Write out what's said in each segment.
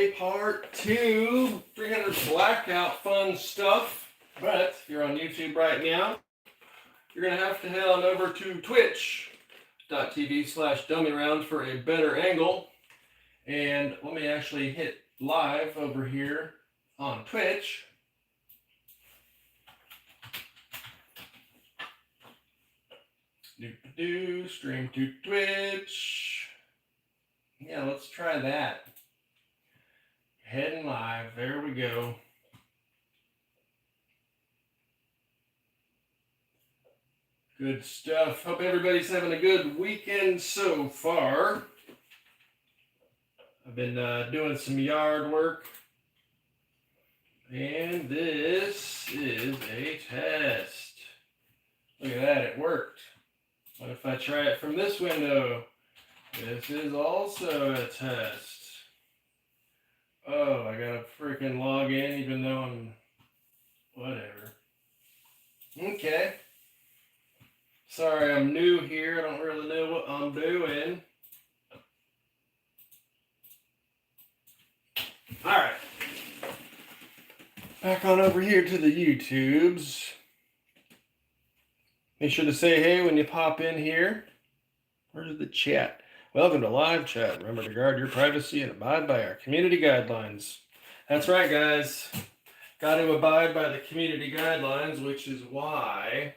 Okay, part 2, 300 Blackout fun stuff. But if you're on YouTube right now, you're going to head on over to twitch.tv/dummyround for a better angle. And let me actually hit live over here on Twitch. Stream to Twitch. Yeah, let's try that. Heading live. There we go. Good stuff. Hope everybody's having a good weekend so far. I've been doing some yard work. And this is a test. Look at that, it worked. What if I try it from this window? This is also a test. Oh, I gotta freaking log in even though I'm... whatever. Okay. Sorry, I'm new here. I don't really know what I'm doing. Alright. Back on over here to the YouTubes. Make sure to say hey when you pop in here. Where's the chat? Welcome to live chat. Remember to guard your privacy and abide by our community guidelines. That's right, guys. Got to abide by the community guidelines, which is why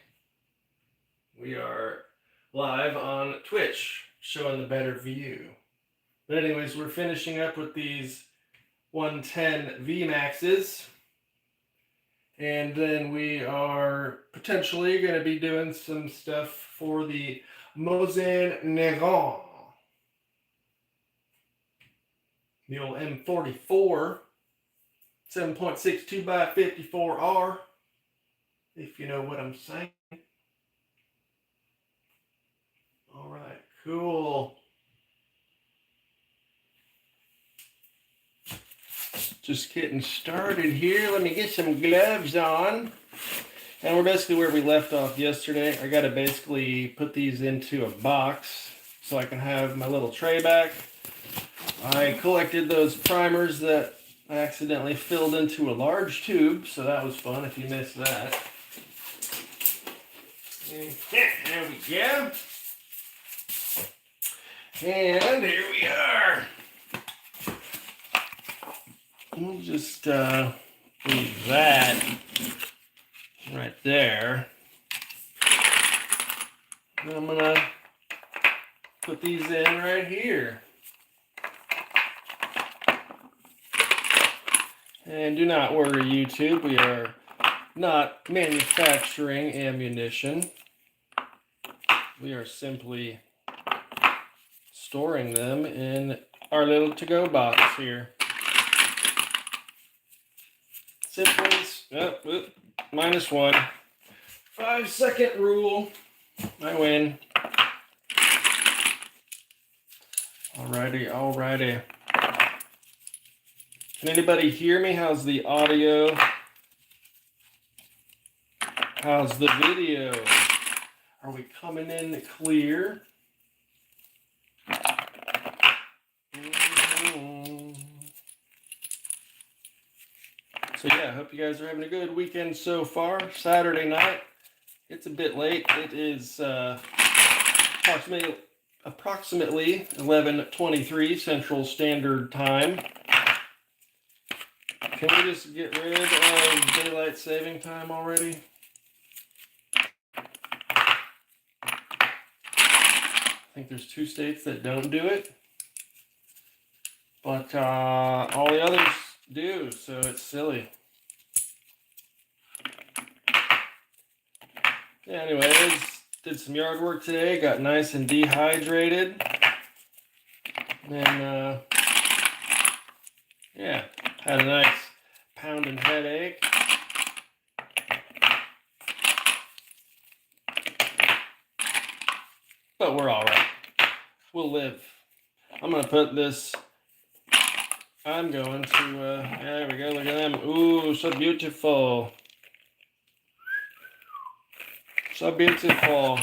we are live on Twitch, showing the better view. But anyways, we're finishing up with these 110 vmaxes. And then we are potentially going to be doing some stuff for the Mosin-Nagant. The old M44, 7.62 by 54R, if you know what I'm saying. All right, cool. Just getting started here. Let me get some gloves on. And we're basically where we left off yesterday. I got to basically put these into a box so I can have my little tray back. I collected those primers that I accidentally filled into a large tube, so that was fun if you missed that. There we go. And here we are. We'll just leave that right there. And I'm going to put these in right here. And do not worry, YouTube, we are not manufacturing ammunition. We are simply storing them in our little to-go box here. Simply, -1. 5-second rule. I win. Alrighty. Can anybody hear me? How's the audio? How's the video? Are we coming in clear? So yeah, I hope you guys are having a good weekend so far. Saturday night. It's a bit late. It is approximately 11:23 Central Standard Time. Can we just get rid of daylight saving time already? I think there's 2 states that don't do it. But all the others do, so it's silly. Yeah, anyways, did some yard work today, got nice and dehydrated. And yeah, had a nice pounding headache. But we're all right. We'll live. I'm going to put this... I'm going to... there we go. Look at them. Ooh, so beautiful. So beautiful.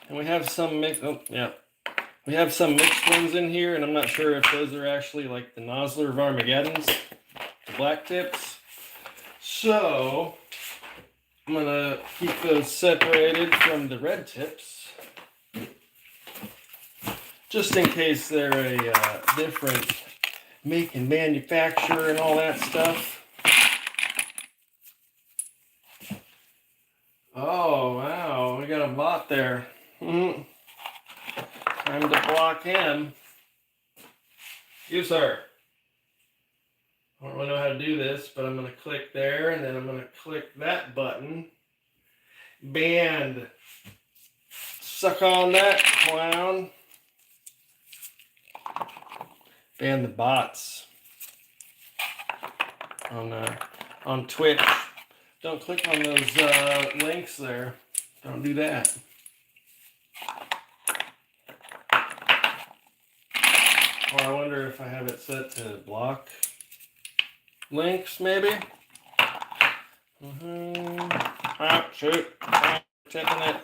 And we have some mix... Oh, yeah. We have some mixed ones in here, and I'm not sure if those are actually like the Nosler Varmageddons, the black tips. So I'm gonna keep those separated from the red tips, just in case they're a different make and manufacture and all that stuff. Oh wow, we got a bot there. Time to block him. You, sir. I don't really know how to do this, but I'm going to click there, and then I'm going to click that button. Band. Suck on that, clown. Ban the bots on Twitch. Don't click on those links there. Don't do that. Or I wonder if I have it set to block links, maybe. Oh, shoot. Tipping it.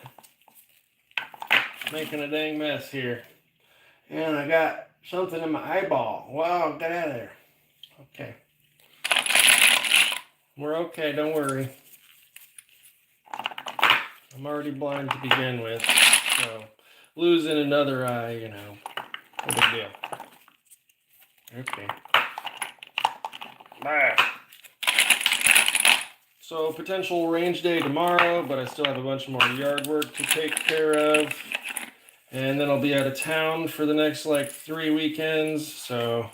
Making a dang mess here. And I got something in my eyeball. Wow, get out of there. Okay. We're okay, don't worry. I'm already blind to begin with, so losing another eye, you know, no big deal. Okay. So potential range day tomorrow, but I still have a bunch more yard work to take care of. And then I'll be out of town for the next like 3 weekends, so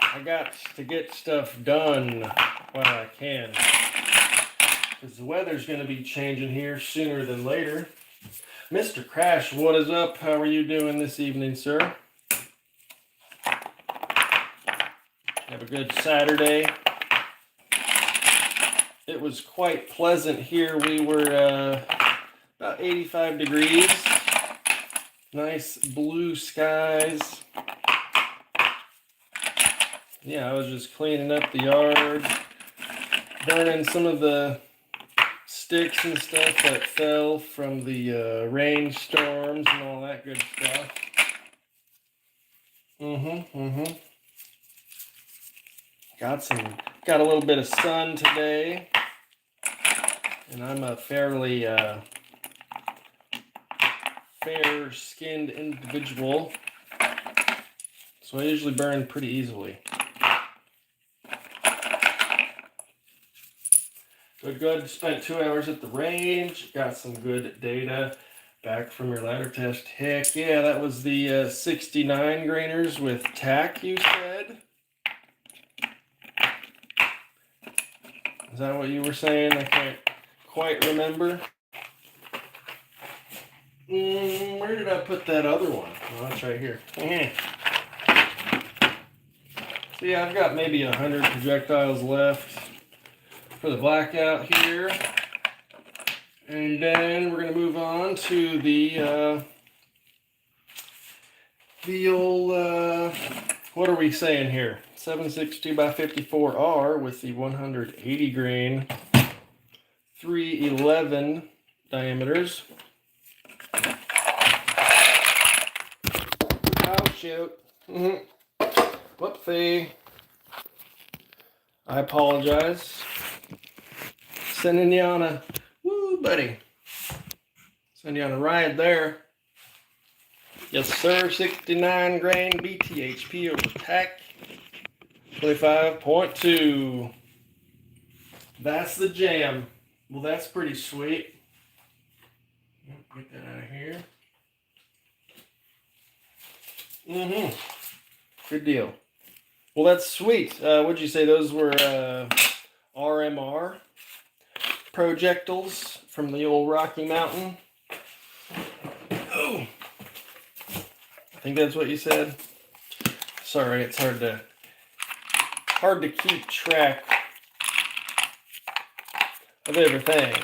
I got to get stuff done while I can. Because the weather's going to be changing here sooner than later. Mr. Crash, what is up? How are you doing this evening, sir? Have a good Saturday. It was quite pleasant here. We were about 85 degrees. Nice blue skies. Yeah, I was just cleaning up the yard, burning some of the sticks and stuff that fell from the rainstorms and all that good stuff. Got a little bit of sun today, and I'm a fairly fair-skinned individual, so I usually burn pretty easily. Good. Spent 2 hours at the range. Got some good data back from your ladder test. Heck yeah, that was the 69 grainers with tack, you said? Is that what you were saying? I can't quite remember. Where did I put that other one? Oh, it's right here. So yeah, I've got maybe 100 projectiles left for the Blackout here. And then we're going to move on to the old, what are we saying here? 762 by 54R with the 180 grain, 311 diameters. Oh, shoot. Whoopsie. I apologize. Sending you on a, woo, buddy. Sending you on a ride there. Yes, sir. 69 grain BTHP over tack. 25.2. That's the jam. Well, that's pretty sweet. Get that out of here. Good deal. Well, that's sweet. What'd you say? Those were RMR projectiles from the old Rocky Mountain. Oh, I think that's what you said. Sorry, it's hard to keep track of everything.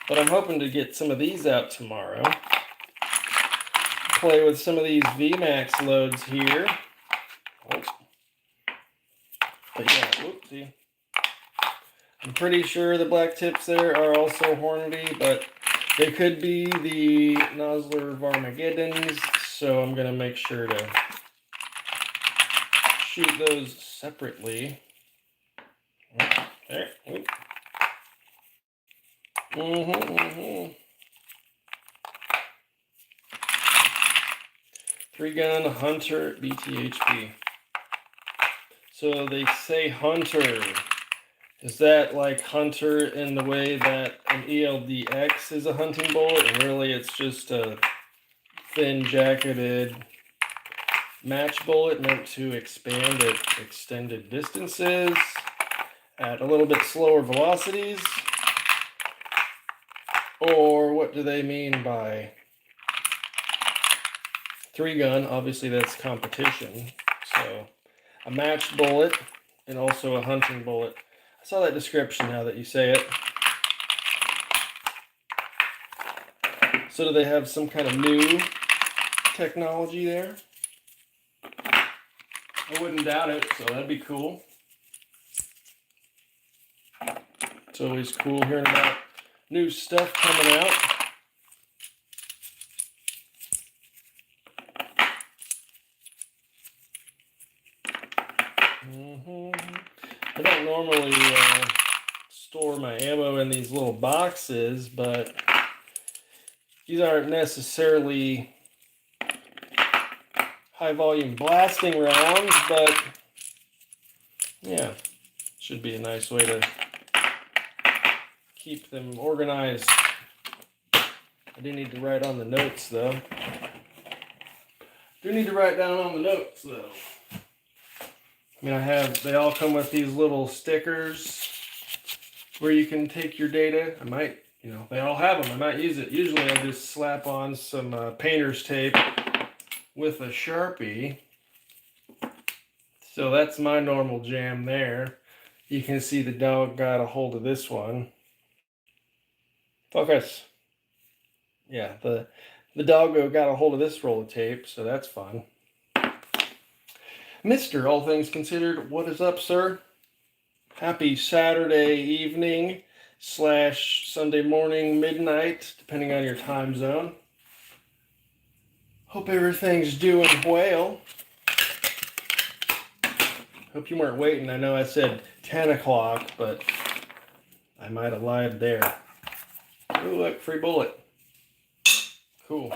But I'm hoping to get some of these out tomorrow. Play with some of these vmax loads here. Oh. But yeah, whoopsie. I'm pretty sure the black tips there are also Hornady, but They could be the Nosler Varmagedons, so I'm going to make sure to shoot those separately. There. 3-gun Hunter BTHP. So they say Hunter. Is that like Hunter in the way that an ELDX is a hunting bullet, and really it's just a thin jacketed match bullet meant to expand at extended distances at a little bit slower velocities? Or what do they mean by 3-gun? Obviously that's competition. So a match bullet and also a hunting bullet. I saw that description now that you say it. So do they have some kind of new technology there? I wouldn't doubt it, so that'd be cool. It's always cool hearing about new stuff coming out. I don't normally store my ammo in these little boxes, but these aren't necessarily high volume blasting rounds, but yeah, should be a nice way to keep them organized. I do need to write on the notes though. Do need to write down on the notes though. I mean, they all come with these little stickers where you can take your data. I might, they all have them. I might use it. Usually I just slap on some painter's tape with a Sharpie. So that's my normal jam there. You can see the dog got a hold of this one. Focus. Yeah, the doggo got a hold of this roll of tape, so that's fun. Mr. All Things Considered, what is up, sir? Happy Saturday evening / Sunday morning, midnight, depending on your time zone. Hope everything's doing well. Hope you weren't waiting. I know I said 10 o'clock, but I might have lied there. Oh, look, free bullet. Cool.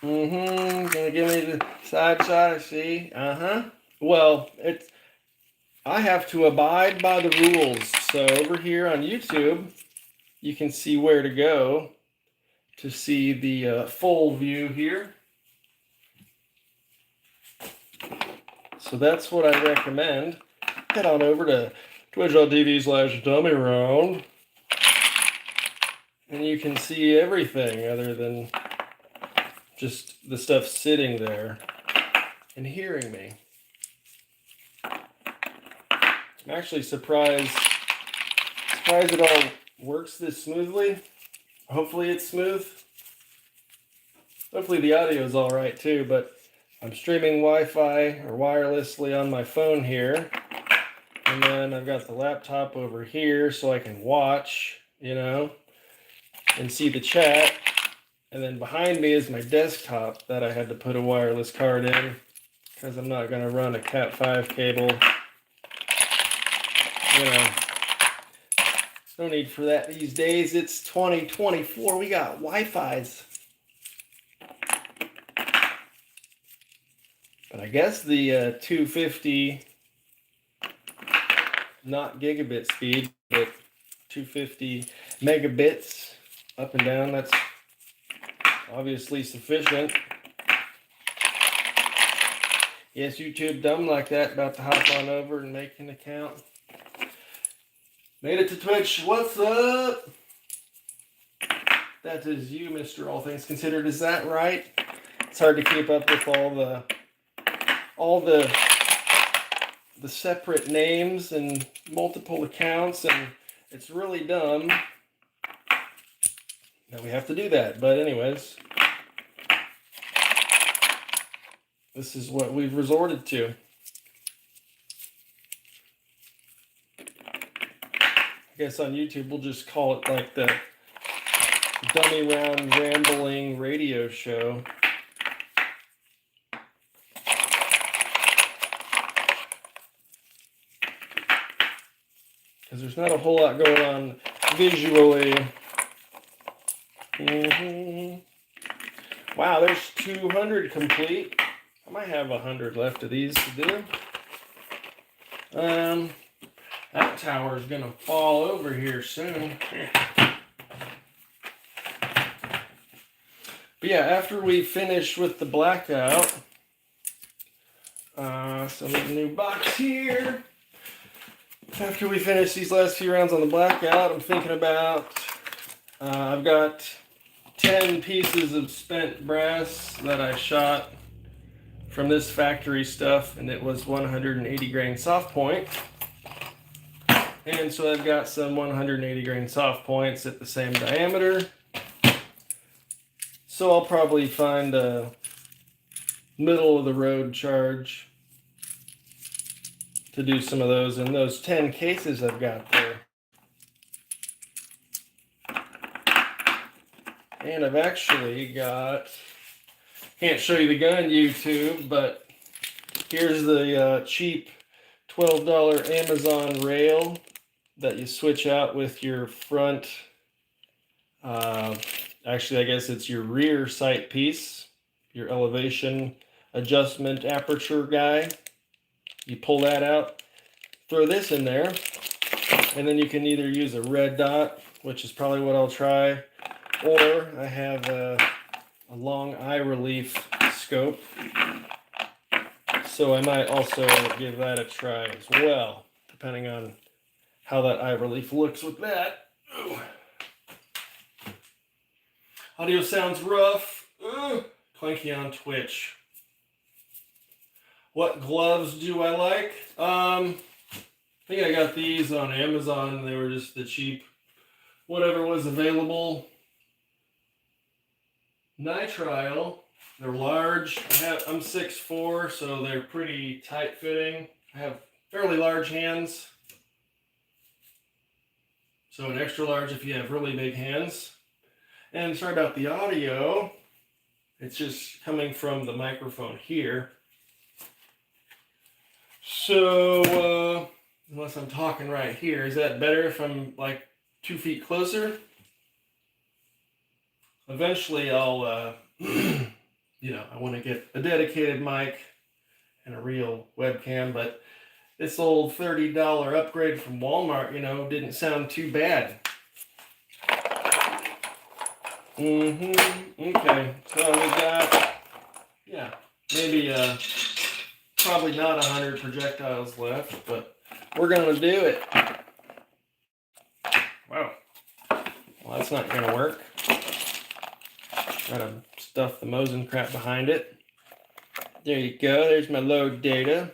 Gonna give me the side shot, I see. Well, I have to abide by the rules. So over here on YouTube, you can see where to go to see the full view here. So that's what I recommend. Head on over to twitch.tv/dummyround, and you can see everything other than just the stuff sitting there and hearing me. I'm actually surprised it all works this smoothly. Hopefully it's smooth. Hopefully the audio is all right too, but I'm streaming Wi-Fi or wirelessly on my phone here. And then I've got the laptop over here so I can watch, and see the chat. And then behind me is my desktop that I had to put a wireless card in because I'm not going to run a Cat 5 cable. No need for that these days. It's 2024. We got Wi-Fi's. But I guess the 250, not gigabit speed, but 250 megabits up and down, that's obviously sufficient. Yes, YouTube dumb like that, about to hop on over and make an account. Made it to Twitch. What's up? That is you, Mr. All Things Considered. Is that right? It's hard to keep up with all the separate names and multiple accounts, and it's really dumb that we have to do that. But anyways, this is what we've resorted to. I guess on YouTube we'll just call it like the dummy round rambling radio show. Because there's not a whole lot going on visually. Wow, there's 200 complete. I might have 100 left of these to do. That tower is gonna fall over here soon. But yeah, after we finish with the Blackout, some of the new box here. After we finish these last few rounds on the Blackout, I'm thinking about, I've got 10 pieces of spent brass that I shot from this factory stuff, and it was 180 grain soft point. And so I've got some 180 grain soft points at the same diameter. So I'll probably find a middle of the road charge to do some of those in those 10 cases I've got there. And I've actually got, can't show you the gun YouTube, but here's the cheap $12 Amazon rail that you switch out with your front, actually I guess it's your rear sight piece, your elevation adjustment aperture guy. You pull that out, throw this in there, and then you can either use a red dot, which is probably what I'll try, or I have a long eye relief scope, so I might also give that a try as well, depending on how that eye relief looks with that. Ooh. Audio sounds rough. Ooh. Clanky on Twitch. What gloves do I like? I think I got these on Amazon. They were just the cheap, whatever was available. Nitrile. They're large. I'm 6'4", so they're pretty tight fitting. I have fairly large hands. So an extra large if you have really big hands. And sorry about the audio. It's just coming from the microphone here. So, unless I'm talking right here, is that better if I'm like 2 feet closer? Eventually I'll, you know, I want to get a dedicated mic and a real webcam, but this old $30 upgrade from Walmart, you know, didn't sound too bad. Okay, so we got, yeah, maybe, probably not 100 projectiles left, but we're going to do it. Wow. Well, that's not going to work. Gotta stuff the Mosin crap behind it. There you go. There's my load data.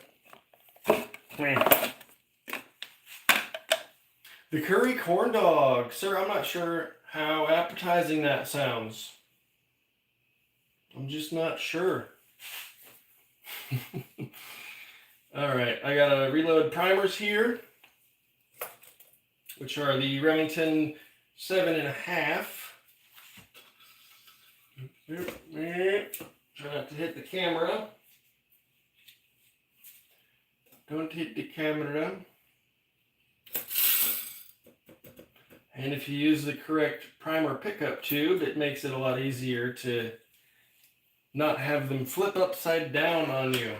The curry corn dog. Sir, I'm not sure how appetizing that sounds. I'm just not sure. Alright, I gotta reload primers here, which are the Remington 7.5. Try not to hit the camera. Don't hit the camera. And if you use the correct primer pickup tube, it makes it a lot easier to not have them flip upside down on you.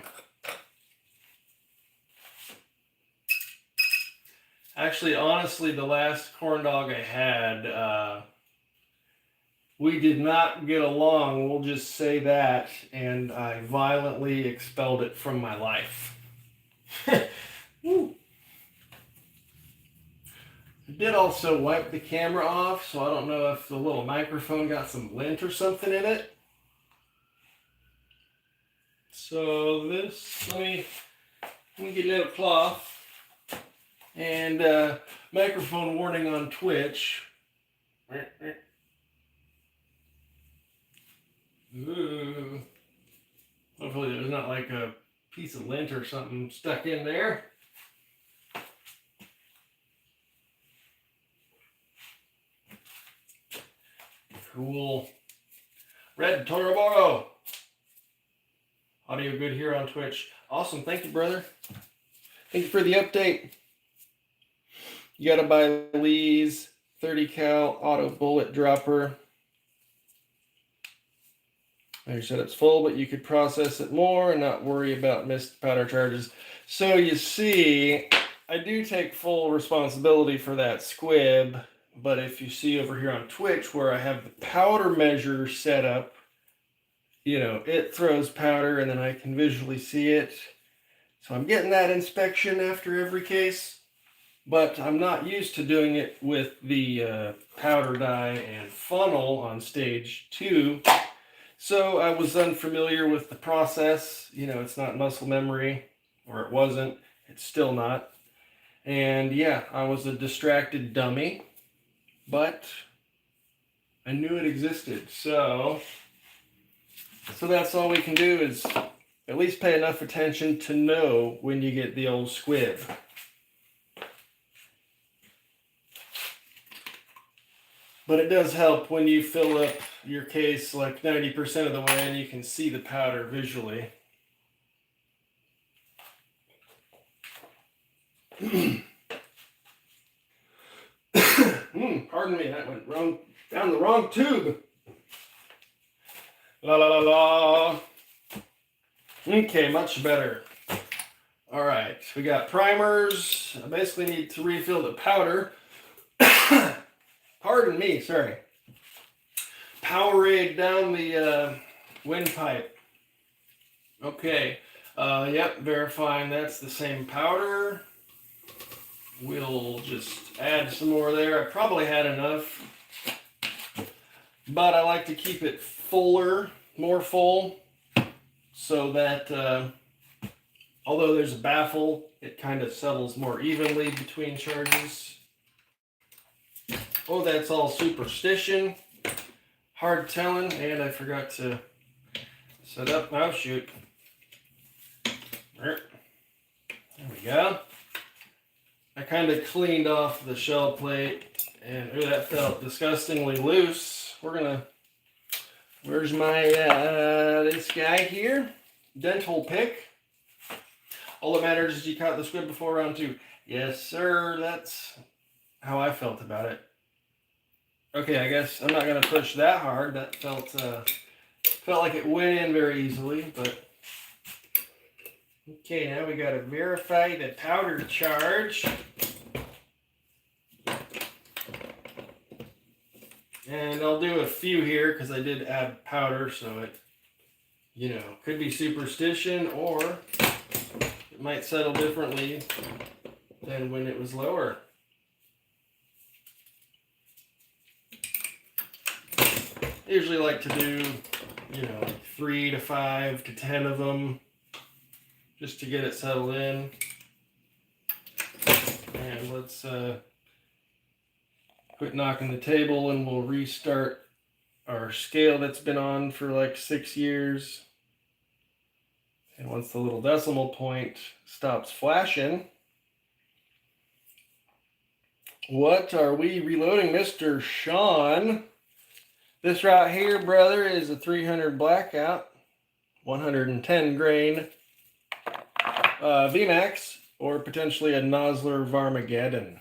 Actually, honestly, the last corn dog I had, we did not get along, we'll just say that, and I violently expelled it from my life. Woo. I did also wipe the camera off, so I don't know if the little microphone got some lint or something in it. So this, let me get a little cloth. And microphone warning on Twitch. Ooh. Hopefully there's not like a piece of lint or something stuck in there. Cool. Red Toroboro. Audio good here on Twitch. Awesome. Thank you, brother. Thank you for the update. You got to buy Lee's 30 cal auto bullet dropper. Like I said, it's full, but you could process it more and not worry about missed powder charges. So you see, I do take full responsibility for that squib, but if you see over here on Twitch where I have the powder measure set up, you know, it throws powder and then I can visually see it. So I'm getting that inspection after every case, but I'm not used to doing it with the powder dye and funnel on stage 2. So I was unfamiliar with the process. You know, it's not muscle memory, or it wasn't. It's still not. And yeah, I was a distracted dummy, but I knew it existed. So that's all we can do is at least pay enough attention to know when you get the old squib. But it does help when you fill up your case like 90% of the way and you can see the powder visually. Pardon me, that went wrong, down the wrong tube. La la la la. Okay, much better. All right, we got primers. I basically need to refill the powder. Pardon me, sorry. Powerade down the windpipe. Okay, yep, verifying that's the same powder. We'll just add some more there. I probably had enough, but I like to keep it fuller, more full, so that although there's a baffle, it kind of settles more evenly between charges. Oh, that's all superstition. Hard telling, and I forgot to set up. Oh, shoot. There we go. I kind of cleaned off the shell plate, and that felt disgustingly loose. Where's my, this guy here? Dental pick. All that matters is you caught the squib before round 2. Yes, sir, that's how I felt about it. Okay, I guess I'm not going to push that hard. That felt like it went in very easily, but okay, now we got to verify the powder charge. And I'll do a few here because I did add powder, so it, you know, could be superstition or it might settle differently than when it was lower. I usually like to do, you know, like 3 to 5 to 10 of them just to get it settled in. And let's quit knocking the table and we'll restart our scale that's been on for like 6 years. And once the little decimal point stops flashing, what are we reloading, Mr. Sean? This right here, brother, is a 300 Blackout, 110 grain vmax, or potentially a Nosler Varmageddon.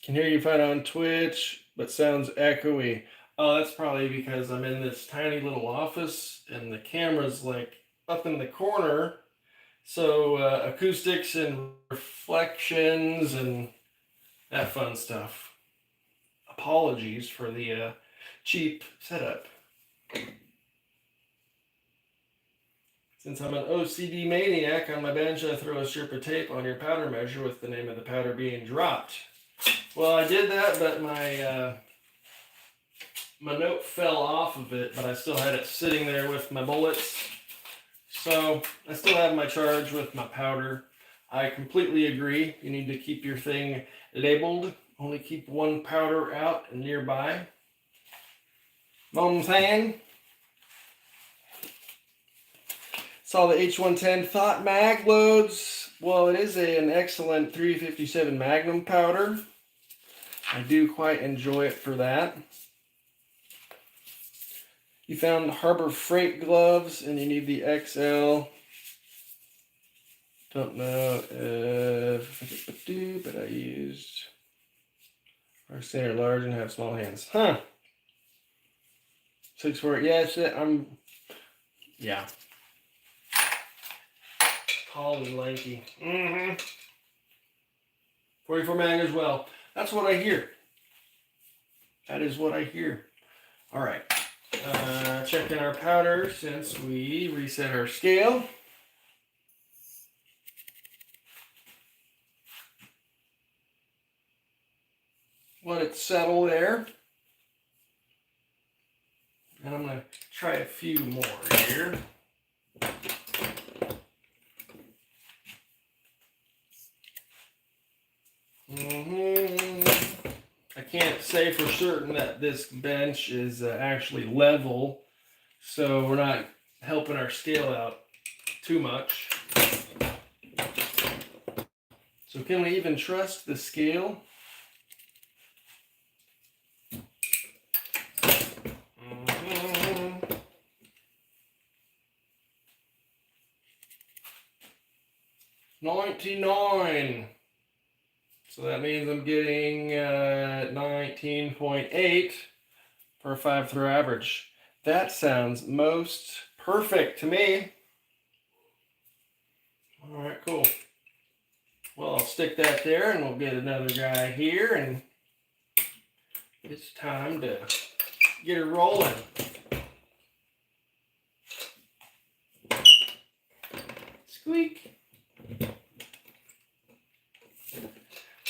Can hear you fine on Twitch, but sounds echoey. Oh, that's probably because I'm in this tiny little office and the camera's like up in the corner. So acoustics and reflections and that fun stuff. Apologies for the cheap setup. Since I'm an OCD maniac, on my bench I throw a strip of tape on your powder measure with the name of the powder being dropped. Well, I did that, but my note fell off of it, but I still had it sitting there with my bullets. So I still have my charge with my powder. I completely agree. You need to keep your thing labeled. Only keep one powder out and nearby. Know what I'm saying? Saw the H110 Thought Mag loads. Well, it is an excellent 357 Magnum powder. I do quite enjoy it for that. You found Harbor Freight gloves, and you need the XL. Don't know if, but I used our standard large and have small hands. Huh. 6'4". Yeah, yeah. Tall and lanky. 44 mag as well. That's what I hear. That is what I hear. All right. Checking our powder since we reset our scale. Let it settle there. And I'm going to try a few more here. I can't say for certain that this bench is actually level, so we're not helping our scale out too much. So can we even trust the scale? $99. So that means I'm getting 19.8 for a 5-throw average. That sounds most perfect to me. All right, cool. Well, I'll stick that there and we'll get another guy here, and it's time to get it rolling. Squeak.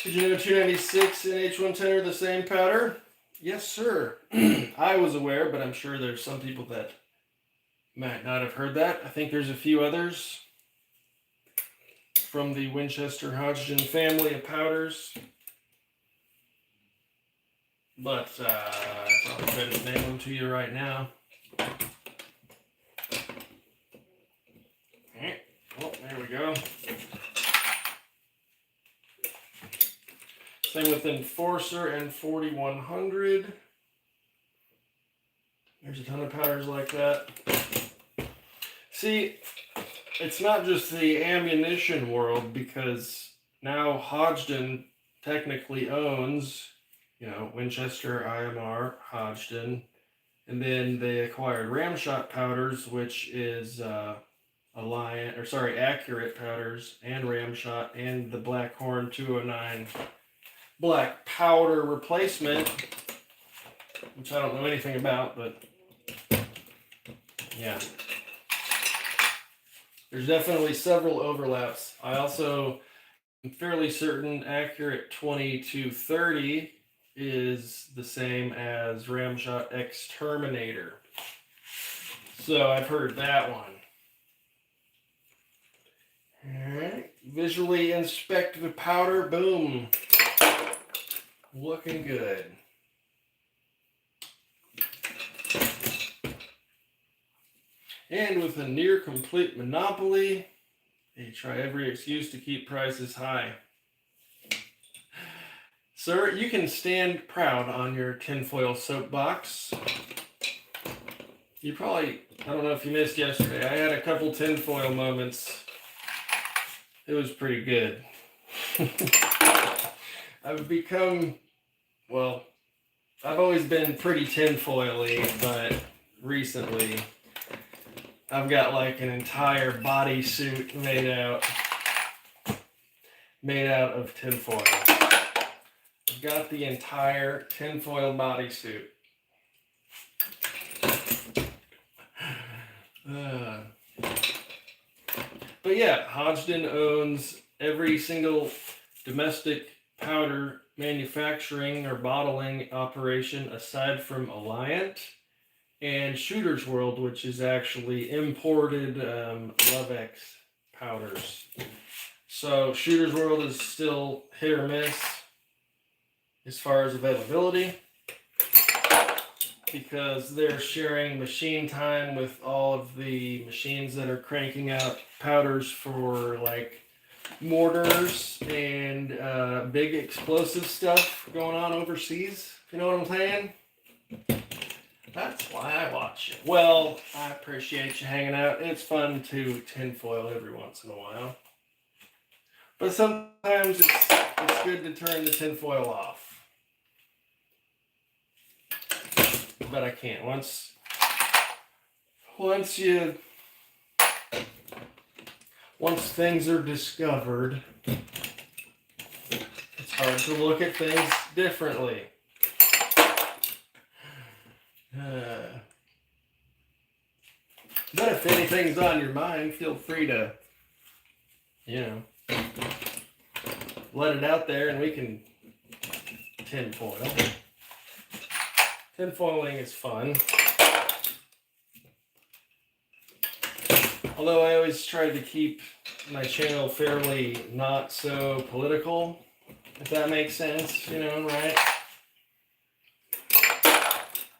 Did you know 296 and H110 are the same powder? Yes, sir. I was aware, but I'm sure there's some people that might not have heard that. I think there's a few others from the Winchester-Hodgdon family of powders. But I probably couldn't name them to you right now. Okay. Well, there we go. Same with Enforcer and 4100. There's a ton of powders like that. See, it's not just the ammunition world, because now Hodgdon technically owns, Winchester, IMR, Hodgdon, and then they acquired Ramshot Powders, which is Accurate Powders and Ramshot, and the Blackhorn 209 black powder replacement, which I don't know anything about, but yeah. There's definitely several overlaps. I also am fairly certain Accurate 2230 is the same as Ramshot Exterminator. So I've heard that one. Alright, visually inspect the powder. Boom. Looking good. And with a near complete monopoly, they try every excuse to keep prices high. Sir, you can stand proud on your tinfoil soapbox. You probably, I don't know if you missed yesterday, I had a couple tinfoil moments. It was pretty good. I've become, well, I've always been pretty tinfoily, but recently I've got like an entire bodysuit made out of tinfoil. I've got the entire tinfoil bodysuit. But yeah, Hodgdon owns every single domestic powder manufacturing or bottling operation aside from Alliant and Shooter's World, which is actually imported Lovex powders. So Shooter's World is still hit or miss as far as availability, because they're sharing machine time with all of the machines that are cranking out powders for like mortars and big explosive stuff going on overseas. You know what I'm saying? That's why I watch it. Well, I appreciate you hanging out. It's fun to tinfoil every once in a while. But sometimes it's good to turn the tinfoil off. But I can't. Once things are discovered, it's hard to look at things differently. But if anything's on your mind, feel free to, let it out there and we can tinfoil. Tinfoiling is fun. Although I always try to keep my channel fairly not so political, if that makes sense, right?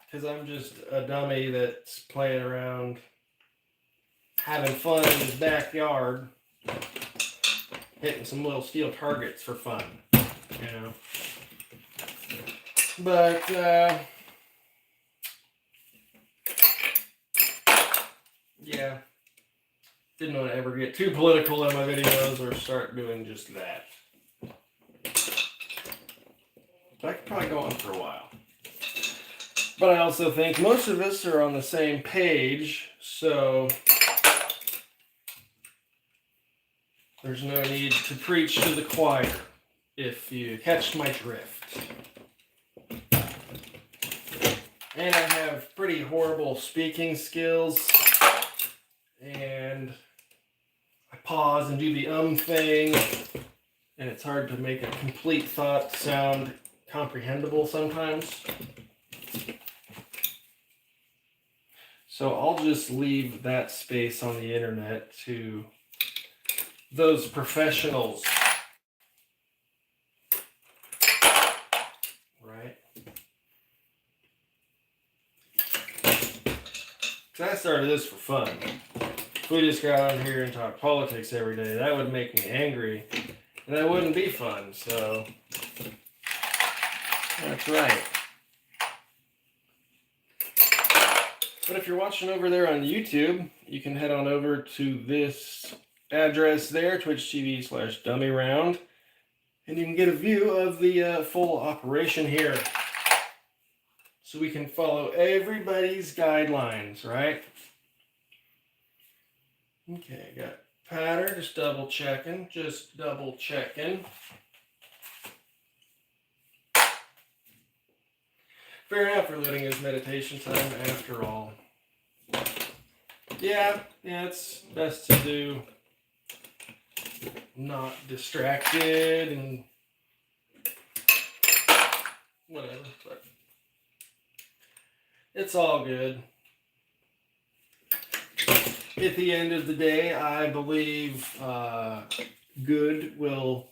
Because I'm just a dummy that's playing around, having fun in his backyard, hitting some little steel targets for fun, But, yeah, didn't want to ever get too political in my videos or start doing just that. But I could probably go on for a while. But I also think most of us are on the same page, so there's no need to preach to the choir, if you catch my drift. And I have pretty horrible speaking skills, and I pause and do the thing, and it's hard to make a complete thought sound comprehensible sometimes. So I'll just leave that space on the internet to those professionals, right? Because I started this for fun. If we just got on here and talk politics every day, that would make me angry, and that wouldn't be fun, so that's right. But if you're watching over there on YouTube, you can head on over to this address there, twitch.tv/dummyround, and you can get a view of the full operation here. So we can follow everybody's guidelines, right? Okay, got patter, just double checking. Fair enough for letting his meditation time after all. Yeah, it's best to do not distracted and whatever, but it's all good. At the end of the day, I believe good will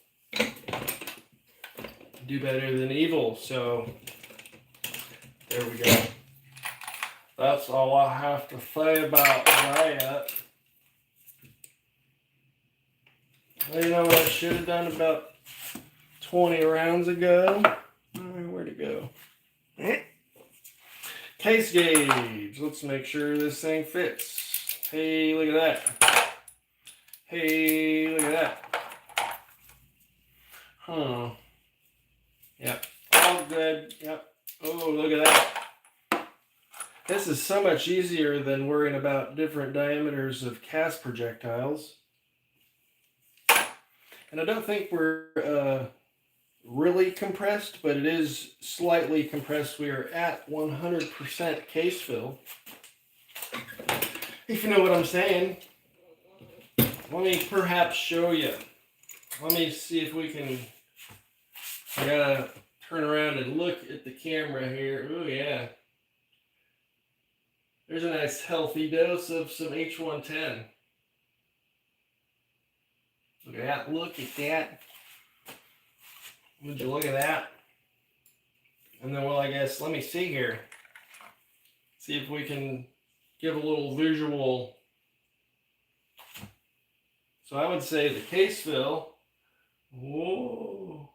do better than evil, so there we go. That's all I have to say about that. Well, you know what I should have done about 20 rounds ago? Where'd it go? Case gauge. Let's make sure this thing fits. Hey, look at that. Hey, look at that. Huh. Yep. All good. Yep. Oh, look at that. This is so much easier than worrying about different diameters of cast projectiles. And I don't think we're really compressed, but it is slightly compressed. We are at 100% case fill. If you know what I'm saying. Let me perhaps show you. Let me see if we can... I gotta turn around and look at the camera here. Oh yeah. There's a nice healthy dose of some H110. Look at that. Look at that. Would you look at that? And then, well, I guess, let me see here. See if we can give a little visual. So I would say the case fill, whoa,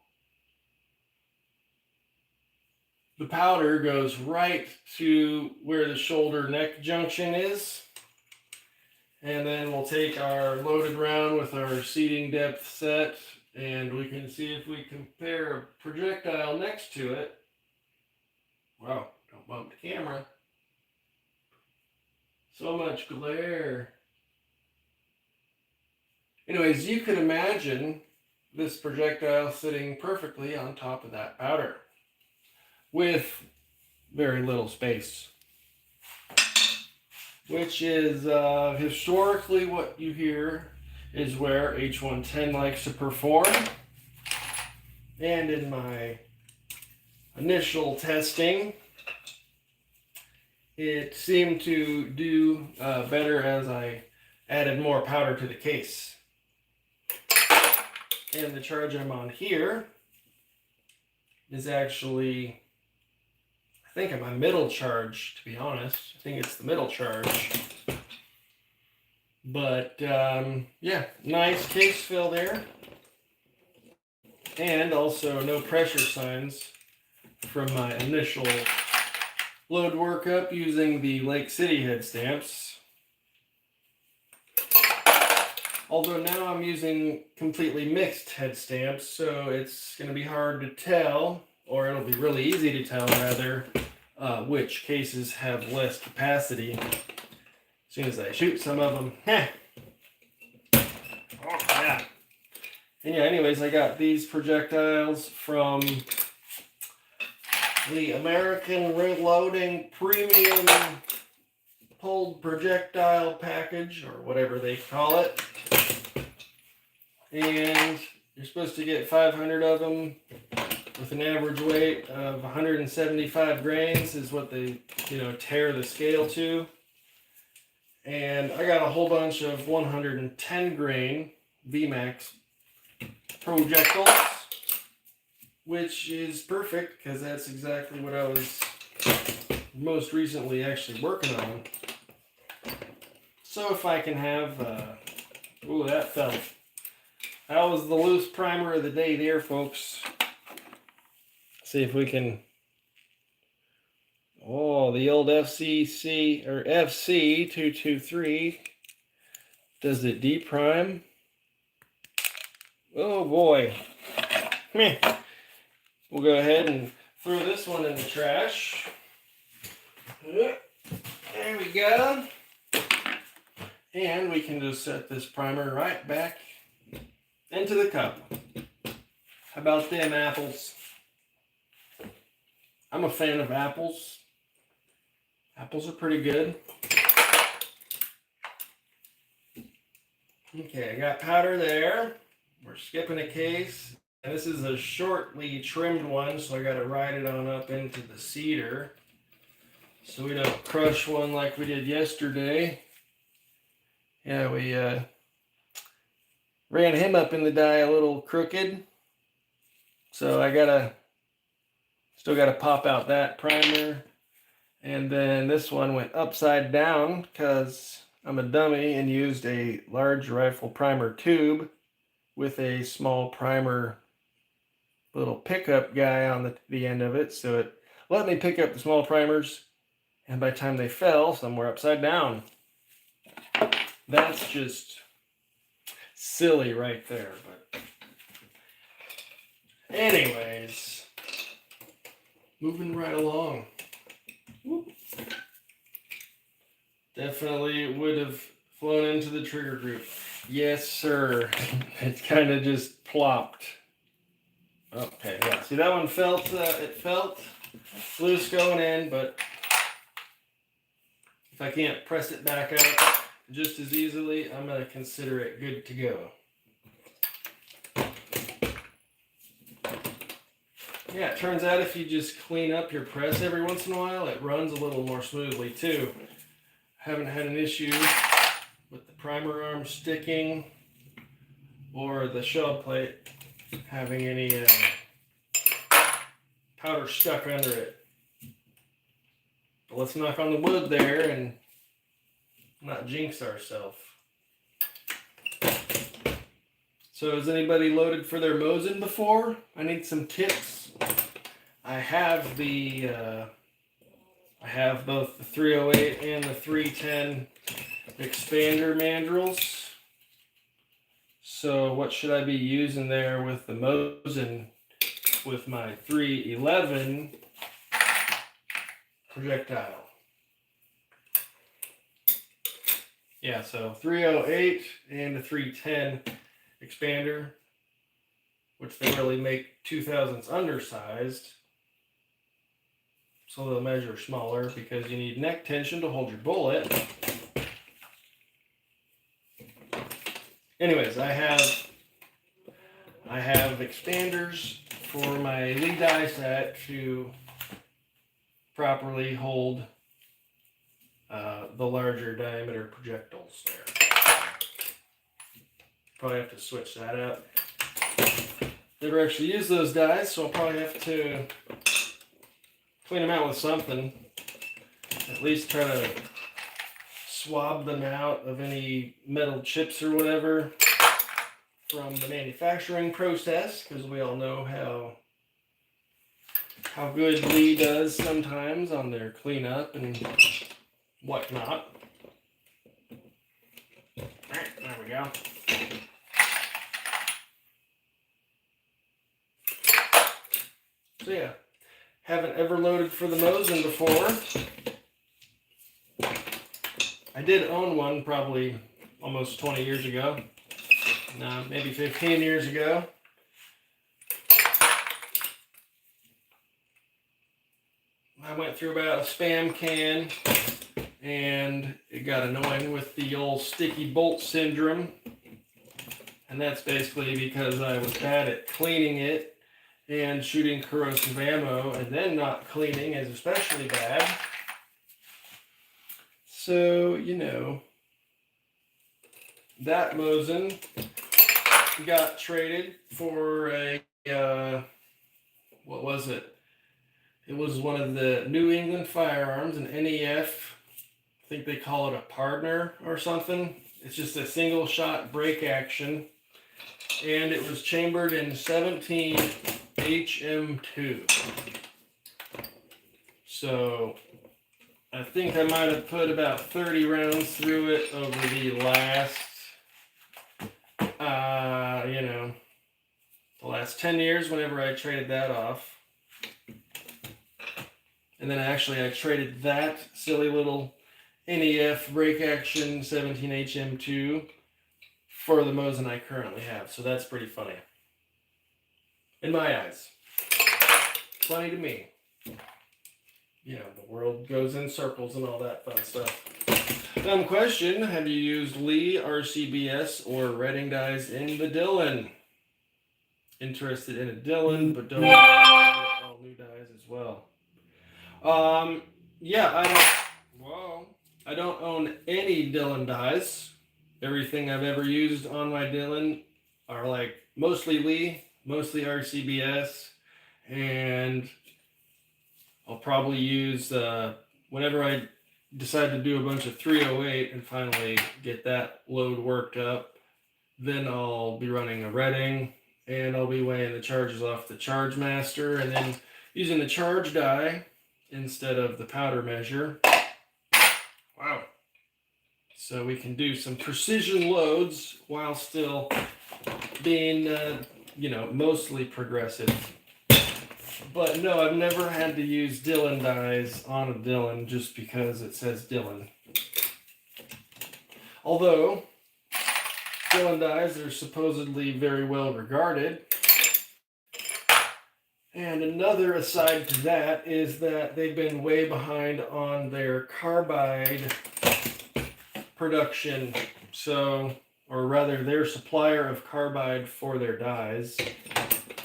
the powder goes right to where the shoulder neck junction is. And then we'll take our loaded round with our seating depth set, and we can see if we compare a projectile next to it. Wow, don't bump the camera. So much glare. Anyways, you could imagine this projectile sitting perfectly on top of that powder with very little space, which is historically what you hear is where H110 likes to perform. And in my initial testing, it seemed to do better as I added more powder to the case. And the charge I'm on here is actually, I think I'm on middle charge, to be honest. I think it's the middle charge. But yeah, nice case fill there. And also no pressure signs from my initial load workup using the Lake City head stamps. Although now I'm using completely mixed head stamps, so it's going to be hard to tell, or it'll be really easy to tell rather, which cases have less capacity. As soon as I shoot some of them, oh yeah. And yeah, anyways, I got these projectiles from the American Reloading Premium Pulled Projectile Package, or whatever they call it. And you're supposed to get 500 of them with an average weight of 175 grains is what they, tear the scale to. And I got a whole bunch of 110 grain vmax projectiles, which is perfect because that's exactly what I was most recently actually working on. So if I can have, ooh, that fell. That was the loose primer of the day there, folks. See if we can, oh, the old FCC, or FC223. Does it deprime? Oh boy. We'll go ahead and throw this one in the trash. There we go. And we can just set this primer right back into the cup. How about them apples? I'm a fan of apples. Apples are pretty good. Okay, I got powder there. We're skipping a case. And this is a shortly trimmed one, so I got to ride it on up into the cedar so we don't crush one like we did yesterday. Yeah, we ran him up in the die a little crooked, so I still gotta pop out that primer. And then this one went upside down because I'm a dummy and used a large rifle primer tube with a small primer little pickup guy on the end of it, so it let me pick up the small primers, and by the time they fell, some were upside down. That's just silly right there, but anyways, moving right along. Whoop. Definitely would have flown into the trigger group. Yes, sir. It kind of just plopped. Okay, yeah. See, that one felt, it felt loose going in, but if I can't press it back out just as easily, I'm going to consider it good to go. Yeah, it turns out if you just clean up your press every once in a while, it runs a little more smoothly too. Haven't had an issue with the primer arm sticking or the shell plate having any powder stuck under it. But let's knock on the wood there and not jinx ourselves. So has anybody loaded for their Mosin before? I need some tips. I have both the 308 and the 310 expander mandrels. So what should I be using there with the Mosin with my 311 projectile? Yeah, so 308 and a 310 expander, which they really make 2000s undersized, so they'll measure smaller because you need neck tension to hold your bullet. Anyways, I have expanders for my Lee die set to properly hold the larger diameter projectiles there. Probably have to switch that out. Never actually used those dies, so I'll probably have to clean them out with something. At least try to swab them out of any metal chips or whatever from the manufacturing process, because we all know how good Lee does sometimes on their cleanup and whatnot. Alright, there we go. So yeah, haven't ever loaded for the Mosin before. I did own one probably almost 20 years ago. No, maybe 15 years ago. I went through about a spam can and it got annoying with the old sticky bolt syndrome. And that's basically because I was bad at cleaning it, and shooting corrosive ammo and then not cleaning is especially bad. So, you know, that Mosin got traded for a, what was it? It was one of the New England Firearms, an NEF. I think they call it a partner or something. It's just a single shot break action. And it was chambered in 17 HM2. So I think I might have put about 30 rounds through it over the last, the last 10 years whenever I traded that off. And then actually I traded that silly little NEF break action 17 HM2 for the Mosin I currently have. So that's pretty funny. In my eyes. Funny to me. You know, the world goes in circles and all that fun stuff. Dumb question. Have you used Lee, RCBS, or Redding dies in the Dillon? Interested in a Dillon, but don't get all new dies as well. Yeah, I don't own any Dillon dies. Everything I've ever used on my Dillon are like mostly Lee, mostly RCBS, and I'll probably use, whenever I decide to do a bunch of 308 and finally get that load worked up, then I'll be running a Redding, and I'll be weighing the charges off the Charge Master, and then using the charge die instead of the powder measure. Wow. So we can do some precision loads while still being, mostly progressive. But no, I've never had to use Dillon dies on a Dillon just because it says Dillon. Although, Dillon dies are supposedly very well regarded. And another aside to that is that they've been way behind on their carbide production. So, or rather their supplier of carbide for their dies,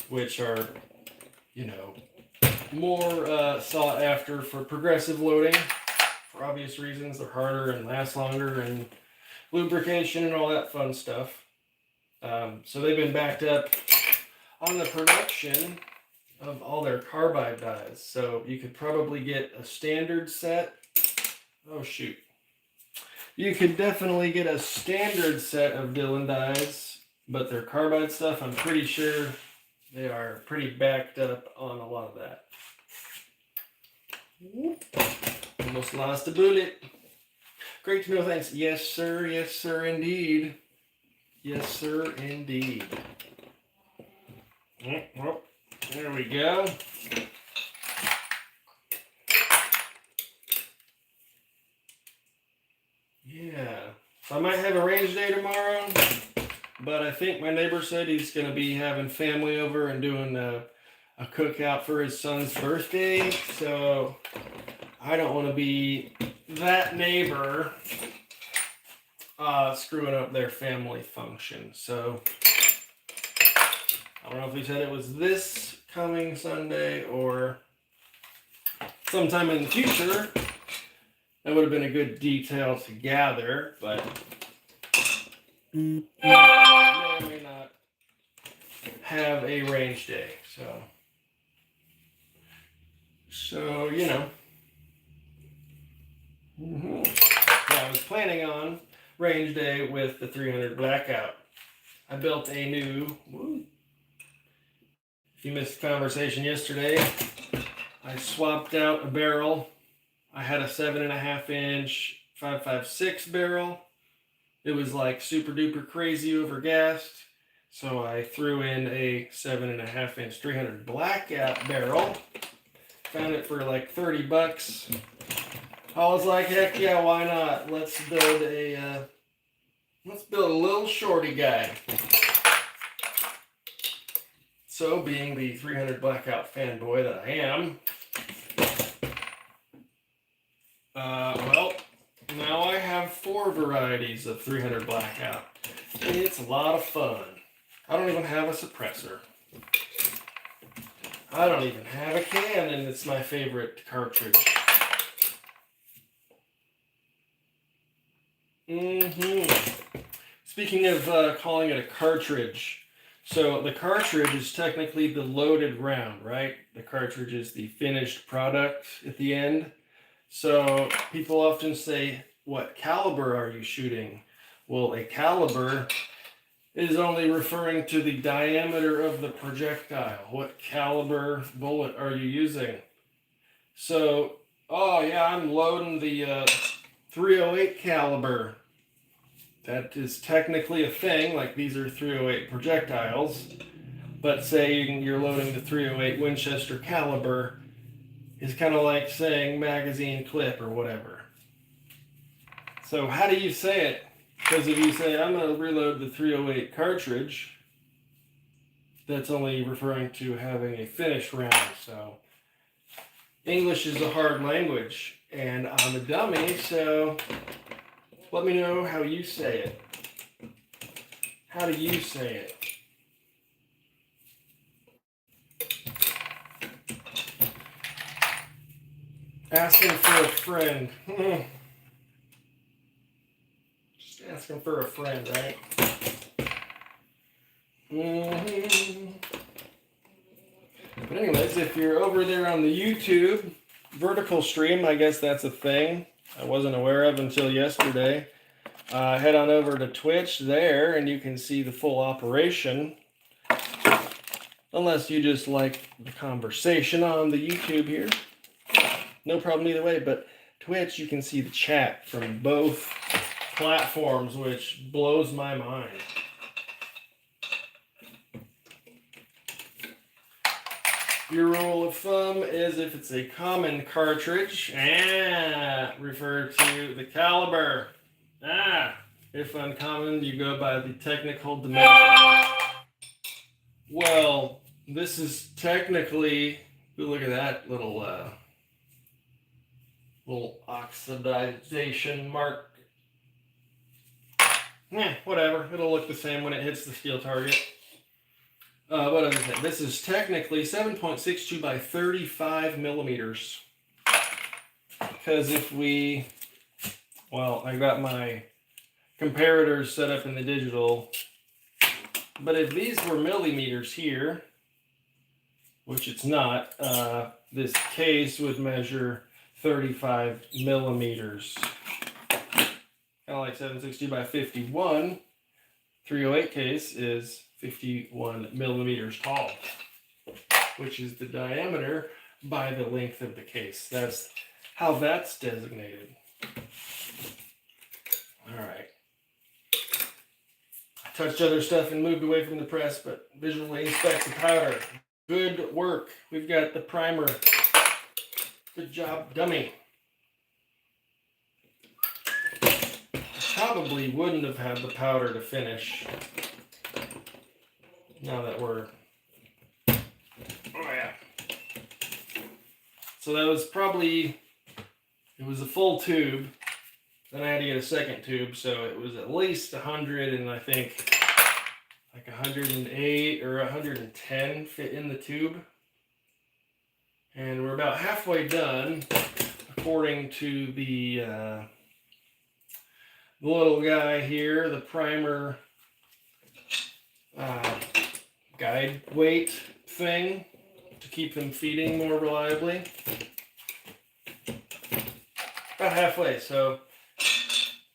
which are, more sought after for progressive loading for obvious reasons. They're harder and last longer, and lubrication and all that fun stuff. So they've been backed up on the production of all their carbide dies. So you could probably get a standard set. Oh shoot. You could definitely get a standard set of Dillon dies but their carbide stuff, I'm pretty sure they are pretty backed up on a lot of that. Almost lost a bullet. Great to know, thanks. Yes, sir. Yes, sir, indeed. Yes, sir, indeed. Well, there we go. Yeah. So I might have a range day tomorrow, but I think my neighbor said he's going to be having family over and doing a cookout for his son's birthday. So I don't want to be that neighbor screwing up their family function. So I don't know if he said it was this coming Sunday or sometime in the future. That would have been a good detail to gather, but may or may not have a range day. So you know. Yeah, I was planning on range day with the 300 Blackout. I built a new. If you missed the conversation yesterday, I swapped out a barrel. I had a 7.5 inch 5.56 barrel. It was like super duper crazy overgassed. So I threw in a 7.5 inch 300 Blackout barrel. Found it for like $30. I was like, heck yeah, why not? Let's build a little shorty guy. So being the 300 Blackout fanboy that I am, well, now I have 4 varieties of 300 Blackout. It's a lot of fun. I don't even have a suppressor. I don't even have a can, and it's my favorite cartridge. Speaking of calling it a cartridge, so the cartridge is technically the loaded round, right? The cartridge is the finished product at the end. So people often say, what caliber are you shooting? Well, a caliber is only referring to the diameter of the projectile. What caliber bullet are you using? So, oh yeah, I'm loading the 308 caliber. That is technically a thing, like these are 308 projectiles. But saying you're loading the 308 Winchester caliber is kind of like saying magazine clip or whatever. So how do you say it? Because if you say, I'm going to reload the 308 cartridge, that's only referring to having a finished round. So English is a hard language, and I'm a dummy, so let me know how you say it. How do you say it? Asking for a friend. Just asking for a friend, right? But anyways, if you're over there on the YouTube vertical stream, I guess that's a thing I wasn't aware of until yesterday. Head on over to Twitch there, and you can see the full operation. Unless you just like the conversation on the YouTube here. No problem either way, but Twitch, you can see the chat from both platforms, which blows my mind. Your rule of thumb is if it's a common cartridge, refer to the caliber. If uncommon, you go by the technical dimension. Well, this is technically, look at that little oxidization mark. Whatever, it'll look the same when it hits the steel target. What other thing? This is technically 7.62 by 35 millimeters. Because if we, well, I got my comparators set up in the digital, but if these were millimeters here, which it's not, this case would measure 35 millimeters. Kind of like 7.62 by 51. 308 case is 51 millimeters tall, which is the diameter by the length of the case. That's how that's designated. All right. I touched other stuff and moved away from the press, but visually inspect the powder. Good work. We've got the primer. Good job, dummy. Probably wouldn't have had the powder to finish. Now that we're... Oh yeah. So that was probably... It was a full tube. Then I had to get a second tube, so it was at least 100 and I think like 108 or 110 fit in the tube. And we're about halfway done, according to the little guy here, the primer guide weight thing to keep them feeding more reliably. About halfway, so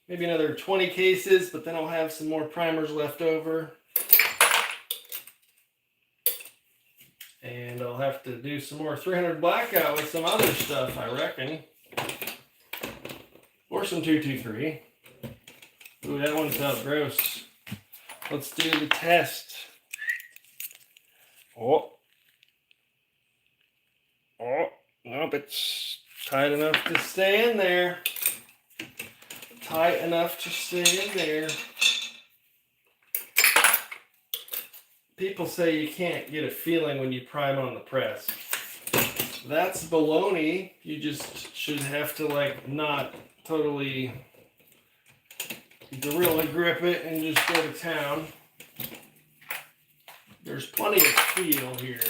maybe another 20 cases, but then I'll have some more primers left over. And I'll have to do some more 300 Blackout with some other stuff, I reckon. Or some 223. Ooh, that one felt gross. Let's do the test. Oh, nope, it's tight enough to stay in there. Tight enough to stay in there. People say you can't get a feeling when you prime on the press. That's baloney. You just should have to like not totally gorilla grip it and just go to town. There's plenty of feel here.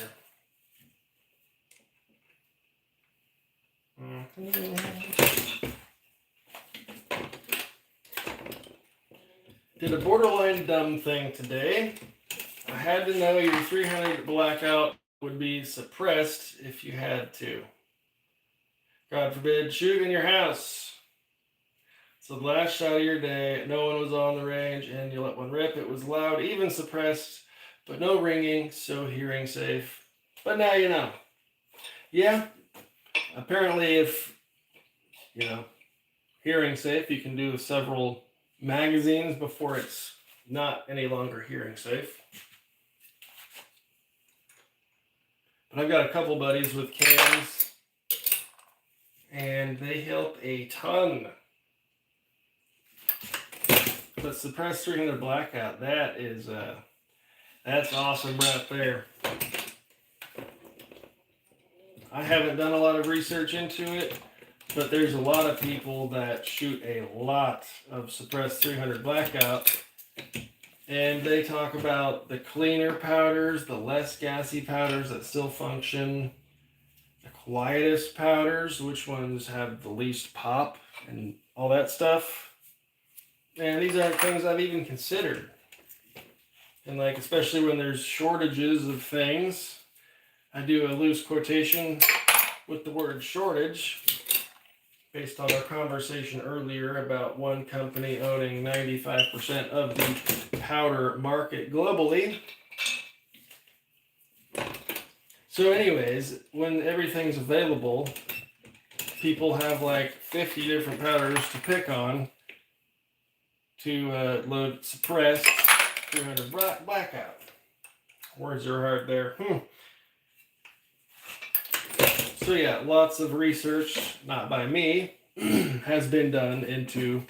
Did a borderline dumb thing today. I had to know your 300 Blackout would be suppressed if you had to. God forbid, shoot in your house. So the last shot of your day, no one was on the range and you let one rip. It was loud, even suppressed, but no ringing, so hearing safe. But now you know. Yeah, apparently if, hearing safe, you can do several magazines before it's not any longer hearing safe. But I've got a couple buddies with cams, and they help a ton. But suppressed 300 Blackout, that's awesome right there. I haven't done a lot of research into it, but there's a lot of people that shoot a lot of suppressed 300 Blackout. And they talk about the cleaner powders, the less gassy powders that still function, the quietest powders, which ones have the least pop, and all that stuff. And these aren't things I've even considered. And like, especially when there's shortages of things, I do a loose quotation with the word shortage, based on our conversation earlier about one company owning 95% of the powder market globally. So anyways, when everything's available, people have like 50 different powders to pick on to load suppressed 300 Blackout. Words are hard there. So yeah, lots of research, not by me, has been done into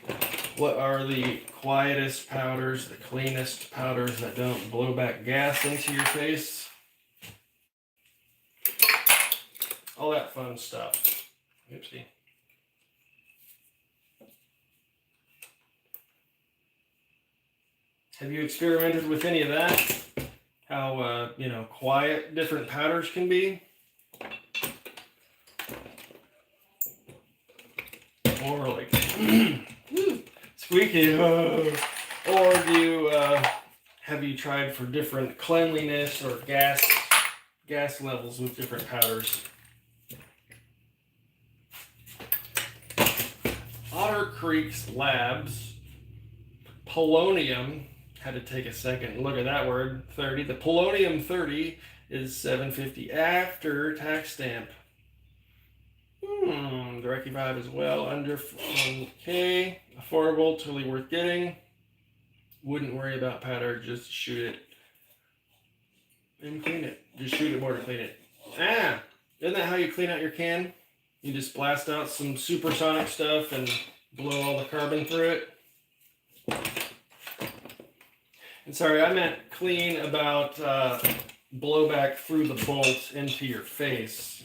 what are the quietest powders, the cleanest powders that don't blow back gas into your face. All that fun stuff. Oopsie. Have you experimented with any of that? How, quiet different powders can be? Or like squeaky, or do you have you tried for different cleanliness or gas levels with different powders? Otter Creek's Labs polonium Had to take a second and look at that word, 30. The polonium 30 is $750 after tax stamp. The Recce 5 is well under $1K. Affordable, totally worth getting. Wouldn't worry about powder, just shoot it and clean it. Just shoot it more to clean it. Isn't that how you clean out your can? You just blast out some supersonic stuff and blow all the carbon through it. And sorry, I meant clean about blowback through the bolt into your face.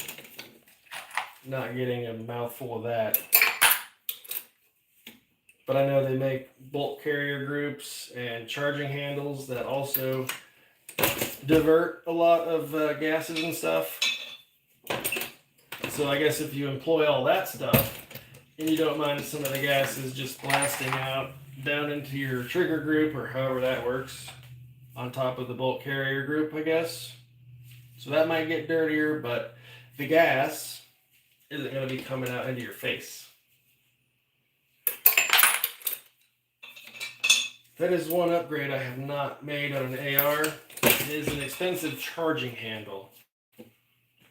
Not getting a mouthful of that. But I know they make bolt carrier groups and charging handles that also divert a lot of gases and stuff. So I guess if you employ all that stuff and you don't mind some of the gases just blasting out down into your trigger group or however that works on top of the bolt carrier group, I guess. So that might get dirtier, but the gas isn't going to be coming out into your face. That is one upgrade I have not made on an AR. It is an expensive charging handle.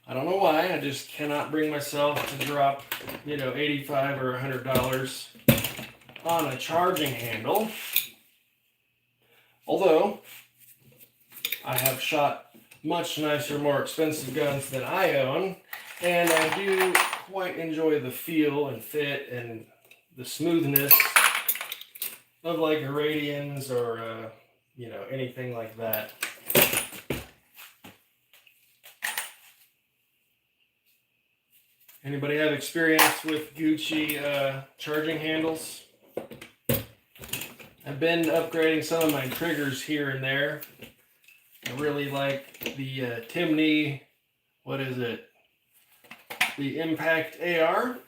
I don't know why, I just cannot bring myself to drop, $85 or $100 on a charging handle. Although, I have shot much nicer, more expensive guns than I own, and I do quite enjoy the feel and fit and the smoothness of like Iranians or, anything like that. Anybody have experience with Gucci charging handles? I've been upgrading some of my triggers here and there. I really like the Timney, what is it? The Impact AR?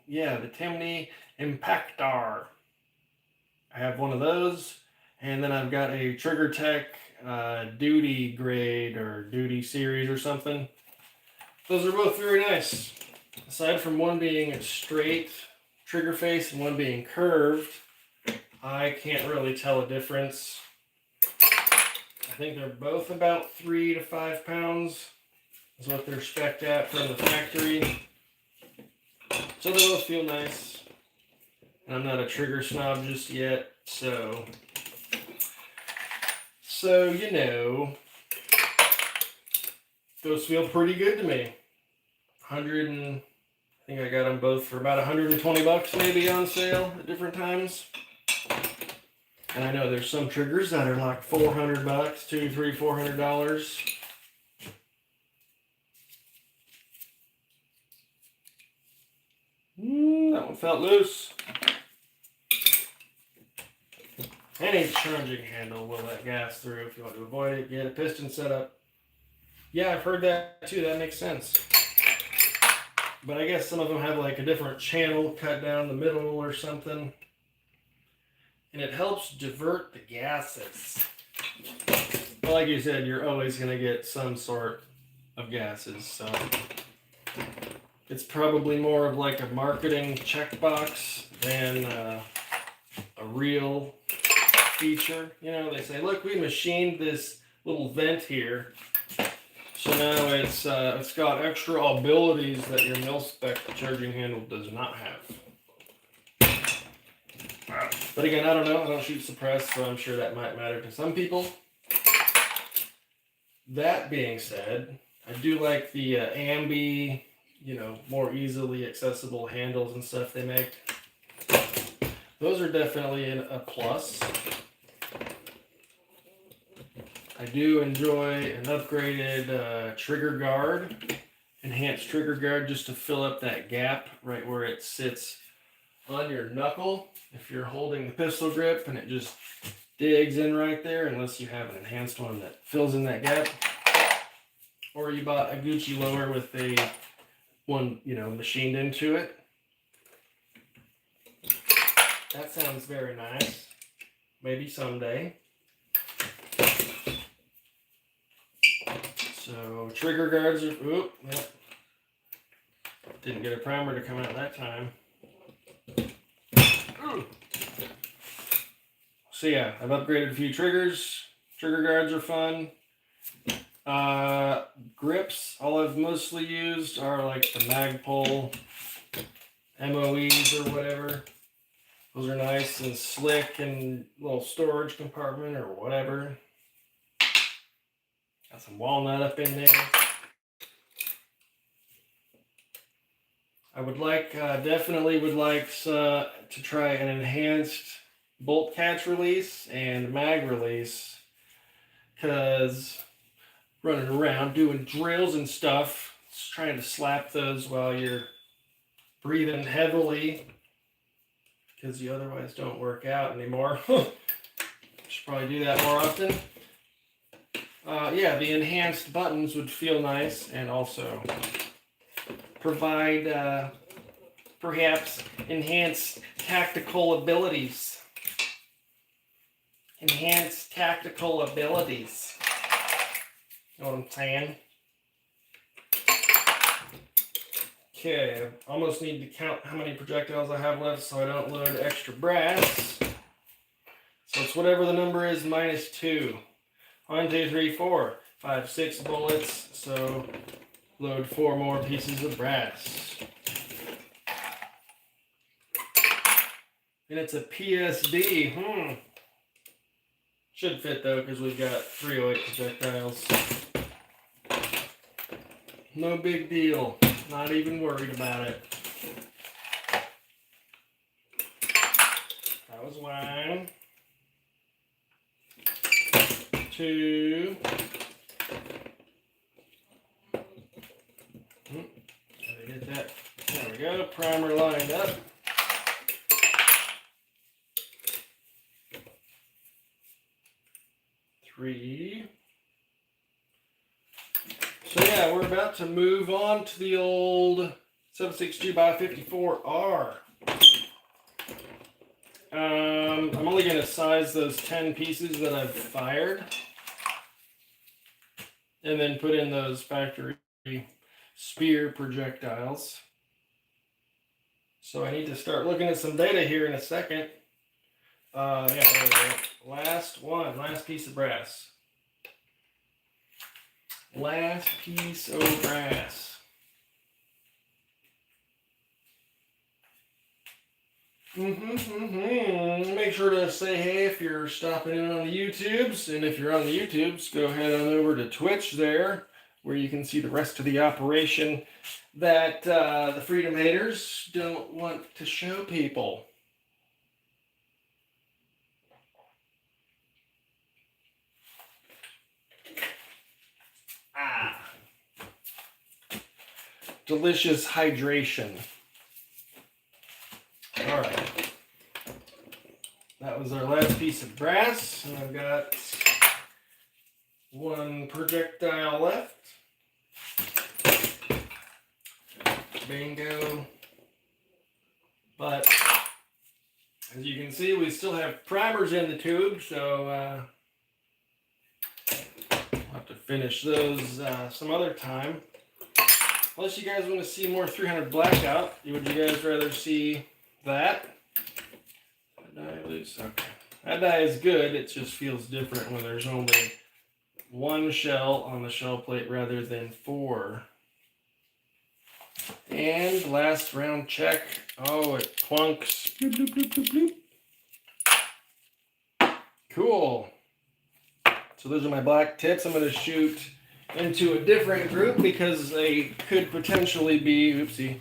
Yeah, the Timney Impactar. I have one of those, and then I've got a Trigger Tech Duty grade or Duty series or something. Those are both very nice. Aside from one being a straight trigger face and one being curved, I can't really tell a difference. I think they're both about 3 to 5 pounds is what they're spec'd at from the factory. So they both feel nice. And I'm not a trigger snob just yet, so those feel pretty good to me. I think I got them both for about $120 maybe on sale at different times. And I know there's some triggers that are like $400, $200, $300, $400. That one felt loose. Any charging handle will let gas through. If you want to avoid it, get a piston set up. Yeah, I've heard that too. That makes sense. But I guess some of them have like a different channel cut down the middle or something. And it helps divert the gases. Well, like you said, you're always going to get some sort of gases. So it's probably more of like a marketing checkbox than a real feature. They say, look, we machined this little vent here. So now it's got extra abilities that your mil-spec charging handle does not have. But again, I don't know. I don't shoot suppressed, so I'm sure that might matter to some people. That being said, I do like the ambi, more easily accessible handles and stuff they make. Those are definitely a plus. I do enjoy an upgraded trigger guard, enhanced trigger guard, just to fill up that gap right where it sits on your knuckle. If you're holding the pistol grip and it just digs in right there, unless you have an enhanced one that fills in that gap. Or you bought a Gucci lower with one machined into it. That sounds very nice. Maybe someday. So trigger guards are, didn't get a primer to come out that time. So yeah, I've upgraded a few triggers. Trigger guards are fun. Grips, all I've mostly used are like the Magpul MOEs or whatever. Those are nice and slick and little storage compartment or whatever. Got some walnut up in there. I would like, definitely would like to try an enhanced bolt catch release and mag release, because running around doing drills and stuff, just trying to slap those while you're breathing heavily, because you otherwise don't work out anymore. Should probably do that more often. Yeah, the enhanced buttons would feel nice and also provide perhaps enhanced tactical abilities. Enhanced tactical abilities. You know what I'm saying? Okay, I almost need to count how many projectiles I have left so I don't load extra brass. So it's whatever the number is minus 2. 1, 2, 3, 4, 5, 6 bullets. So load 4 more pieces of brass. And it's a PSD. Should fit though, because we've got 308 projectiles. No big deal. Not even worried about it. That was 1, 2. Gotta get that. There we go. Primer lined up. 3. So yeah, we're about to move on to the old 7.62x54R. I'm only going to size those 10 pieces that I've fired, and then put in those factory spear projectiles. So I need to start looking at some data here in a second. Yeah, there we go. Last piece of brass. Last piece of brass. Make sure to say hey if you're stopping in on the YouTubes, and if you're on the YouTubes, go ahead on over to Twitch there, where you can see the rest of the operation that the Freedom Haters don't want to show people. Delicious hydration. All right. That was our last piece of brass, and I've got 1 projectile left. Bingo. But as you can see, we still have primers in the tube, so I'll have to finish those some other time. Unless you guys want to see more 300 Blackout, would you guys rather see that? That die loose? Okay. That die is good, it just feels different when there's only 1 shell on the shell plate rather than 4. And last round check. Oh, it clunks. Bloop, bloop, bloop, bloop, bloop. Cool. So those are my black tips. I'm going to shoot into a different group because they could potentially be, oopsie,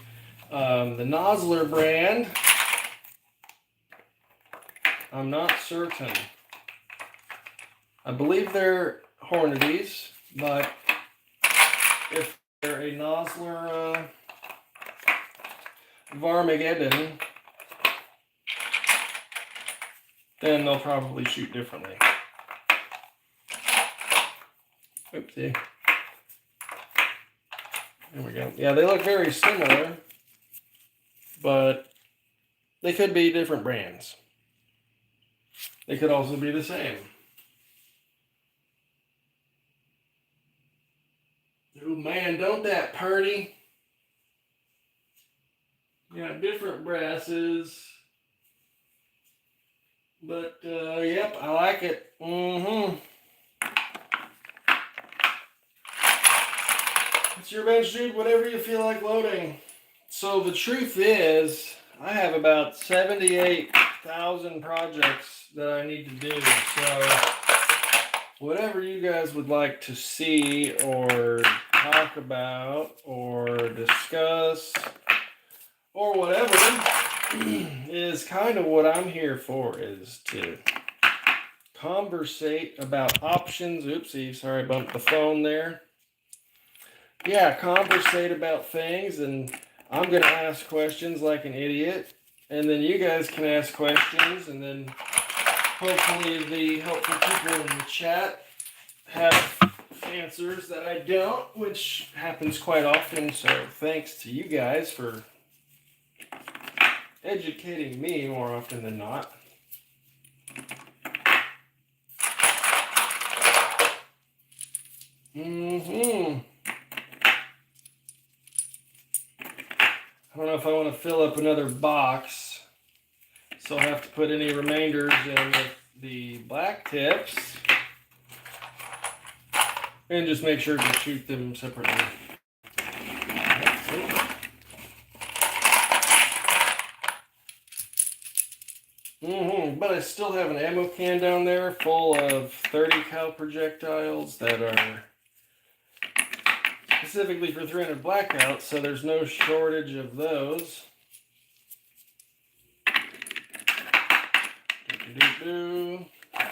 the Nosler brand. I'm not certain. I believe they're Hornadies, but if they're a Nosler Varmageddon, then they'll probably shoot differently. Oopsie. There we go. Yeah, they look very similar, but they could be different brands. They could also be the same. Oh man, don't that purdy? You got different brasses, But, yep, I like it. It's your bench, dude, whatever you feel like loading. So the truth is, I have about 78,000 projects that I need to do. So whatever you guys would like to see or talk about or discuss or whatever is kind of what I'm here for, is to conversate about options. Oopsie, sorry, I bumped the phone there. Yeah, conversate about things, and I'm going to ask questions like an idiot, and then you guys can ask questions, and then hopefully the helpful people in the chat have answers that I don't, which happens quite often. So thanks to you guys for educating me more often than not. I don't know if I want to fill up another box, so I'll have to put any remainders in with the black tips and just make sure to shoot them separately. But I still have an ammo can down there full of 30 cal projectiles that are specifically for 300 Blackout, so there's no shortage of those. Ooh,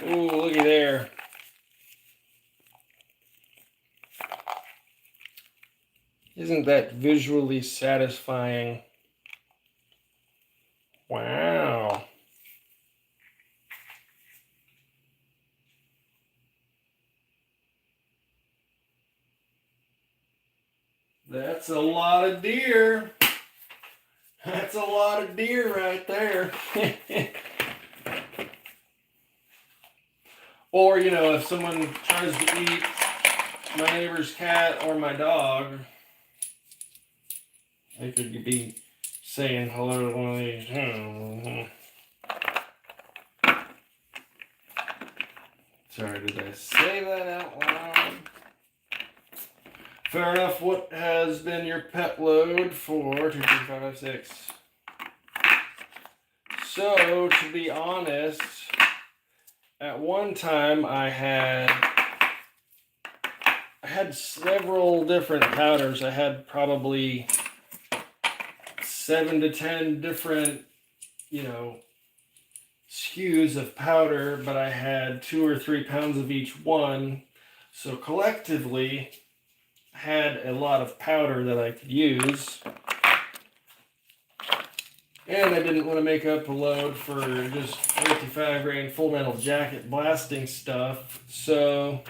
looky there. Isn't that visually satisfying? Wow. That's a lot of deer. That's a lot of deer right there. Or, you know, if someone tries to eat my neighbor's cat or my dog, they could be saying hello to one of these. Sorry, did I say that out loud? Fair enough. What has been your pet load for 23556? So, to be honest, at one time I had several different powders. I had probably 7 to 10 different, you know, SKUs of powder, but I had 2 or 3 pounds of each one. So collectively, I had a lot of powder that I could use. And I didn't want to make up a load for just 55 grain full metal jacket blasting stuff. So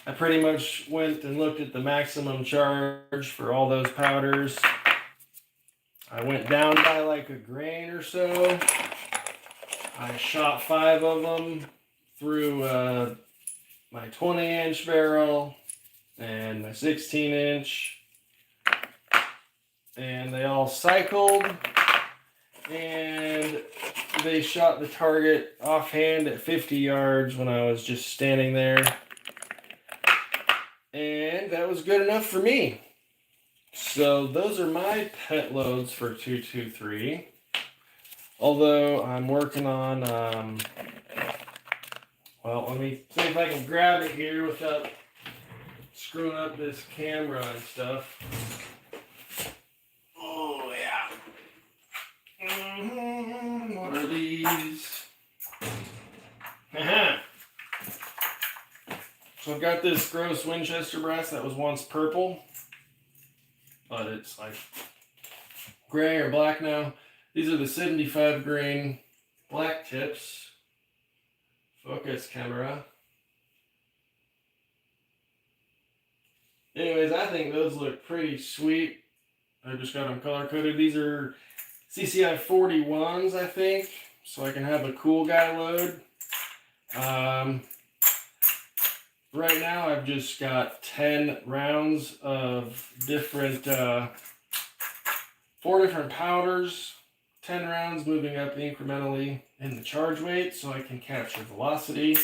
I pretty much went and looked at the maximum charge for all those powders. I went down by like a grain or so. I shot 5 of them through my 20-inch barrel and my 16-inch. And they all cycled. And they shot the target offhand at 50 yards when I was just standing there. And that was good enough for me. So those are my pet loads for 223. Although I'm working on, well, let me see if I can grab it here without screwing up this camera and stuff. Oh, yeah. What are these? So I've got this gross Winchester brass that was once purple, but it's like gray or black now. These are the 75 grain black tips. Focus camera. Anyways, I think those look pretty sweet. I just got them color coded. These are CCI 41s, I think, so I can have a cool guy load. Right now I've just got 10 rounds of different, 4 different powders, 10 rounds, moving up incrementally in the charge weight so I can capture velocity.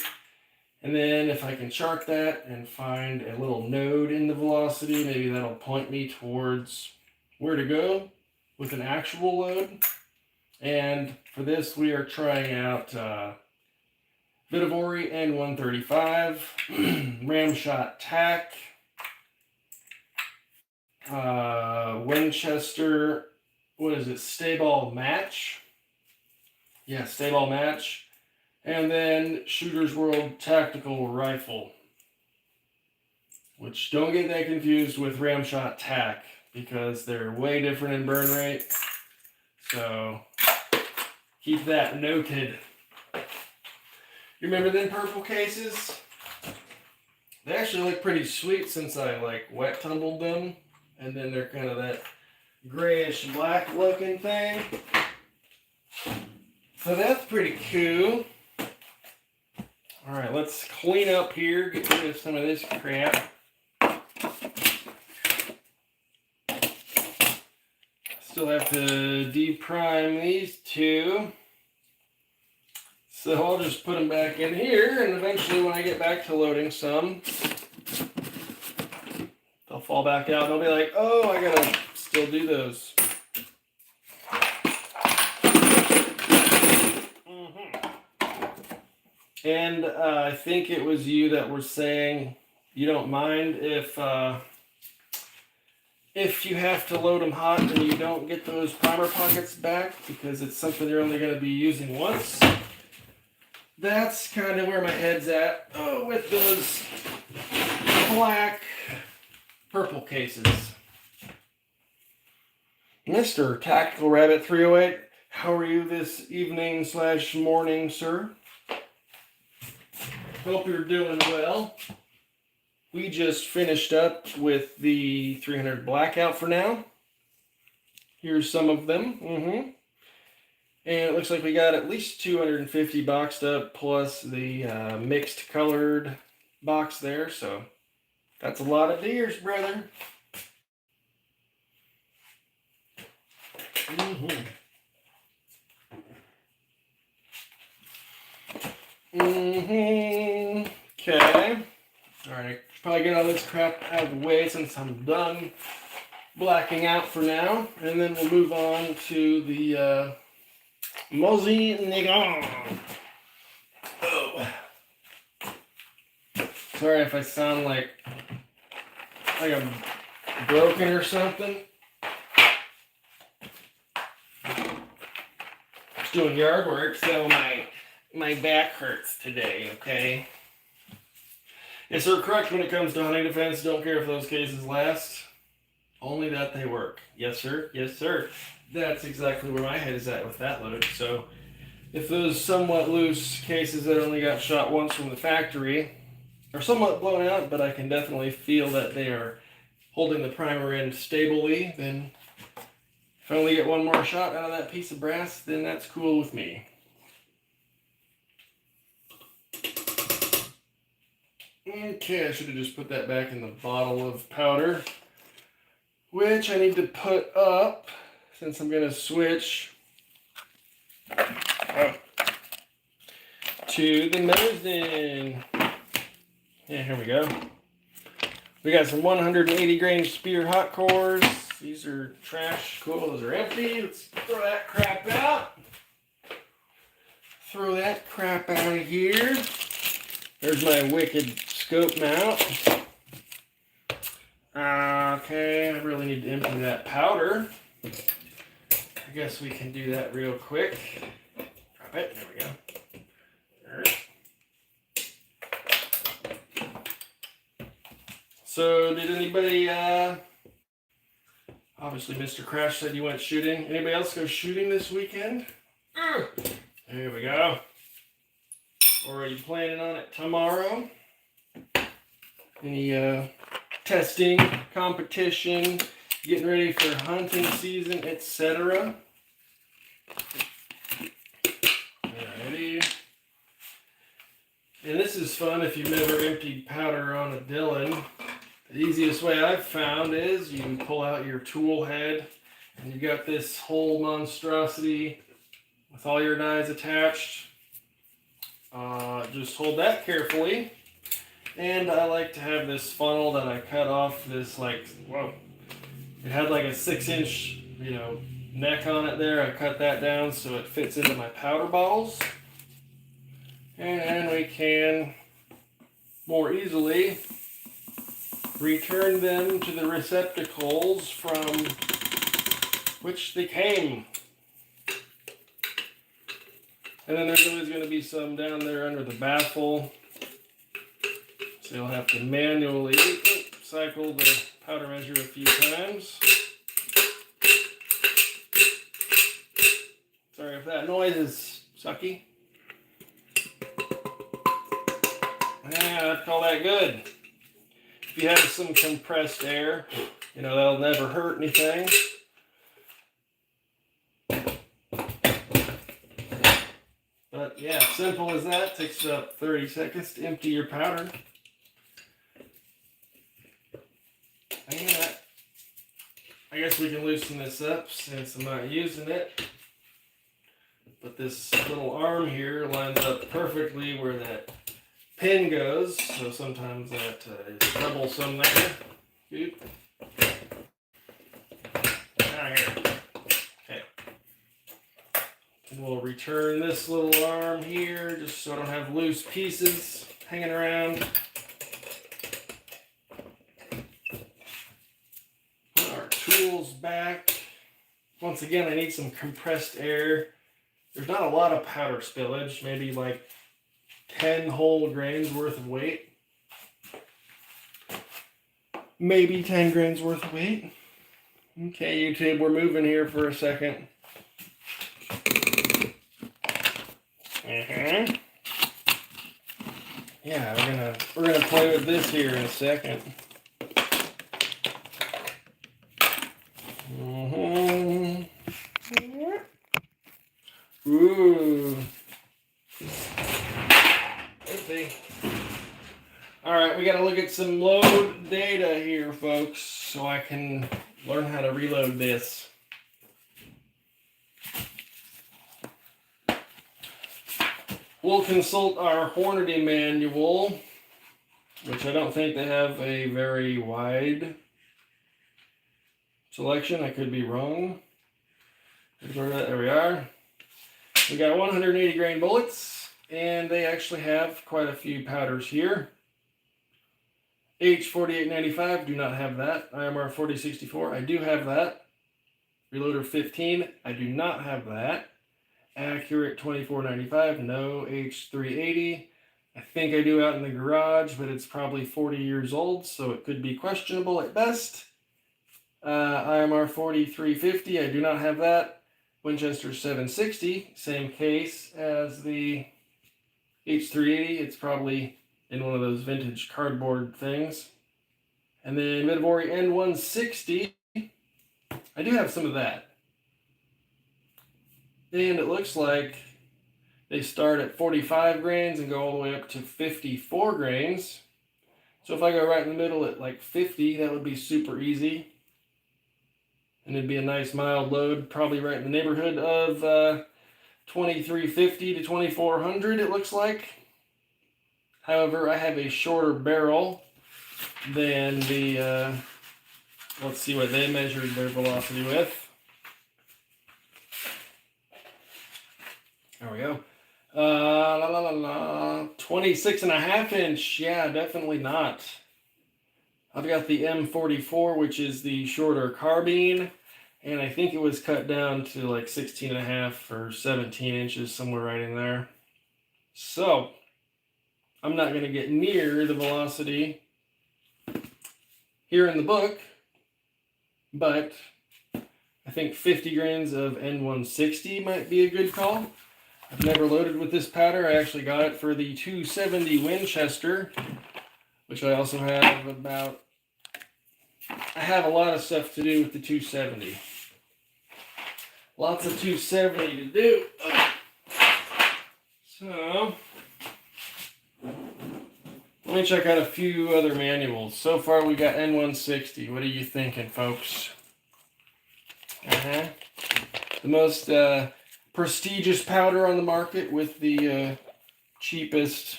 And then if I can chart that and find a little node in the velocity, maybe that'll point me towards where to go with an actual load. And for this, we are trying out Vitavori N135, Ramshot Tack, Winchester, what is it, Stayball Match. Yeah, Stayball Match. And then Shooter's World Tactical Rifle, which don't get that confused with Ramshot Tack because they're way different in burn rate. So keep that noted. You remember them purple cases? They actually look pretty sweet since I like wet tumbled them. And then they're kind of that grayish black looking thing. So that's pretty cool. All right, let's clean up here, get rid of some of this crap. Still have to deprime these two. So I'll just put them back in here, and eventually when I get back to loading some, they'll fall back out. They'll be like, oh, I gotta still do those. And I think it was you that were saying you don't mind if you have to load them hot and you don't get those primer pockets back because it's something you're only going to be using once. That's kind of where my head's at with those black purple cases. Mr. Tactical Rabbit 308, how are you this evening / morning, sir? Hope you're doing well. We just finished up with the 300 Blackout for now. Here's some of them. And it looks like we got at least 250 boxed up plus the mixed colored box there. So that's a lot of deers, brother. Okay. Alright, probably get all this crap out of the way since I'm done blacking out for now. And then we'll move on to the Mosin-Nagant. Oh. Sorry if I sound like I'm broken or something. Just doing yard work, so my back hurts today, okay? Yes, sir, correct when it comes to hunting defense. Don't care if those cases last. Only that they work. Yes, sir. Yes, sir. That's exactly where my head is at with that load. So if those somewhat loose cases that only got shot once from the factory are somewhat blown out, but I can definitely feel that they are holding the primer in stably, then if I only get one more shot out of that piece of brass, then that's cool with me. Okay, I should have just put that back in the bottle of powder, which I need to put up since I'm going to switch to the Mosin. Yeah, here we go. We got some 180 grain spear hot cores. These are trash. Cool, those are empty. Let's throw that crap out. Throw that crap out of here. There's my wicked scope mount. Okay, I really need to empty that powder. I guess we can do that real quick. Drop it. There we go. So, did anybody, obviously Mr. Crash said you went shooting. Anybody else go shooting this weekend? There we go. Or are you planning on it tomorrow? Any testing, competition, getting ready for hunting season, etc.? Alrighty. And this is fun if you've never emptied powder on a Dillon. The easiest way I've found is you pull out your tool head And you got this whole monstrosity with all your dies attached. Just hold that carefully. And I like to have this funnel that I cut off this, like, whoa. It had like a 6-inch, neck on it there. I cut that down so it fits into my powder bottles. And we can more easily return them to the receptacles from which they came. And then there's always going to be some down there under the baffle. So you'll have to manually cycle the powder measure a few times. Sorry if that noise is sucky. Yeah, I'd call that good. If you have some compressed air, that'll never hurt anything. But yeah, simple as that. Takes about 30 seconds to empty your powder. And I guess we can loosen this up since I'm not using it. But this little arm here lines up perfectly where that pin goes. So sometimes that is troublesome there. Good. Out here. Okay. And we'll return this little arm here just so I don't have loose pieces hanging around. Put our tools back. Once again, I need some compressed air. There's not a lot of powder spillage, maybe like 10 whole grains worth of weight. Maybe 10 grains worth of weight. Okay, YouTube, we're moving here for a second. Yeah, we're gonna play with this here in a second. Ooh. Let's see. Alright, we gotta look at some load data here, folks, so I can learn how to reload this. We'll consult our Hornady manual, which I don't think they have a very wide selection. I could be wrong. There we are. We got 180 grain bullets, and they actually have quite a few powders here. H4895, do not have that. IMR 4064, I do have that. Reloader 15, I do not have that. Accurate 2495, no. H380, I think I do out in the garage, but it's probably 40 years old, so it could be questionable at best. IMR 4350, I do not have that. Winchester 760, same case as the H380. It's probably in one of those vintage cardboard things. And then Midori N160, I do have some of that. And it looks like they start at 45 grains and go all the way up to 54 grains. So if I go right in the middle at like 50, that would be super easy. And it'd be a nice mild load, probably right in the neighborhood of 2350 to 2400, it looks like. However, I have a shorter barrel than the, let's see what they measured their velocity with. There we go. 26.5 inch. Yeah, definitely not. I've got the M44, which is the shorter carbine, and I think it was cut down to like 16.5 or 17 inches, somewhere right in there. So, I'm not going to get near the velocity here in the book, but I think 50 grains of N160 might be a good call. I've never loaded with this powder. I actually got it for the 270 Winchester, which I also have about... I have a lot of stuff to do with the 270. Lots of 270 to do. So, let me check out a few other manuals. So far we got N160. What are you thinking, folks? The most prestigious powder on the market with the cheapest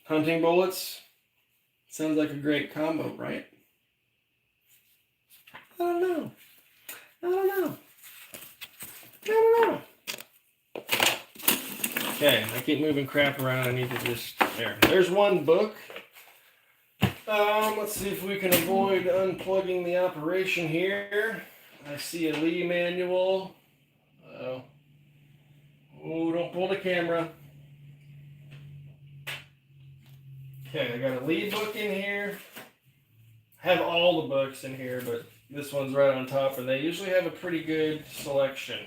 hunting bullets. Sounds like a great combo, right? I don't know. Okay, I keep moving crap around. I need to just... There's one book. Let's see if we can avoid unplugging the operation here. I see a Lee manual. Oh, don't pull the camera. Okay, I got a Lee book in here. I have all the books in here, but this one's right on top, and they usually have a pretty good selection.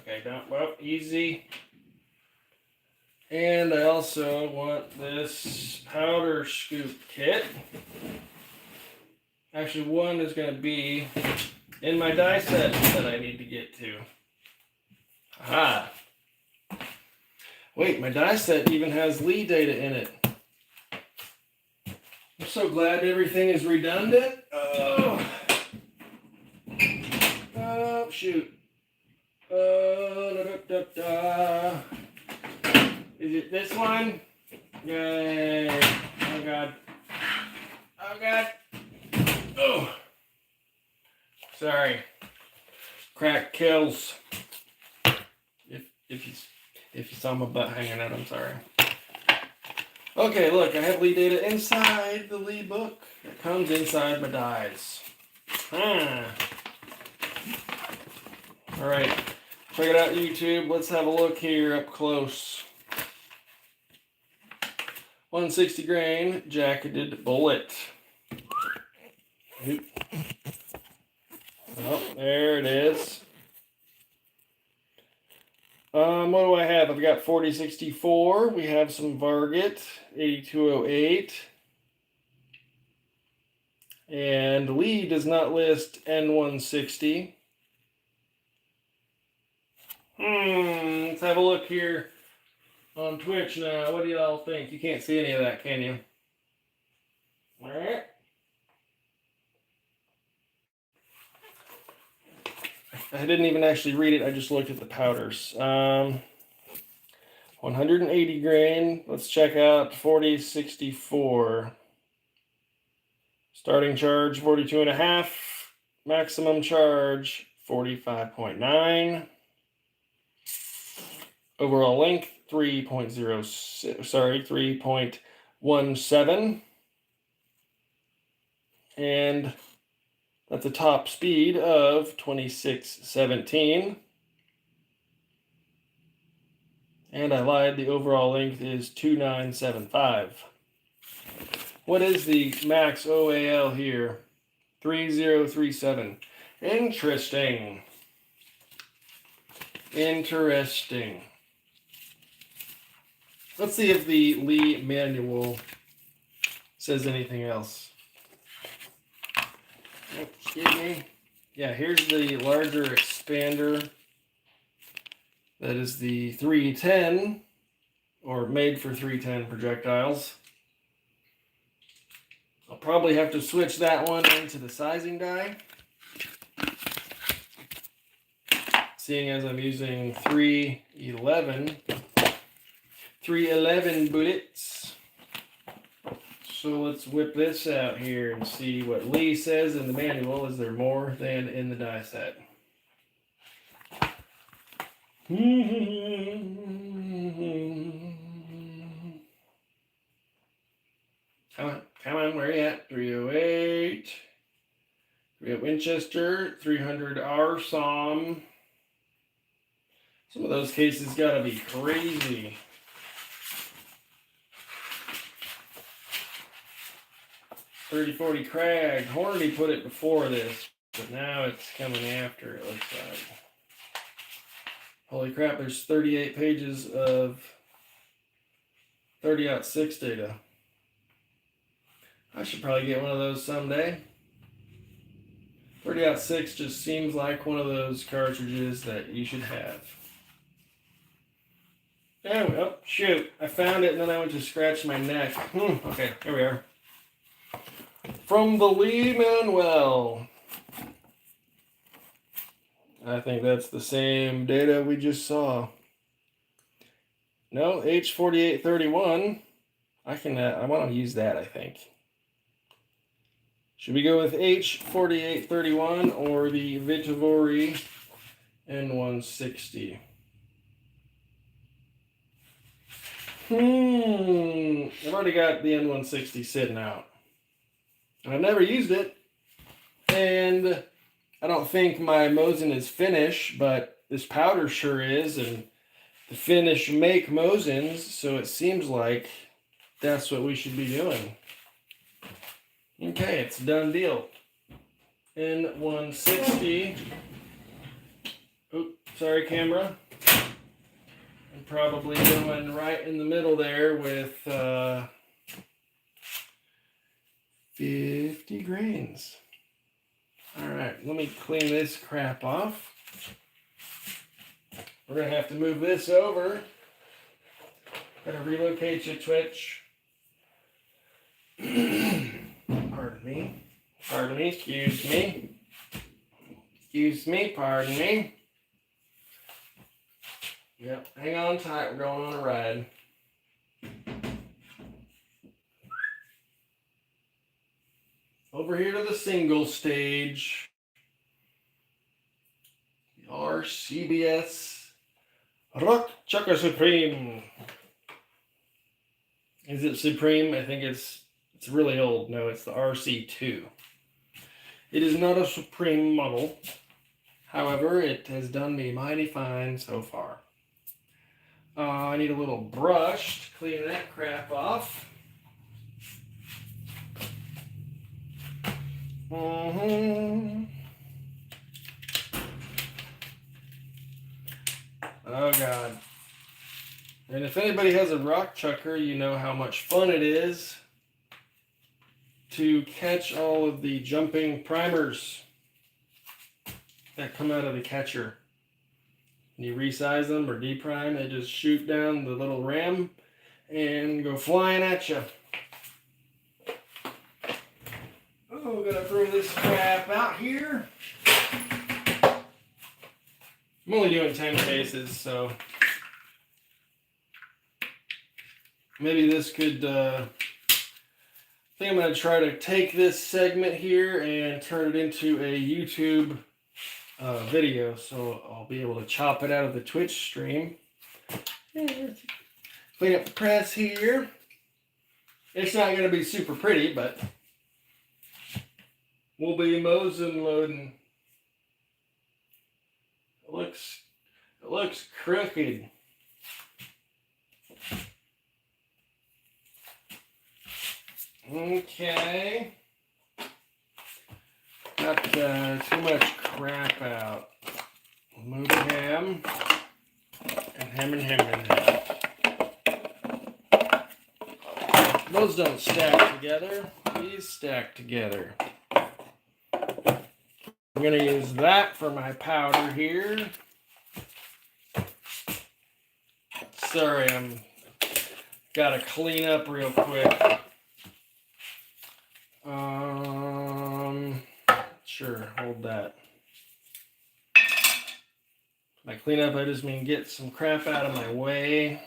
Okay, easy. And I also want this powder scoop kit. Actually, one is going to be in my die set that I need to get to. Aha! Wait, my die set even has Lee data in it. I'm so glad everything is redundant. Oh, shoot. Is it this one? Yay. Oh, God. Oh, God. Oh. Sorry. Crack kills. If you saw my butt hanging out, I'm sorry. Okay, look, I have Lee data inside the Lee book. It comes inside my dies. Alright. Check it out, YouTube. Let's have a look here up close. 160 grain jacketed bullet. Oop. Oh, there it is. What do I have? I've got 4064. We have some Varget 8208. And Lee does not list N160. Let's have a look here on Twitch now. What do y'all think? You can't see any of that, can you? All right. I didn't even actually read it. I just looked at the powders. 180 grain. Let's check out 4064. Starting charge 42.5. Maximum charge 45.9. Overall length 3.17. And that's a top speed of 2617. And I lied, the overall length is 2975. What is the max OAL here? 3037. Interesting. Let's see if the Lee manual says anything else. Excuse me. Yeah, here's the larger expander. That is the 310, or made for 310 projectiles. I'll probably have to switch that one into the sizing die, seeing as I'm using 311 bullets. So let's whip this out here and see what Lee says in the manual. Is there more than in the die set? Come on, where are you at? 308. We have Winchester, 300 RSOM. Some of those cases gotta be crazy. 3040 Krag. Hornady put it before this, but now it's coming after, it looks like. Holy crap, there's 38 pages of 30-06 data. I should probably get one of those someday. 30-06 just seems like one of those cartridges that you should have. Anyway, oh, shoot. I found it and then I went to scratch my neck. Okay, here we are. From the Lee Manual. I think that's the same data we just saw. No, H4831. I want to use that, I think. Should we go with H4831 or the Vitivori N160? I've already got the N160 sitting out. I've never used it, and I don't think my Mosin is Finnish, but this powder sure is, and the Finnish make Mosins, so it seems like that's what we should be doing. Okay, it's a done deal. N160. Oops, sorry, camera. I'm probably going right in the middle there with 50 grains. All right, let me clean this crap off. We're going to have to move this over. Gotta relocate your Twitch. Pardon me. Pardon me, excuse me. Excuse me, pardon me. Yep, hang on tight, we're going on a ride. Over here to the single stage. The RCBS Rock Chucker Supreme. Is it Supreme? I think it's really old. No, it's the RC2. It is not a Supreme model. However, it has done me mighty fine so far. I need a little brush to clean that crap off. Oh God. And if anybody has a rock chucker, you know how much fun it is to catch all of the jumping primers that come out of the catcher. When you resize them or deprime, they just shoot down the little ram and go flying at you. Oh, gotta throw this crap out here. I'm only doing 10 cases, so maybe this could, I think I'm going to try to take this segment here and turn it into a YouTube video, so I'll be able to chop it out of the Twitch stream. Clean up the press here. It's not going to be super pretty, but we'll be Mosin loading. It looks crooked. Okay. Got too much crap out. Move ham. And ham. Those don't stack together. These stack together. I'm going to use that for my powder here. Sorry, got to clean up real quick. Sure, hold that. By clean up, I just mean get some crap out of my way.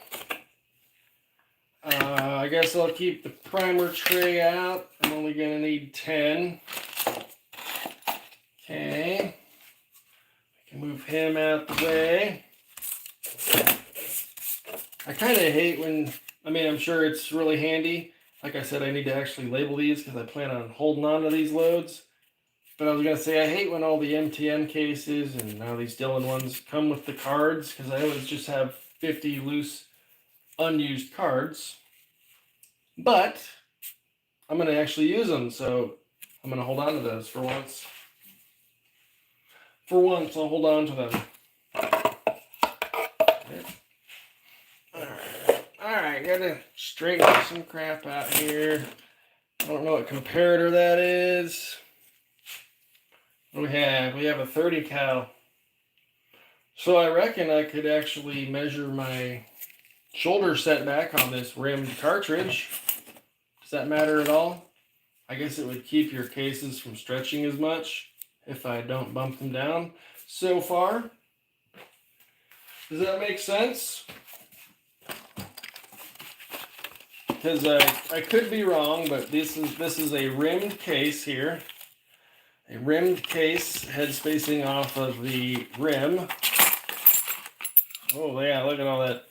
I guess I'll keep the primer tray out. I'm only going to need 10. Okay. I can move him out the way. I kind of hate when, I'm sure it's really handy. Like I said, I need to actually label these because I plan on holding on to these loads. But I was going to say, I hate when all the MTN cases and now these Dillon ones come with the cards, because I always just have 50 loose, unused cards. But I'm going to actually use them, so I'm going to hold on to those for once. For once, I'll hold on to them. Alright, gotta straighten some crap out here. I don't know what comparator that is. What do we have? We have a 30 cal. So I reckon I could actually measure my shoulder setback on this rimmed cartridge. Does that matter at all? I guess it would keep your cases from stretching as much if I don't bump them down. so far. Does that make sense? Because I could be wrong, but this is a rimmed case here. A rimmed case, head spacing off of the rim. Oh yeah, look at all that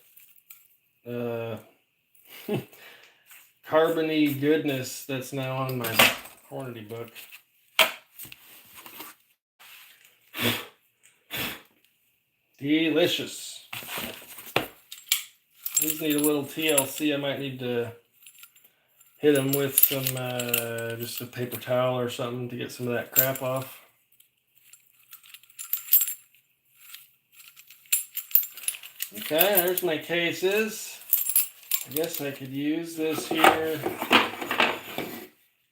carbony goodness that's now on my Hornady book. Delicious. These need a little TLC. I might need to hit them with some, just a paper towel or something to get some of that crap off. Okay, there's my cases. I guess I could use this here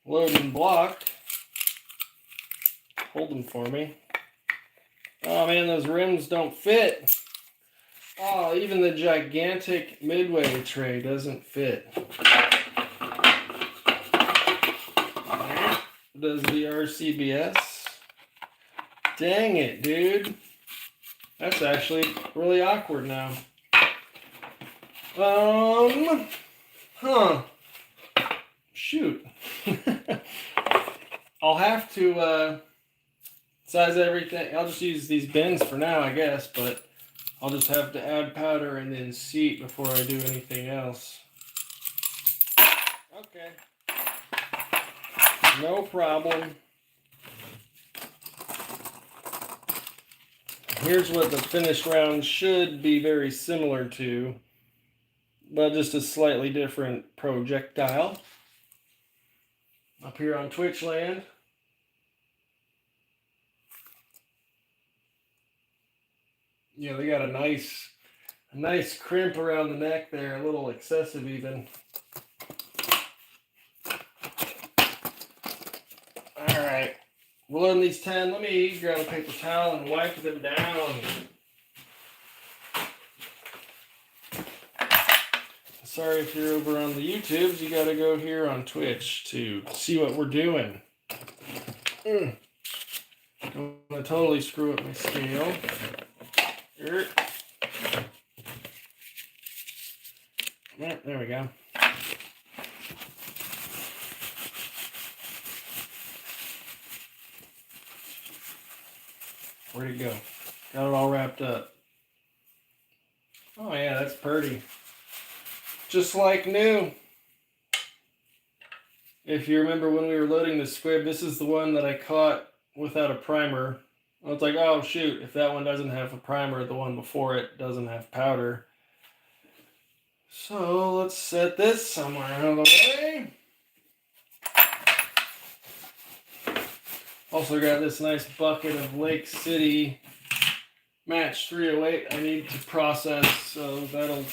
loading block. Hold them for me. Oh man, those rims don't fit. Oh, even the gigantic midway tray doesn't fit. Does the RCBS? Dang it, dude. That's actually really awkward now. Shoot. I'll have to size everything. I'll just use these bins for now, I guess, but I'll just have to add powder and then seat before I do anything else. Okay. No problem. Here's what the finished round should be very similar to, but just a slightly different projectile. Up here on Twitch land. Yeah, they got a nice crimp around the neck there, a little excessive even. All right, we'll load these 10. Let me grab a paper towel and wipe them down. Sorry if you're over on the YouTubes, you gotta go here on Twitch to see what we're doing. I'm gonna totally screw up my scale. Yeah, there we go. Where'd it go? Got it all wrapped up. Oh yeah, that's pretty. Just like new. If you remember when we were loading the squib, this is the one that I caught without a primer. I was like, oh shoot, if that one doesn't have a primer, the one before it doesn't have powder. So let's set this somewhere out of the way. Also got this nice bucket of Lake City Match 308 I need to process, so that'll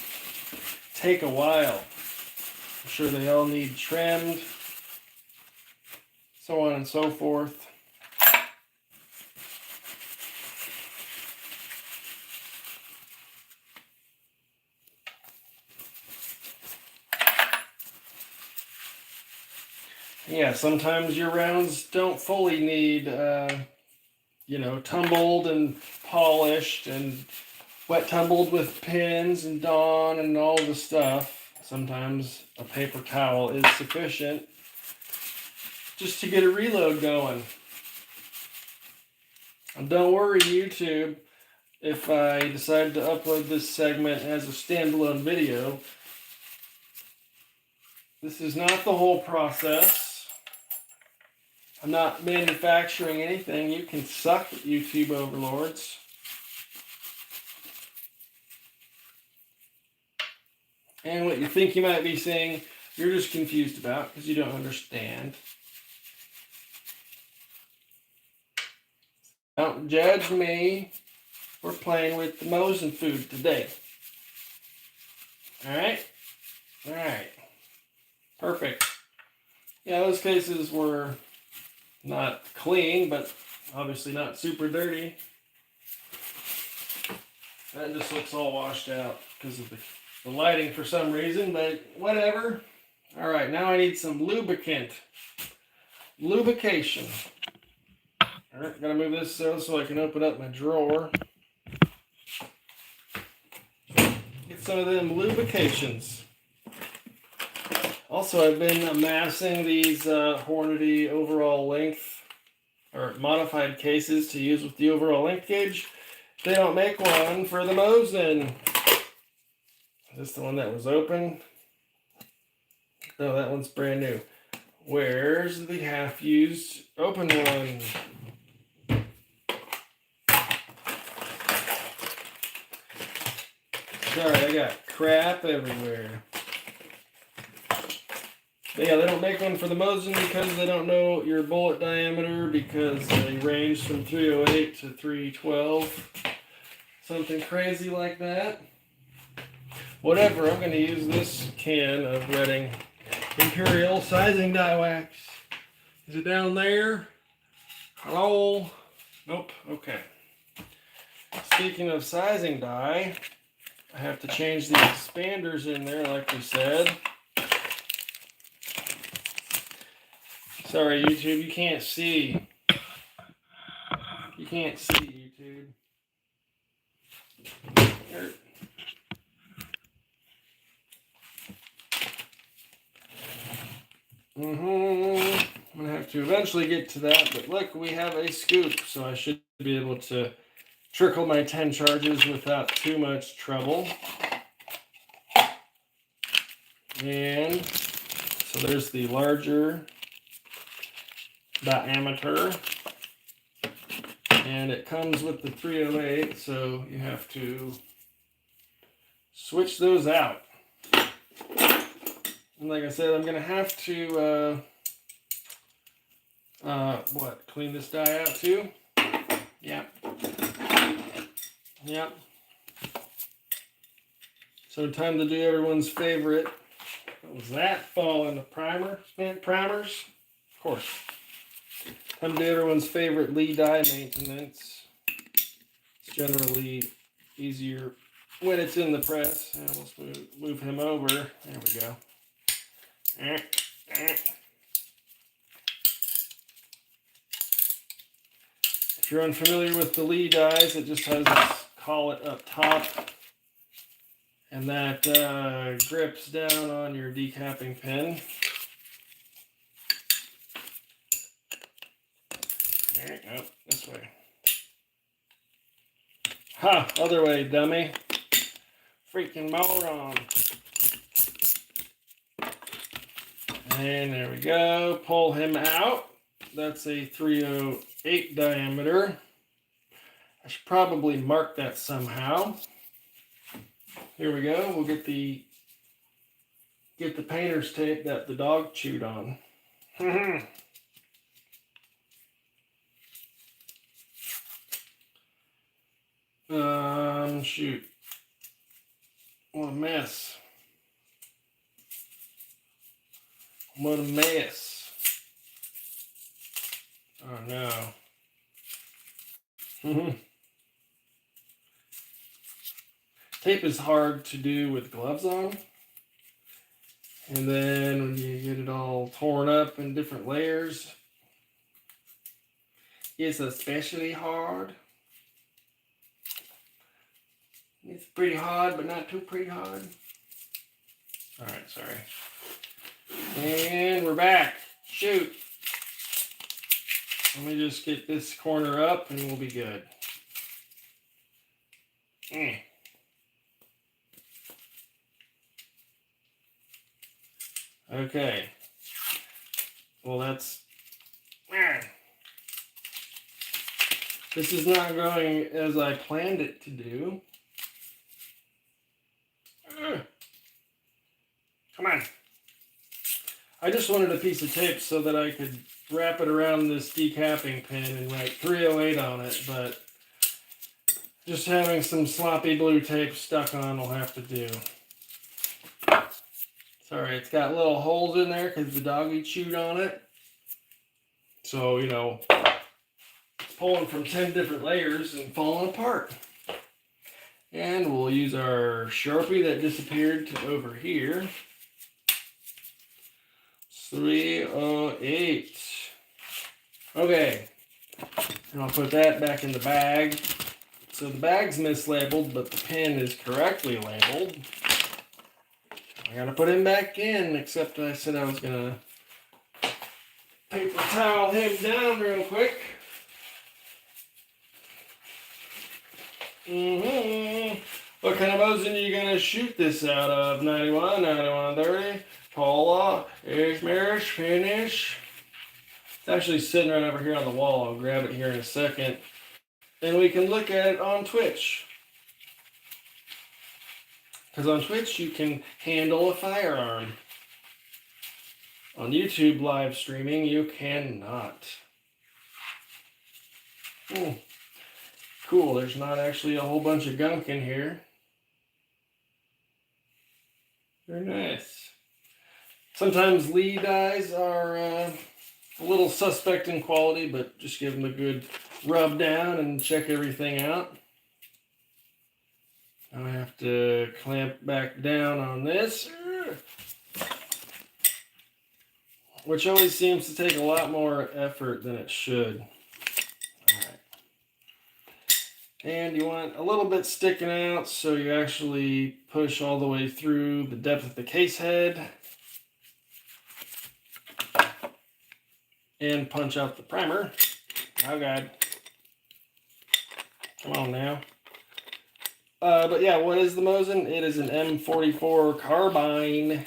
take a while. I'm sure they all need trimmed, so on and so forth. Yeah, sometimes your rounds don't fully need, tumbled and polished and wet tumbled with pins and Dawn and all the stuff. Sometimes a paper towel is sufficient just to get a reload going. And don't worry, YouTube, if I decide to upload this segment as a standalone video. This is not the whole process. I'm not manufacturing anything. You can suck it, YouTube overlords. And what you think you might be saying, you're just confused about because you don't understand. Don't judge me. We're playing with the Mosin food today. Alright? Alright. Perfect. Yeah, those cases were not clean, but obviously not super dirty. That just looks all washed out because of the lighting for some reason, but whatever. All right, now I need some lubricant. Lubrication. All All right, gotta move this so I can open up my drawer. Get some of them lubrications. Also, I've been amassing these Hornady overall length or modified cases to use with the overall length gauge. They don't make one for the Mosin. Is this the one that was open? No, that one's brand new. Where's the half-used open one? Sorry, I got crap everywhere. But yeah, they don't make one for the Mosin because they don't know your bullet diameter, because they range from 308 to 312. Something crazy like that. Whatever, I'm going to use this can of Redding Imperial sizing die wax. Is it down there? Hello? Nope. Okay. Speaking of sizing die, I have to change the expanders in there like we said. Sorry, YouTube, you can't see. You can't see, YouTube. Here. I'm gonna have to eventually get to that, but look, we have a scoop, so I should be able to trickle my 10 charges without too much trouble. And so there's the larger diameter, and it comes with the 308, so you have to switch those out. And like I said, I'm gonna have to clean this die out too. Yep. So time to do everyone's favorite. What was that? Fall in the primer? Primers? Of course. Time to do everyone's favorite Lee die maintenance. It's generally easier when it's in the press. And let's move him over. There we go. If you're unfamiliar with the Lee dies, it just has this collet up top, and that grips down on your decapping pin. There you go, this way. Ha! Other way, dummy. Freaking moron. And there we go. Pull him out. That's a 308 diameter. I should probably mark that somehow. Here we go. We'll get the painter's tape that the dog chewed on. Shoot. What a mess. What a mess. Oh no. Tape is hard to do with gloves on. And then when you get it all torn up in different layers, it's especially hard. It's pretty hard, but not too pretty hard. All right, sorry. And we're back. Shoot. Let me just get this corner up and we'll be good. Okay. Well, that's... This is not going as I planned it to do. Come on. I just wanted a piece of tape so that I could wrap it around this decapping pin and write 308 on it, but just having some sloppy blue tape stuck on will have to do. Sorry, it's got little holes in there because the doggy chewed on it. So, you know, it's pulling from 10 different layers and falling apart. And we'll use our Sharpie that disappeared to over here. 308. Okay, And I'll put that back in the bag. So the bag's mislabeled, but the pin is correctly labeled. I gotta put him back in, except I said I was gonna paper towel him down real quick. What kind of Mosin are you gonna shoot this out of? 91, 9130, Paula, Ishmash, finish. It's actually sitting right over here on the wall. I'll grab it here in a second. And we can look at it on Twitch. Because on Twitch you can handle a firearm. On YouTube live streaming you cannot. Cool, there's not actually a whole bunch of gunk in here. Very nice. Sometimes Lee dyes are a little suspect in quality, but just give them a good rub down and check everything out. Now I have to clamp back down on this, which always seems to take a lot more effort than it should. And you want a little bit sticking out so you actually push all the way through the depth of the case head and punch out the primer. Oh God. Come on now. But yeah, what is the Mosin? It is an M44 carbine.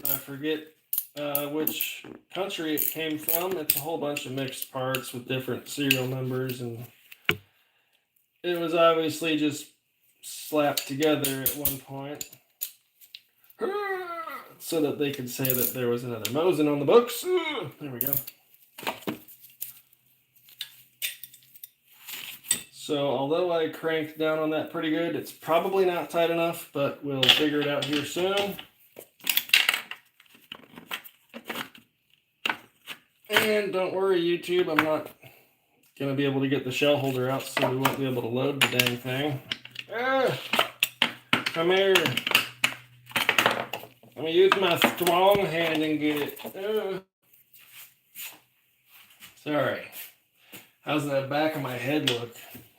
I forget which country it came from. It's a whole bunch of mixed parts with different serial numbers, and it was obviously just slapped together at one point so that they could say that there was another Mosin on the books. There we go. So although I cranked down on that pretty good, it's probably not tight enough, but we'll figure it out here soon. And don't worry, YouTube, I'm not going to be able to get the shell holder out, so we won't be able to load the dang thing. Come here. Let me use my strong hand and get it. Sorry. How's that back of my head look?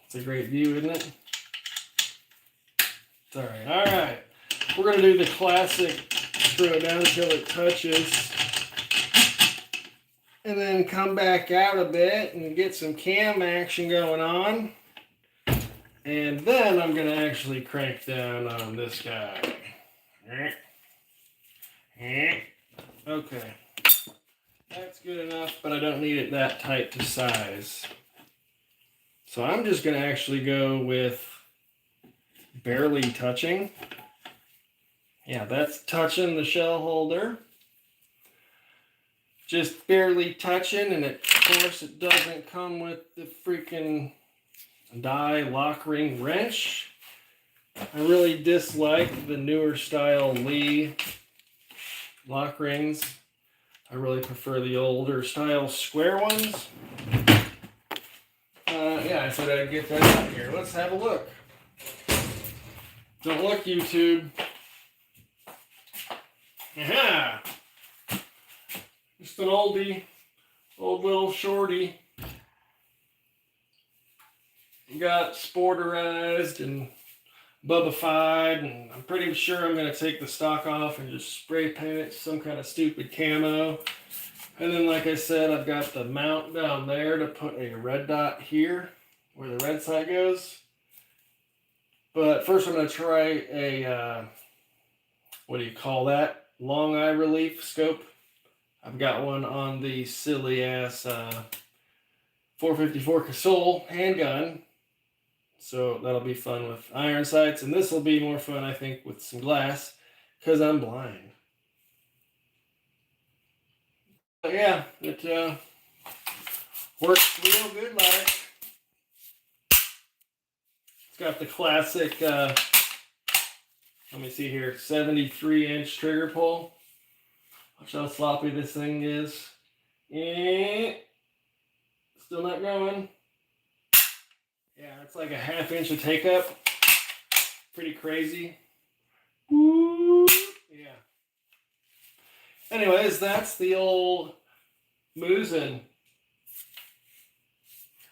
It's a great view, isn't it? Sorry. All right. We're going to do the classic screw it down until it touches. And then come back out a bit and get some cam action going on. And then I'm going to actually crank down on this guy. Okay. That's good enough, but I don't need it that tight to size. So I'm just going to actually go with barely touching. Yeah, that's touching the shell holder. Just barely touching, and of course it doesn't come with the freaking die lock ring wrench. I really dislike the newer style Lee lock rings. I really prefer the older style square ones. Yeah, I said I'd get that out here. Let's have a look. Don't look, YouTube. Yeah. Just an oldie, old little shorty. Got sporterized and bubbified, and I'm pretty sure I'm going to take the stock off and just spray paint it some kind of stupid camo. And then, like I said, I've got the mount down there to put a red dot here where the red side goes. But first I'm going to try a, what do you call that? Long eye relief scope. I've got one on the silly ass 454 Casull handgun. So that'll be fun with iron sights. And this will be more fun, I think, with some glass because I'm blind. But yeah, it works real good, like. It's got the classic, let me see here, 73-inch trigger pull. Watch how sloppy this thing is. Still not going. Yeah, it's like a ½ inch of take up. Pretty crazy. Yeah. Anyways, that's the old Mosin.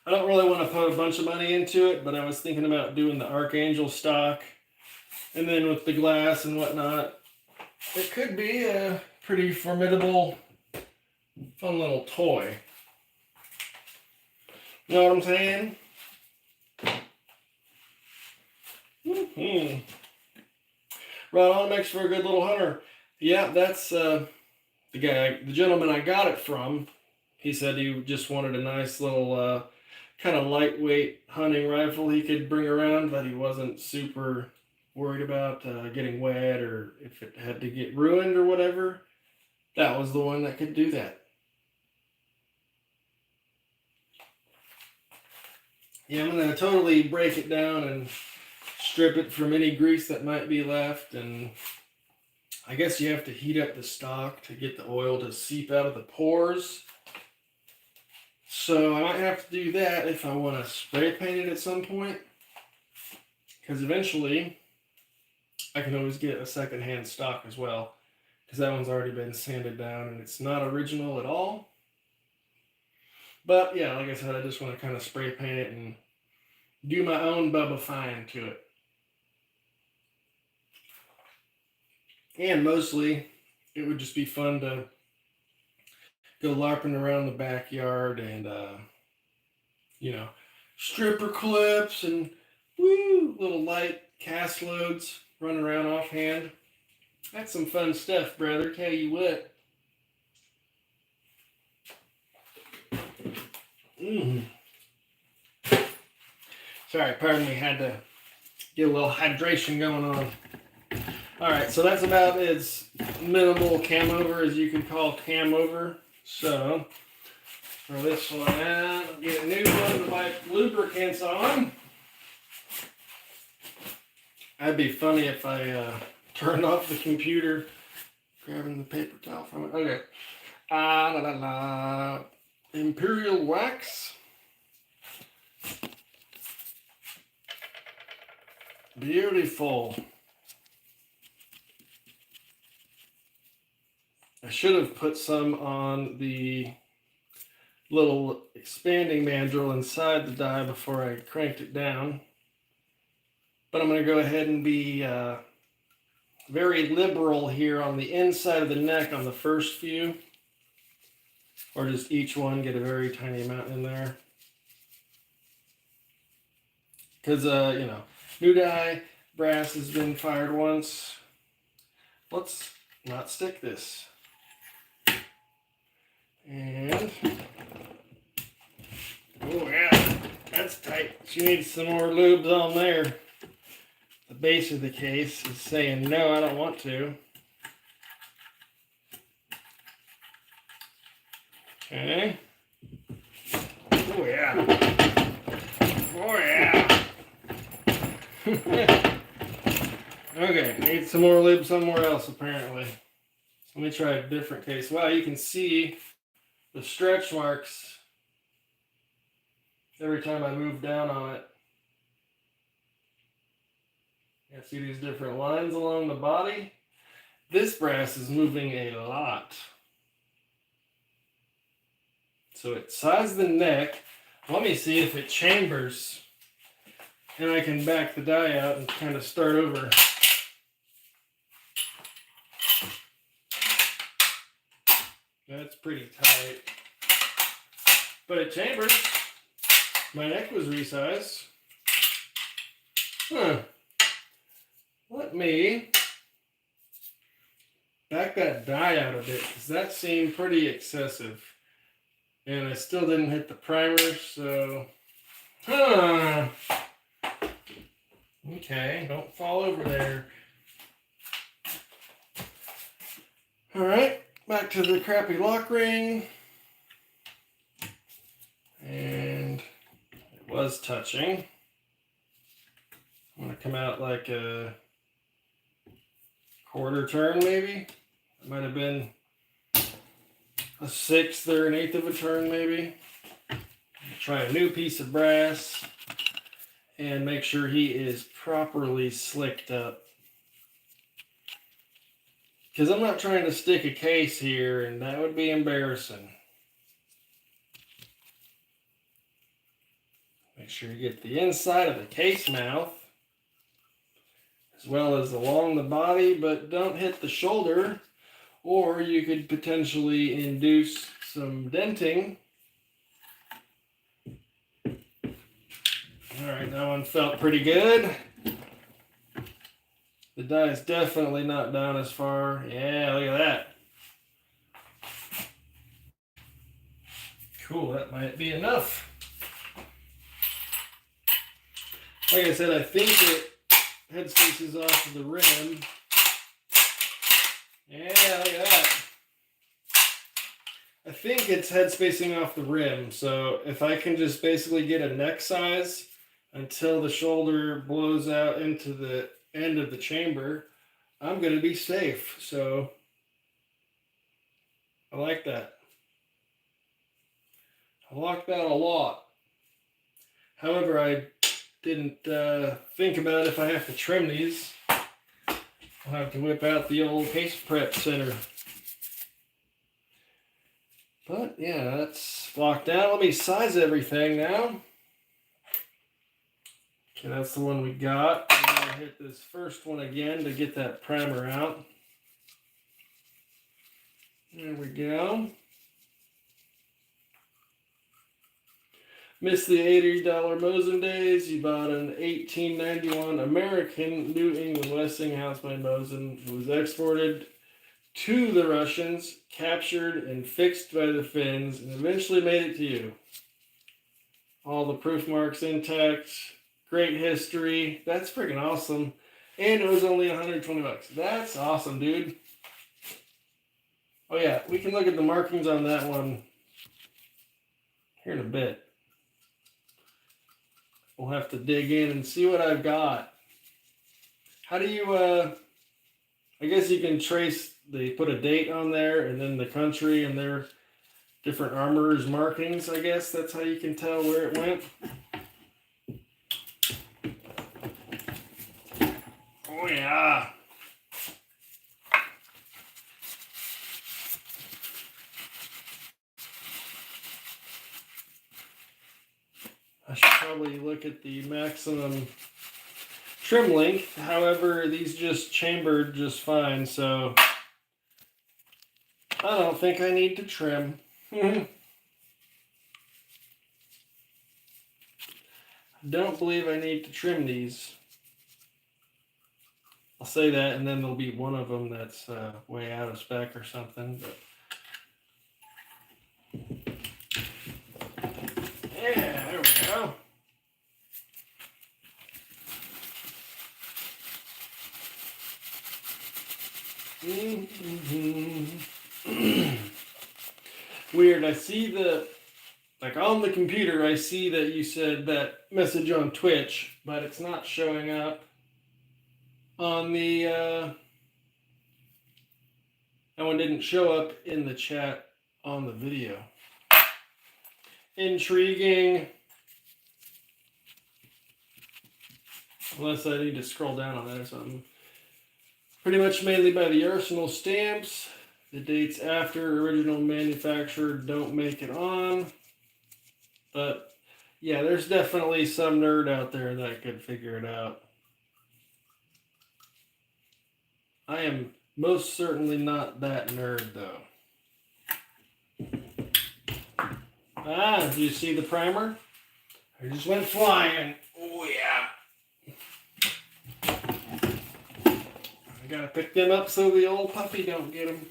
I don't really want to put a bunch of money into it, but I was thinking about doing the Archangel stock. And then with the glass and whatnot, it could be a pretty formidable, fun little toy. You know what I'm saying? Mm-hmm. Right on, makes for a good little hunter. Yeah, that's the gentleman I got it from. He said he just wanted a nice little kind of lightweight hunting rifle he could bring around, that he wasn't super worried about getting wet or if it had to get ruined or whatever. That was the one that could do that. Yeah, I'm going to totally break it down and strip it from any grease that might be left. And I guess you have to heat up the stock to get the oil to seep out of the pores. So I might have to do that if I want to spray paint it at some point. Because eventually I can always get a secondhand stock as well. Because that one's already been sanded down and it's not original at all. But yeah, like I said, I just want to kind of spray paint it and do my own Bubba Fine to it. And mostly, it would just be fun to go LARPing around the backyard and, you know, stripper clips and woo, little light cast loads running around offhand. That's some fun stuff, brother. Tell you what. Sorry, pardon me. Had to get a little hydration going on. All right, so that's about as minimal cam over as you can call cam over. So throw this one out, get a new one to wipe lubricants on. That'd be funny if I turned off the computer, grabbing the paper towel from it. Okay. Imperial wax. Beautiful. I should have put some on the little expanding mandrel inside the die before I cranked it down. But I'm going to go ahead and be very liberal here on the inside of the neck on the first few. Or just each one, get a very tiny amount in there. Because, you know, new die, brass has been fired once. Let's not stick this. And, oh yeah, that's tight. She needs some more lubes on there. The base of the case is saying, no, I don't want to. Okay. Oh yeah. Oh yeah. Okay, need some more lube somewhere else apparently. Let me try a different case. Wow, you can see the stretch marks every time I move down on it. You see these different lines along the body? This brass is moving a lot. So it sizes the neck. Let me see if it chambers. And I can back the die out and kind of start over. That's pretty tight. But it chambers. My neck was resized. Huh. Let me back that die out a bit, because that seemed pretty excessive. And I still didn't hit the primer, so... Huh. Okay, don't fall over there. Alright, back to the crappy lock ring. And it was touching. I'm going to come out like a quarter turn maybe. It might have been a sixth or an eighth of a turn maybe. Try a new piece of brass and make sure he is properly slicked up. because I'm not trying to stick a case here, and that would be embarrassing. Make sure you get the inside of the case mouth, as well as along the body, but don't hit the shoulder, or you could potentially induce some denting. All right, that one felt pretty good. The die is definitely not down as far. Yeah, look at that. Cool, that might be enough. Like I said, I think it headspaces off of the rim. Yeah, look at that. I think it's headspacing off the rim. So if I can just basically get a neck size until the shoulder blows out into the end of the chamber, I'm going to be safe. So I like that. I like that a lot. However, I didn't think about if I have to trim these. I'll have to whip out the old case prep center. But yeah, that's locked down. Let me size everything now. Okay, that's the one we got. I'm going to hit this first one again to get that primer out. There we go. Missed the $80 Mosin days. You bought an 1891 American New England Westinghouse by Mosin. It was exported to the Russians, captured and fixed by the Finns, and eventually made it to you. All the proof marks intact. Great history. That's freaking awesome. And it was only 120 bucks. That's awesome, dude. Oh yeah, we can look at the markings on that one here in a bit. We'll have to dig in and see what I've got. How do you, I guess you can trace, they put a date on there and then the country and their different armorers' markings, I guess. That's how you can tell where it went. Oh yeah. I should probably look at the maximum trim length. However, these just chambered just fine, so I don't think I need to trim. I don't believe I need to trim these. I'll say that, and then there'll be one of them that's way out of spec or something. But yeah, there we go. Weird. I see the, like on the computer, I see that you said that message on Twitch, but it's not showing up on the, that one didn't show up in the chat on the video. Intriguing. Unless I need to scroll down on that or something. Pretty much mainly by the Arsenal stamps. The dates after original manufacturer don't make it on. But yeah, there's definitely some nerd out there that could figure it out. I am most certainly not that nerd though. Ah, did you see the primer? I just went flying. Oh yeah. I gotta pick them up so the old puppy don't get them.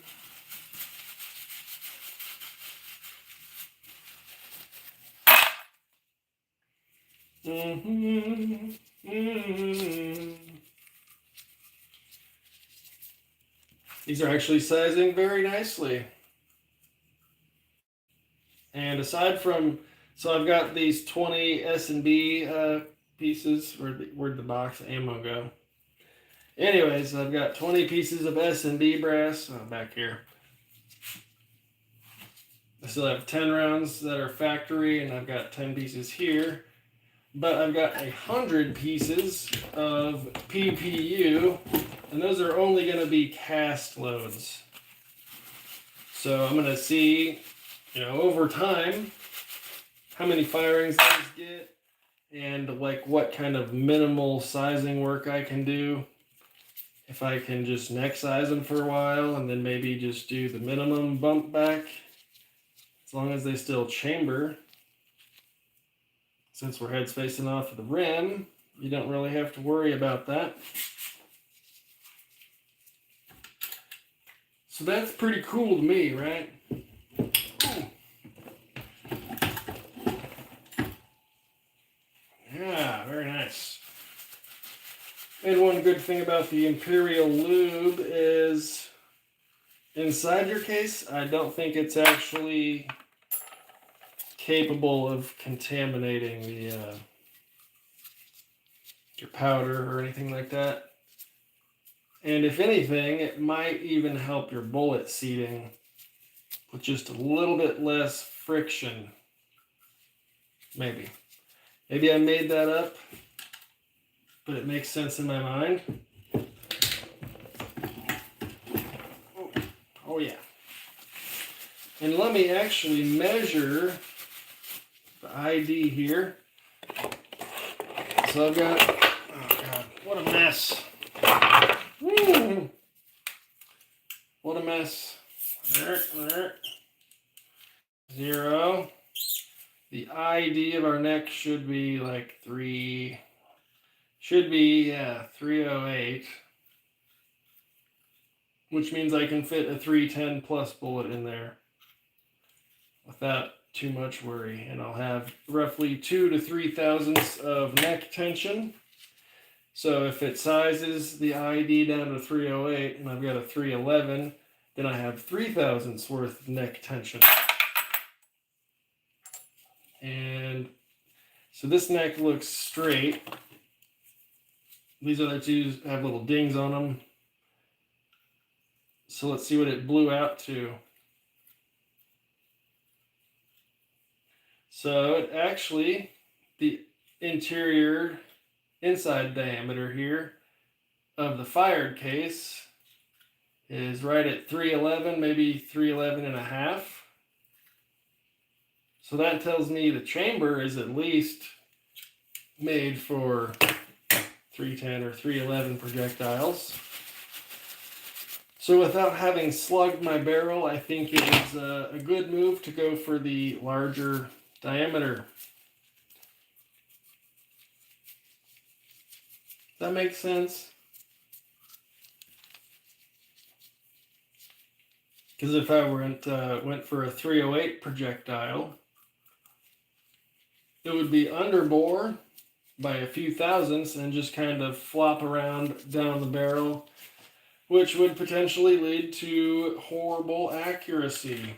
These are actually sizing very nicely. And aside from, so I've got these 20 S&B pieces. Where'd the box of ammo go? Anyways, I've got 20 pieces of S&B brass back here. I still have 10 rounds that are factory, and I've got 10 pieces here. But I've got 100 pieces of PPU, And those are only going to be cast loads. So I'm going to see, over time, how many firings those get, and like what kind of minimal sizing work I can do. If I can just neck size them for a while and then maybe just do the minimum bump back, as long as they still chamber. Since we're heads facing off of the rim, you don't really have to worry about that. So that's pretty cool to me, right? Yeah, very nice. And one good thing about the Imperial Lube is inside your case, I don't think it's actually capable of contaminating your powder or anything like that. And if anything, it might even help your bullet seating with just a little bit less friction. Maybe I made that up, but it makes sense in my mind. Oh yeah. And let me actually measure the ID here. So I've got, oh God, what a mess. What a mess. 0. The ID of our neck should be like 308, which means I can fit a 310 plus bullet in there without too much worry, and I'll have roughly 2 to 3 thousandths of neck tension. So if it sizes the ID down to 308 and I've got a 311, then I have 3 thousandths worth of neck tension. And so this neck looks straight. These other two have little dings on them. So let's see what it blew out to. So it actually, the interior inside diameter here of the fired case is right at 311, maybe 311 and a half. So that tells me the chamber is at least made for 310 or 311 projectiles. So without having slugged my barrel, I think it is a good move to go for the larger diameter. That makes sense? Because if I went for a 308 projectile, it would be underbore by a few thousandths and just kind of flop around down the barrel, which would potentially lead to horrible accuracy.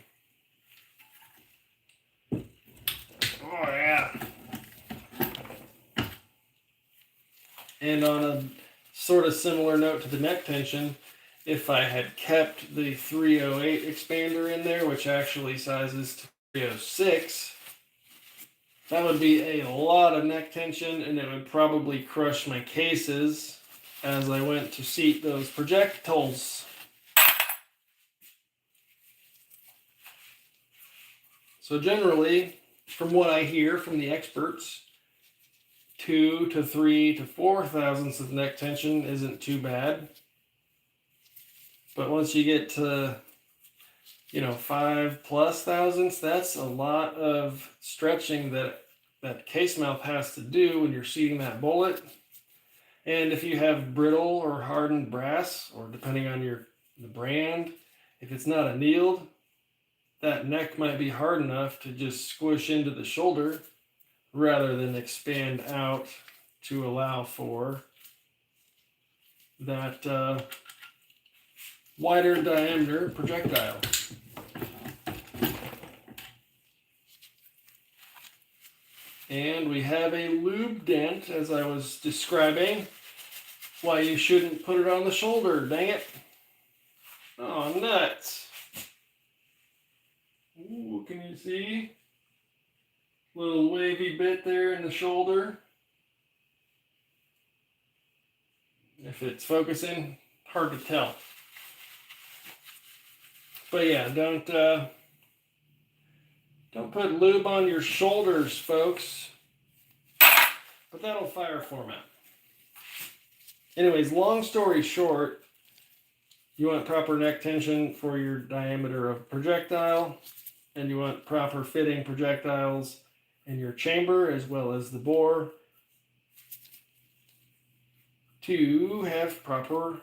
Oh yeah. And on a sort of similar note to the neck tension, if I had kept the 308 expander in there, which actually sizes to 306, that would be a lot of neck tension, and it would probably crush my cases as I went to seat those projectiles. So generally, from what I hear from the experts, 2 to 3 to 4 thousandths of neck tension isn't too bad. But once you get to 5 plus thousandths, that's a lot of stretching that case mouth has to do when you're seating that bullet. And if you have brittle or hardened brass, or depending on the brand, if it's not annealed, that neck might be hard enough to just squish into the shoulder rather than expand out to allow for that wider diameter projectile. And we have a lube dent, as I was describing why you shouldn't put it on the shoulder, dang it. Oh, nuts. Ooh, can you see? Little wavy bit there in the shoulder. If it's focusing, hard to tell. But yeah, don't put lube on your shoulders, folks. But that'll fire format. Anyways, long story short, you want proper neck tension for your diameter of projectile, and you want proper fitting projectiles in your chamber as well as the bore to have proper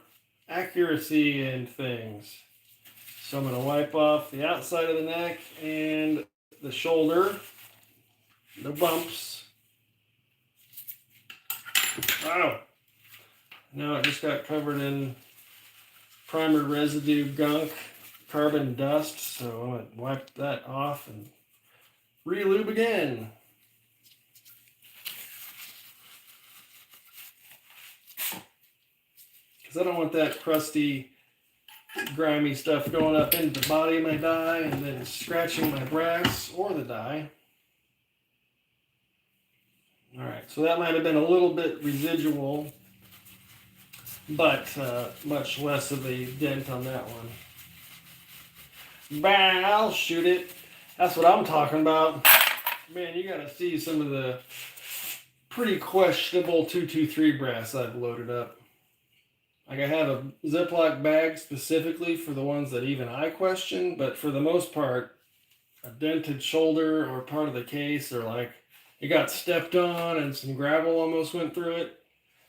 accuracy and things. So I'm going to wipe off the outside of the neck and the shoulder, the bumps. Wow. Now it just got covered in primer residue gunk, carbon dust, so I'm going to wipe that off and re-lube again. Because I don't want that crusty, grimy stuff going up into the body of my die and then scratching my brass or the die. Alright, so that might have been a little bit residual, but much less of a dent on that one. Bah, I'll shoot it. That's what I'm talking about. Man, you gotta see some of the pretty questionable 223 brass I've loaded up. Like, I have a Ziploc bag specifically for the ones that even I question, but for the most part, a dented shoulder or part of the case, or like it got stepped on and some gravel almost went through it.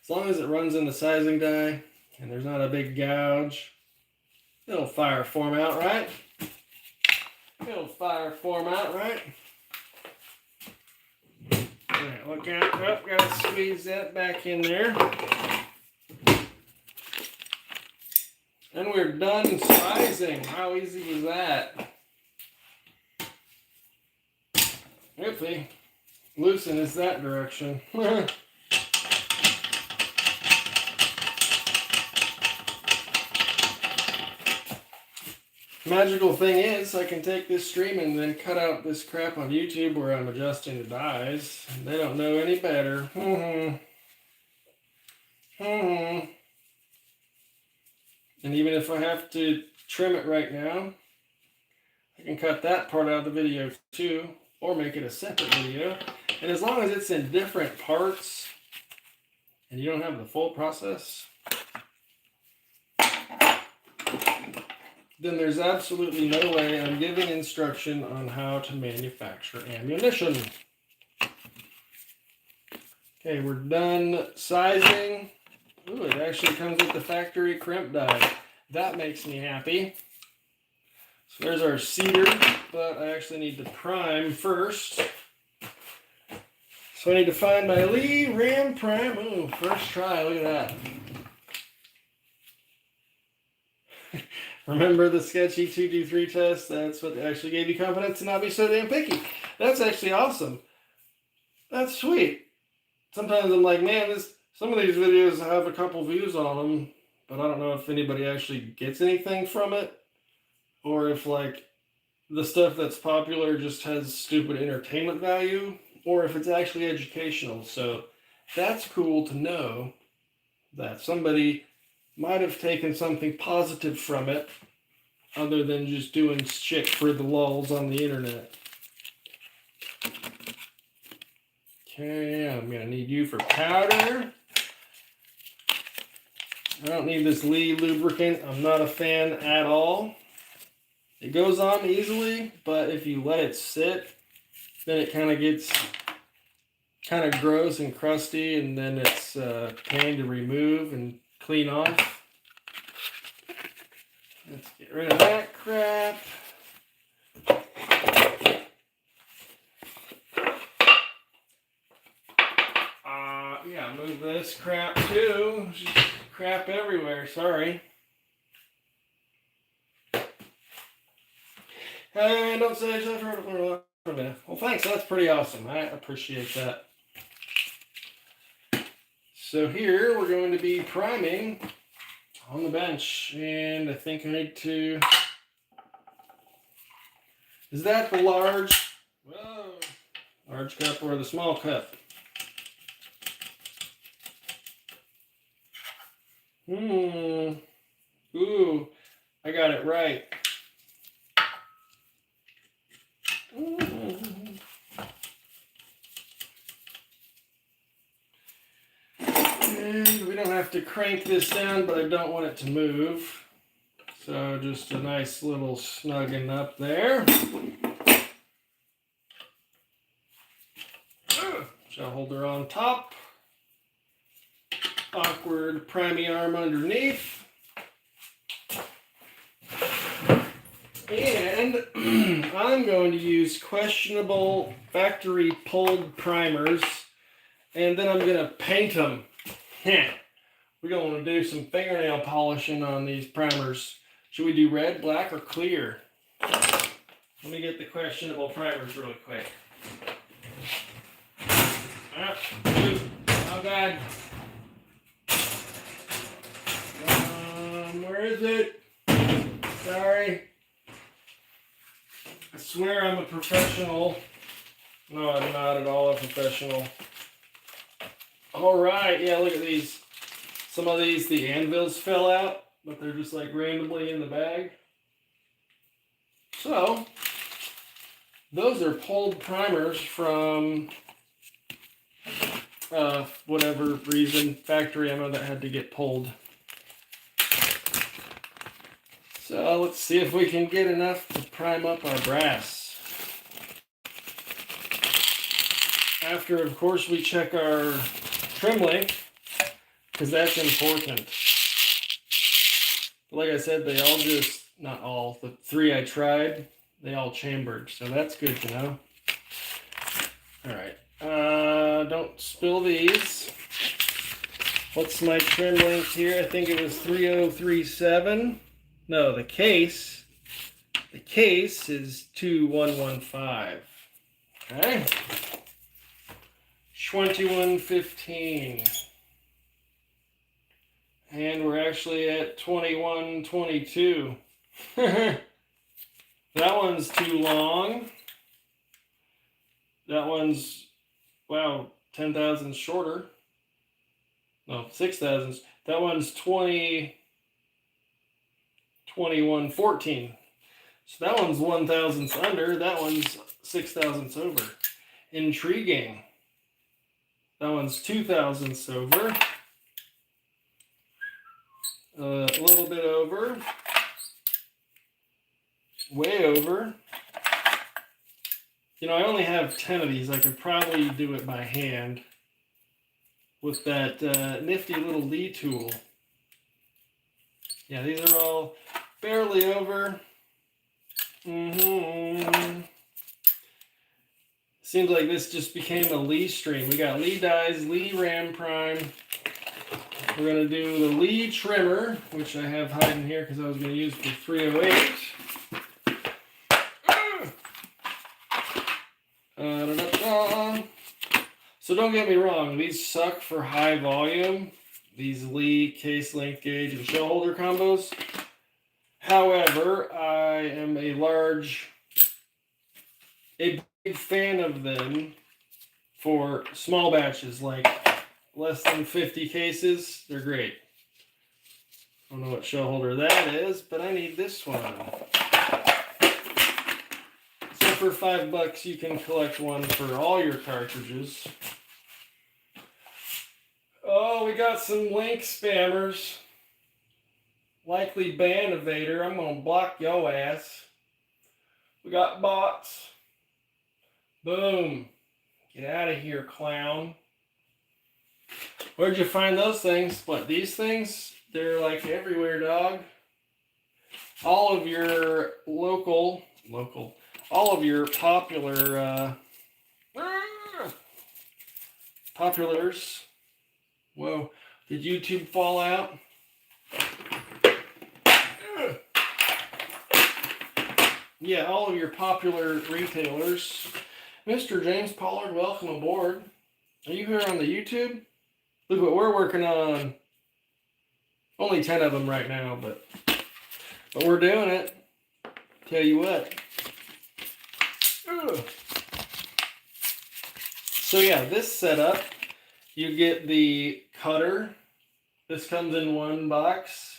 As long as it runs in the sizing die and there's not a big gouge, it'll fire form out, right? It'll fire form out, right? Alright, look out. Oh, gotta squeeze that back in there. And we're done sizing. How easy was that? Oopsie. Loosen is that direction. Magical thing is, I can take this stream and then cut out this crap on YouTube where I'm adjusting the dies. They don't know any better. And even if I have to trim it right now, I can cut that part out of the video too, or make it a separate video. And as long as it's in different parts and you don't have the full process, then there's absolutely no way I'm giving instruction on how to manufacture ammunition. Okay, we're done sizing. Ooh, it actually comes with the factory crimp die. That makes me happy. So there's our cedar, but I actually need to prime first. So I need to find my Lee Ram Prime. Ooh, first try, look at that. Remember the sketchy 223 test? That's what actually gave you confidence to not be so damn picky. That's actually awesome. That's sweet. Sometimes I'm like, man, some of these videos have a couple views on them, but I don't know if anybody actually gets anything from it, or if like the stuff that's popular just has stupid entertainment value, or if it's actually educational. So that's cool to know that somebody might have taken something positive from it other than just doing shit for the lulz on the internet. Okay, I'm gonna need you for powder. I don't need this Lee lubricant. I'm not a fan at all. It goes on easily, but if you let it sit, then it kind of gets kind of gross and crusty, and then it's pain to remove and clean off. Let's get rid of that crap. Yeah, move this crap too. Just crap everywhere, sorry. Hey, don't say it for a minute. Well, thanks, that's pretty awesome. I appreciate that. So here we're going to be priming on the bench, and I think I need to... Is that the large? Whoa. Large cup or the small cup? Ooh, I got it right. And we don't have to crank this down, but I don't want it to move. So just a nice little snugging up there. Shell holder on top. Awkward primey arm underneath. And I'm going to use questionable factory pulled primers, and then I'm going to paint them. We're going to do some fingernail polishing on these primers. Should we do red, black, or clear? Let me get the questionable primers really quick. Oh God. Where is it? Sorry. I swear I'm a professional. No, I'm not at all a professional. All right, yeah, look at these. Some of these, the anvils fell out, but they're just like randomly in the bag. So, those are pulled primers from whatever reason, factory ammo that had to get pulled. So let's see if we can get enough to prime up our brass. After, of course, we check our trim length, because that's important. Like I said, they all just, not all, the 3 I tried, they all chambered, so that's good to know. All right, don't spill these. What's my trim length here? I think it was 3037. No, the case is 2115. Okay. 2115. And we're actually at 2122. That one's too long. That one's, wow, 10 thousandths shorter. No, 6 thousandths. That one's 2114. So that one's 1 thousandths under. That one's 6 thousandths over. Intriguing. That one's 2 thousandths over. A little bit over. Way over. You know, I only have 10 of these. I could probably do it by hand with that nifty little Lee tool. Yeah, these are all barely over. Seems like this just became a Lee stream. We got Lee dies, Lee ram prime. We're going to do the Lee trimmer, which I have hiding here because I was going to use for 308. So don't get me wrong, these suck for high volume, these Lee case length gauge and shell holder combos. However, I am a big fan of them for small batches, like less than 50 cases. They're great. I don't know what shell holder that is, but I need this one. So for $5, you can collect one for all your cartridges. Oh, we got some link spammers. Likely ban evader. I'm gonna block yo ass. We got bots. Boom. Get out of here, clown. Where'd you find those things? What, these things? They're like everywhere, dog. All of your all of your populars. Whoa, did YouTube fall out? Yeah, all of your popular retailers. Mr. James Pollard, welcome aboard. Are you here on the YouTube? Look what we're working on. Only 10 of them right now, but we're doing it. Tell you what. Ugh. So yeah, this setup, you get the cutter. This comes in one box.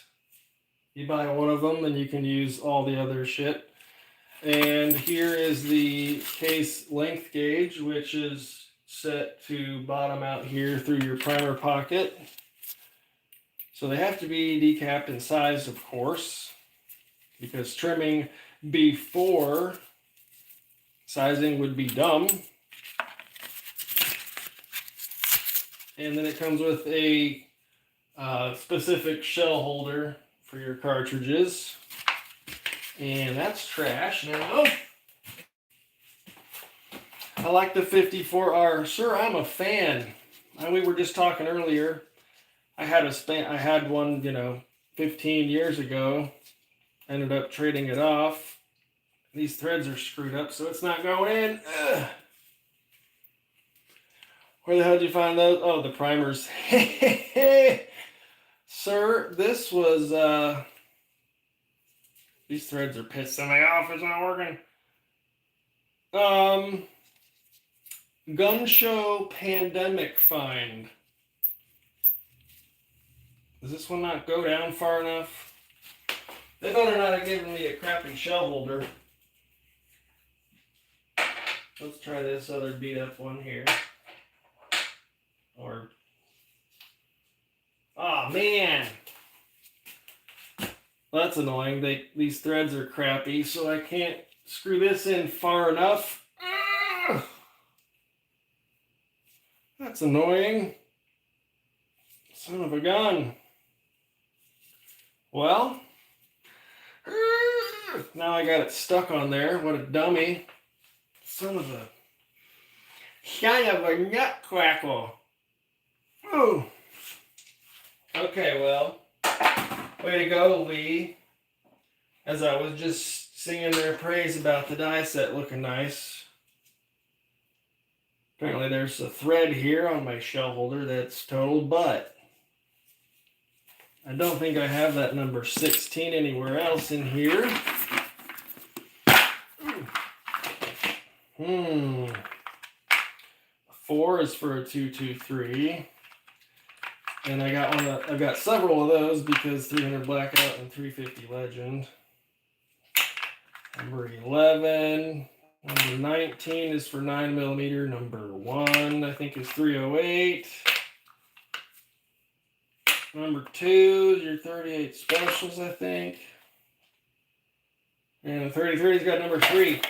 You buy one of them and you can use all the other shit. And here is the case length gauge, which is set to bottom out here through your primer pocket. So they have to be decapped and sized, of course, because trimming before sizing would be dumb. And then it comes with a specific shell holder for your cartridges. And that's trash now. I like the 54R. Sir, I'm a fan. We were just talking earlier. I had one, 15 years ago. Ended up trading it off. These threads are screwed up, so it's not going in. Ugh. Where the hell did you find those? Oh, the primers. Sir, this was, these threads are pissing me off. It's not working. Gun show pandemic find. Does this one not go down far enough? They better not have given me a crappy shell holder. Let's try this other beat up one here. Or, oh man, that's annoying. These threads are crappy, so I can't screw this in far enough. That's annoying. Son of a gun. Well, now I got it stuck on there. What a dummy. Son of a nutcrackle. Oh. Okay, well, way to go, Lee. As I was just singing their praise about the die set looking nice. Apparently there's a thread here on my shell holder that's total butt. I don't think I have that number 16 anywhere else in here. 4 is for a 223. And I've got several of those because 300 Blackout and 350 Legend. Number 11. Number 19 is for 9mm. Number 1, I think, is 308. Number 2 is your 38 specials, I think. And the 33's got number 3.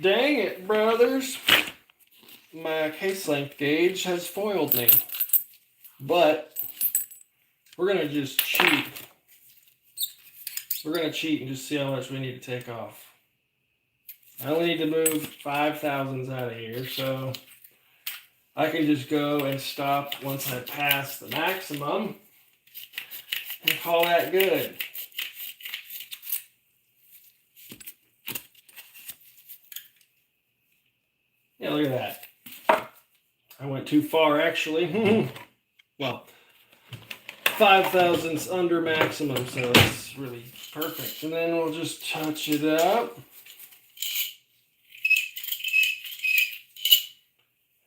Dang it, brothers. My case length gauge has foiled me. But we're going to just cheat. We're going to cheat and just see how much we need to take off. I only need to move 5 thousandths out of here, so I can just go and stop once I pass the maximum and call that good. Yeah, look at that. I went too far, actually. Well, 5 thousandths under maximum, so it's really perfect. And then we'll just touch it up.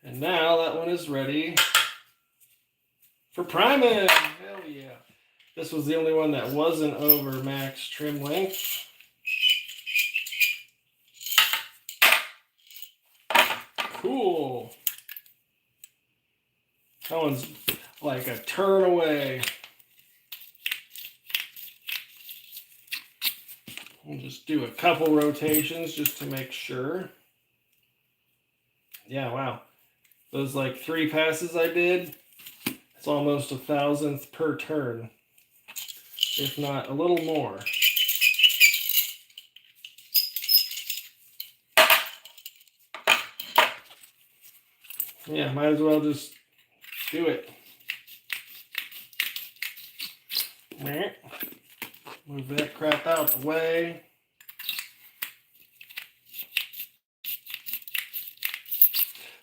And now that one is ready for priming. Hell yeah. This was the only one that wasn't over max trim length. Cool. That one's like a turn away. We'll just do a couple rotations just to make sure. Yeah, wow. Those like 3 passes I did, it's almost 1 thousandth per turn, if not a little more. Yeah, might as well just do it. Move that crap out the way.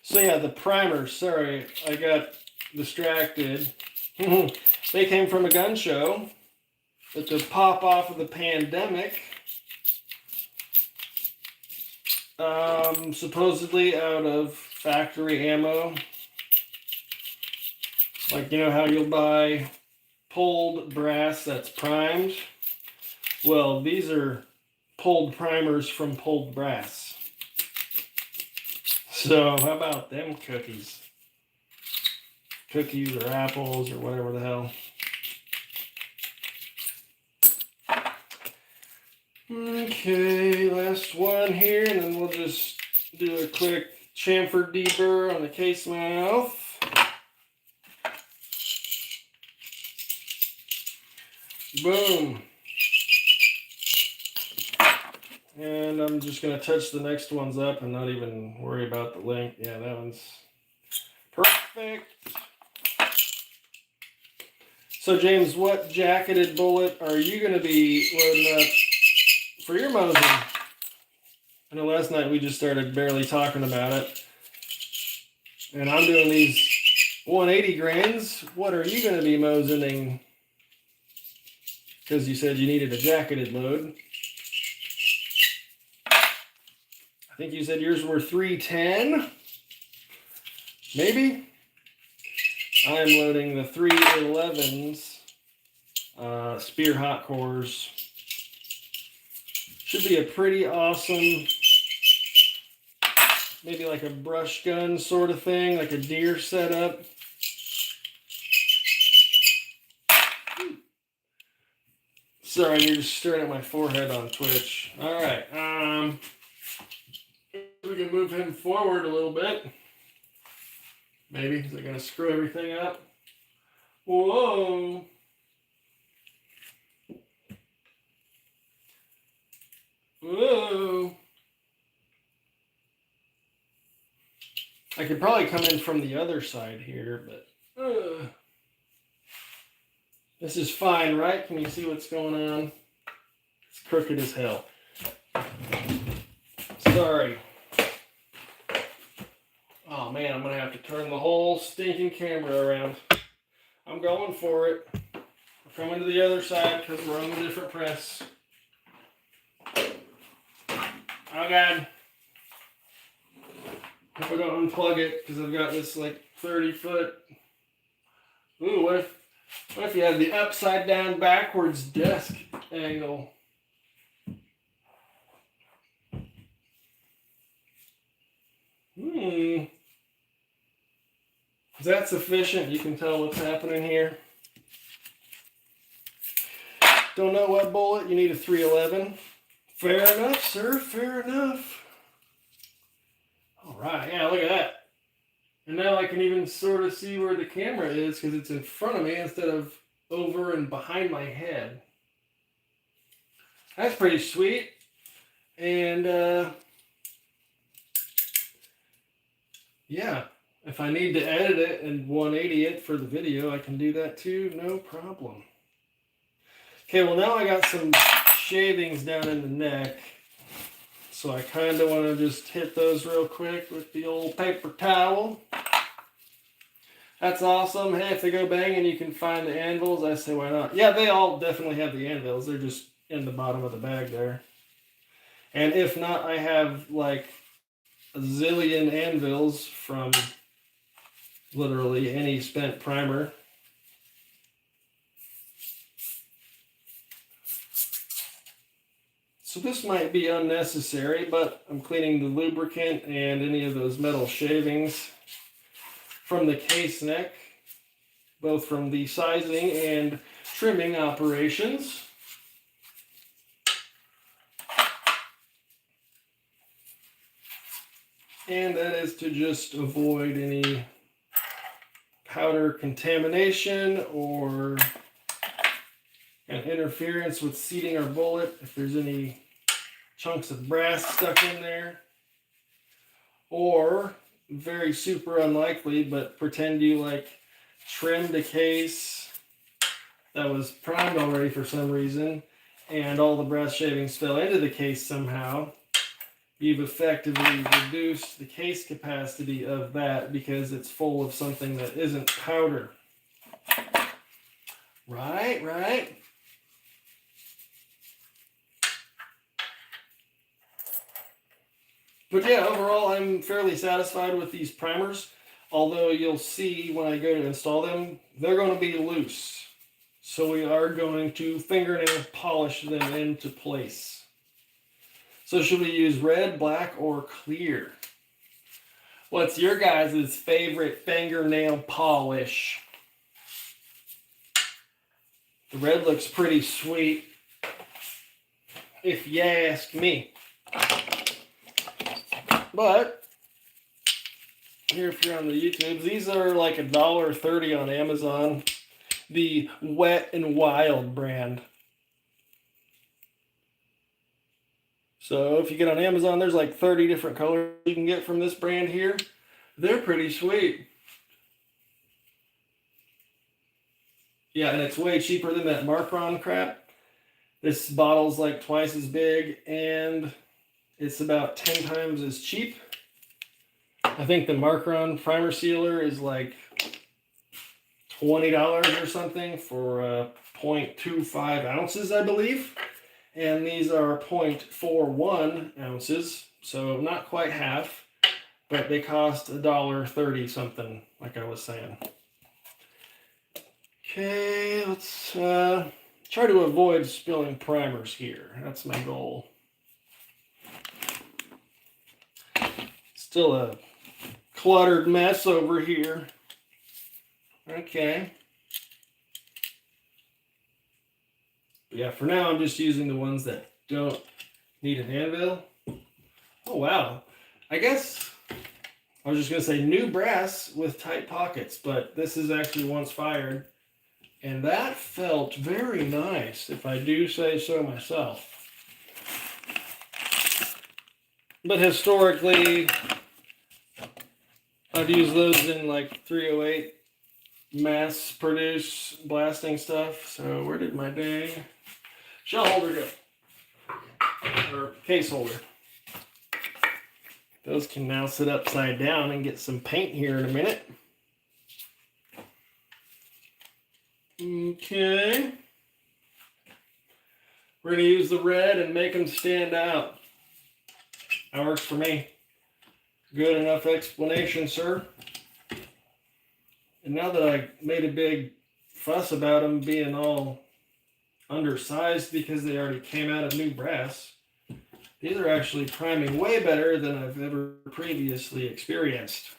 So yeah, the primers, sorry, I got distracted. They came from a gun show at the pop off of the pandemic. Supposedly out of factory ammo. Like, you know how you'll buy pulled brass that's primed? Well, these are pulled primers from pulled brass. So how about them cookies? Cookies or apples or whatever the hell. Okay, last one here, and then we'll just do a quick chamfer deburr on the case mouth. Boom. And I'm just going to touch the next ones up and not even worry about the length. Yeah, that one's perfect. So James, what jacketed bullet are you going to be loading up for your Mosin? I know last night we just started barely talking about it. And I'm doing these 180 grains. What are you going to be Mosining? Because you said you needed a jacketed load. I think you said yours were 310. Maybe? I'm loading the 311s, Spear Hot Cores. Should be a pretty awesome, maybe like a brush gun sort of thing, like a deer setup. Sorry, you're just staring at my forehead on Twitch. All right, we can move him forward a little bit. Maybe. Is it going to screw everything up? Whoa. Whoa. I could probably come in from the other side here, but this is fine, right? Can you see what's going on? It's crooked as hell. Sorry. Oh man, I'm gonna have to turn the whole stinking camera around. I'm going for it. We're coming to the other side because we're on the different press. Oh God. Hope I don't unplug it because I've got this like 30-foot. Ooh, what if you had the upside down backwards desk angle? Is that sufficient? You can tell what's happening here. Don't know what bullet? You need a 311. Fair enough, sir. Fair enough. All right. Yeah, look at that. And now I can even sort of see where the camera is because it's in front of me instead of over and behind my head. That's pretty sweet. And yeah, if I need to edit it and 180 it for the video, I can do that too. No problem. Okay, well now I got some shavings down in the neck. So I kind of want to just hit those real quick with the old paper towel. That's awesome. Hey, if they go banging, you can find the anvils. I say, why not? Yeah, they all definitely have the anvils. They're just in the bottom of the bag there. And if not, I have like a zillion anvils from literally any spent primer. So this might be unnecessary, but I'm cleaning the lubricant and any of those metal shavings from the case neck, both from the sizing and trimming operations. And that is to just avoid any powder contamination or an interference with seating our bullet if there's any chunks of brass stuck in there. Or, very super unlikely, but pretend you like trimmed a case that was primed already for some reason and all the brass shavings fell into the case somehow. You've effectively reduced the case capacity of that because it's full of something that isn't powder. Right? But yeah, overall, I'm fairly satisfied with these primers. Although you'll see when I go to install them, they're going to be loose. So we are going to fingernail polish them into place. So should we use red, black, or clear? What's your guys' favorite fingernail polish? The red looks pretty sweet, if you ask me. But here, if you're on the YouTube, these are like $1.30 on Amazon. The Wet and Wild brand. So if you get on Amazon, there's like 30 different colors you can get from this brand here. They're pretty sweet. Yeah, and it's way cheaper than that Markron crap. This bottle's like twice as big, and it's about 10 times as cheap. I think the Markron primer sealer is like $20 or something for 0.25 ounces, I believe. And these are 0.41 ounces, so not quite half, but they cost $1.30 something, like I was saying. Okay, let's try to avoid spilling primers here. That's my goal. Still a cluttered mess over here. Okay. Yeah, for now I'm just using the ones that don't need an anvil. Oh wow. I guess I was just going to say new brass with tight pockets, but this is actually once fired. And that felt very nice, if I do say so myself. But historically, I'd use those in like 308 mass produce blasting stuff. So where did my dang shell holder go? Or case holder. Those can now sit upside down and get some paint here in a minute. Okay. We're going to use the red and make them stand out. That works for me. Good enough explanation, sir. And now that I made a big fuss about them being all undersized because they already came out of new brass, these are actually priming way better than I've ever previously experienced.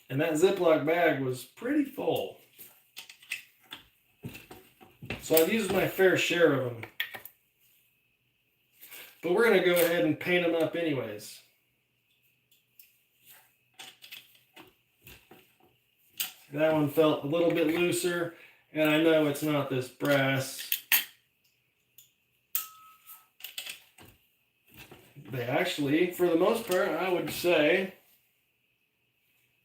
And that Ziploc bag was pretty full. So I've used my fair share of them. But we're going to go ahead and paint them up anyways. That one felt a little bit looser, and I know it's not this brass. They actually, for the most part, I would say,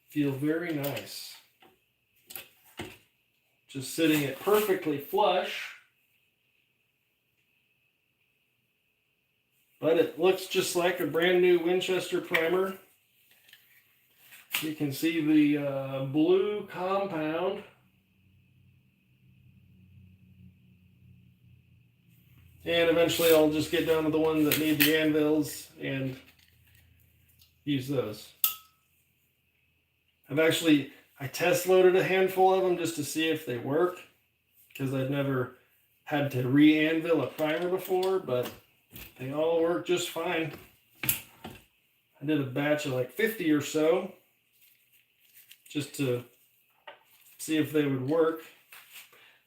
feel very nice. Just sitting it perfectly flush. But it looks just like a brand new Winchester primer. You can see the blue compound. And eventually I'll just get down to the ones that need the anvils and use those. I test loaded a handful of them just to see if they work, because I've never had to re-anvil a primer before, but they all work just fine. I did a batch of like 50 or so just to see if they would work.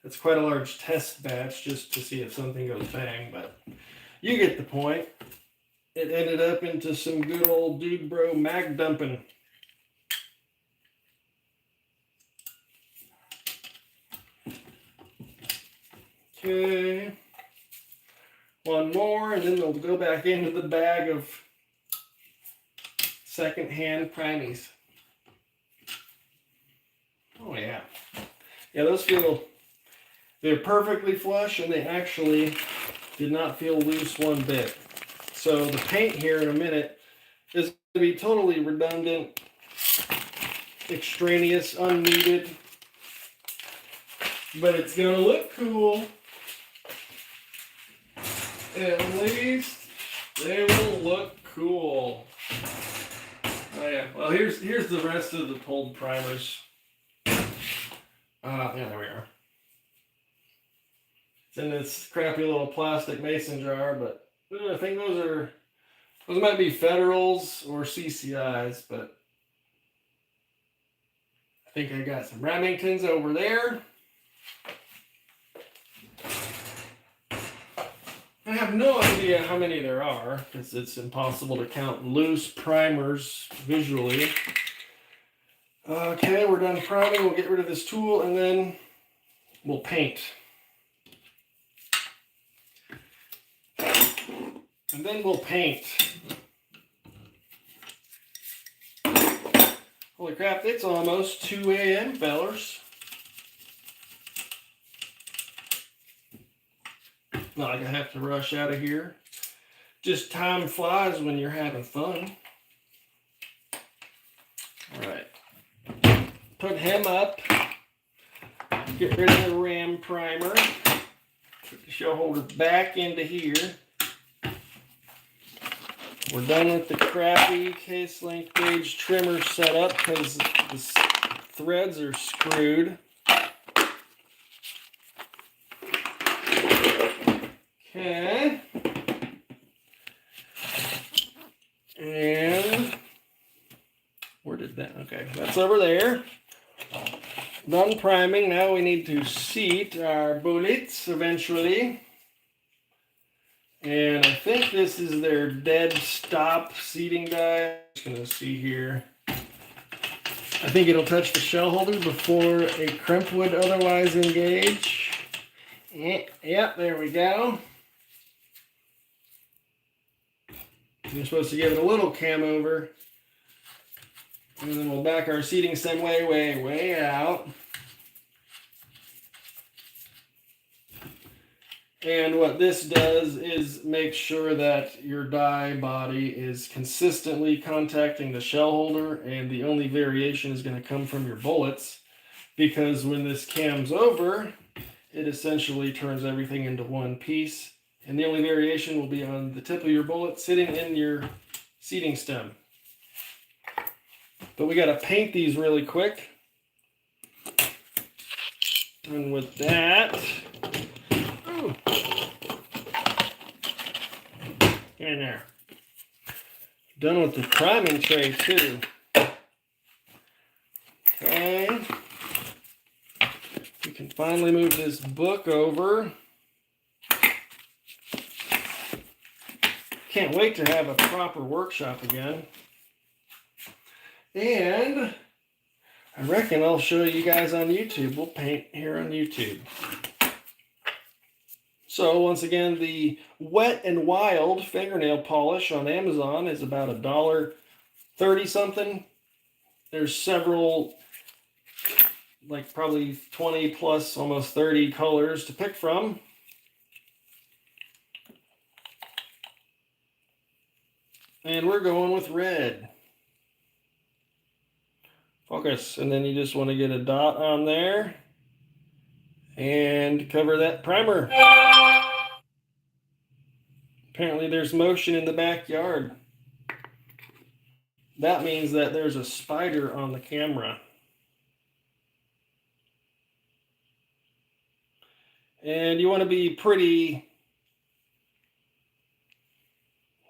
That's quite a large test batch just to see if something goes bang, but you get the point. It ended up into some good old dude bro mag dumping. Okay. One more, and then they'll go back into the bag of second-hand primies. Oh yeah. Yeah, those they're perfectly flush, and they actually did not feel loose one bit. So the paint here in a minute is going to be totally redundant, extraneous, unneeded, but it's going to look cool. At least they will look cool. Oh yeah. Well, here's the rest of the pulled primers. Yeah, there we are. It's in this crappy little plastic mason jar, but I think those might be Federals or CCIs, but I think I got some Remingtons over there. I have no idea how many there are because it's impossible to count loose primers visually. Okay, we're done priming. We'll get rid of this tool and then we'll paint. And then we'll paint. Holy crap, it's almost 2 a.m., fellers. Not like I have to rush out of here. Just time flies when you're having fun. All right. Put him up. Get rid of the ram primer. Put the shell holder back into here. We're done with the crappy case length gauge trimmer setup because the threads are screwed. Okay. And where did that? Okay, that's over there. Done priming. Now we need to seat our bullets eventually. And I think this is their dead stop seating die. I'm just going to see here. I think it'll touch the shell holder before a crimp would otherwise engage. Yep, there we go. You're supposed to give it a little cam over. And then we'll back our seating stem way out. And what this does is make sure that your die body is consistently contacting the shell holder, and the only variation is going to come from your bullets, because when this cams over, it essentially turns everything into one piece, and the only variation will be on the tip of your bullet sitting in your seating stem. But we got to paint these really quick. And with that, get in there. Done with the priming tray too. Okay. We can finally move this book over. Can't wait to have a proper workshop again. And I reckon I'll show you guys on YouTube. We'll paint here on YouTube. So once again, the Wet n Wild fingernail polish on Amazon is about $1.30 something. There's several, like probably 20 plus, almost 30 colors to pick from. And we're going with red. Focus, and then you just want to get a dot on there and cover that primer. Apparently there's motion in the backyard. That means that there's a spider on the camera. And you want to be pretty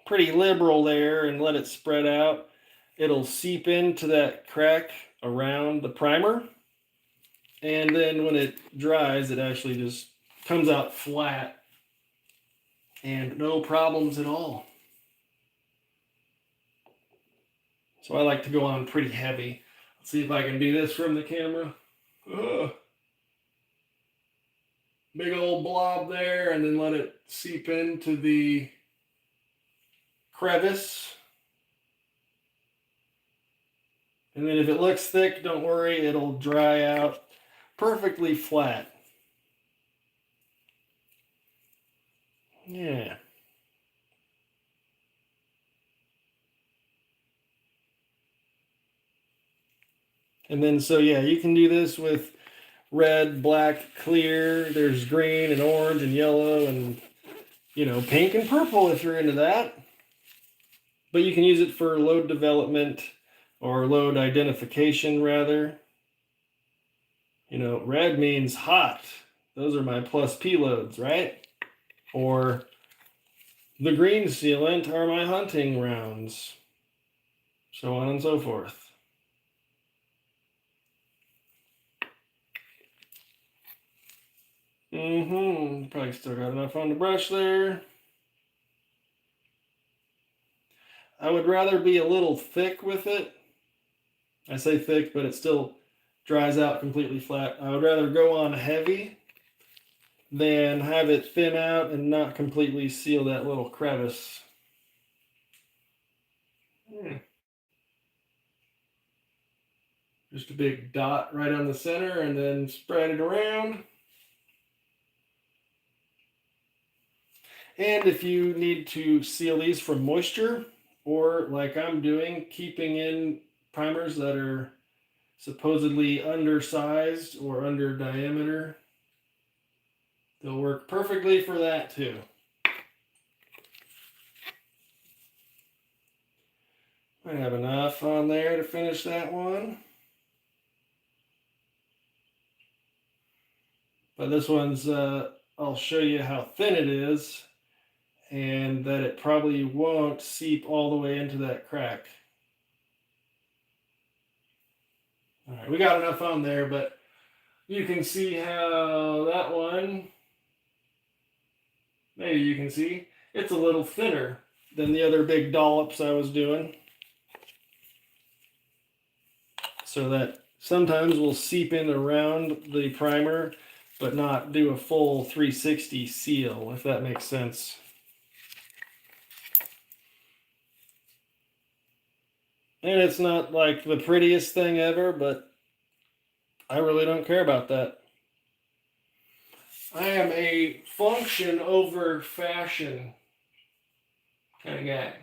liberal there and let it spread out. It'll seep into that crack around the primer. And then when it dries, it actually just comes out flat and no problems at all. So I like to go on pretty heavy. Let's see if I can do this from the camera. Big old blob there, and then let it seep into the crevice. And then if it looks thick, don't worry, it'll dry out perfectly flat. Yeah. And then, so yeah, you can do this with red, black, clear. There's green and orange and yellow and, you know, pink and purple if you're into that. But you can use it for load development or load identification rather. You know, red means hot. Those are my plus P loads, right? Or the green sealant are my hunting rounds. So on and so forth. Probably still got enough on the brush there. I would rather be a little thick with it. I say thick, but it still dries out completely flat. I would rather go on heavy than have it thin out and not completely seal that little crevice. Just a big dot right on the center and then spread it around. And if you need to seal these from moisture, or like I'm doing, keeping in primers that are supposedly undersized or under diameter, they'll work perfectly for that too. I have enough on there to finish that one. But this one's, I'll show you how thin it is and that it probably won't seep all the way into that crack. All right, we got enough on there, but you can see how that one, maybe you can see, it's a little thinner than the other big dollops I was doing. So that sometimes we'll seep in around the primer, but not do a full 360 seal, if that makes sense. And it's not like the prettiest thing ever, but I really don't care about that. I am a function over fashion kind of guy.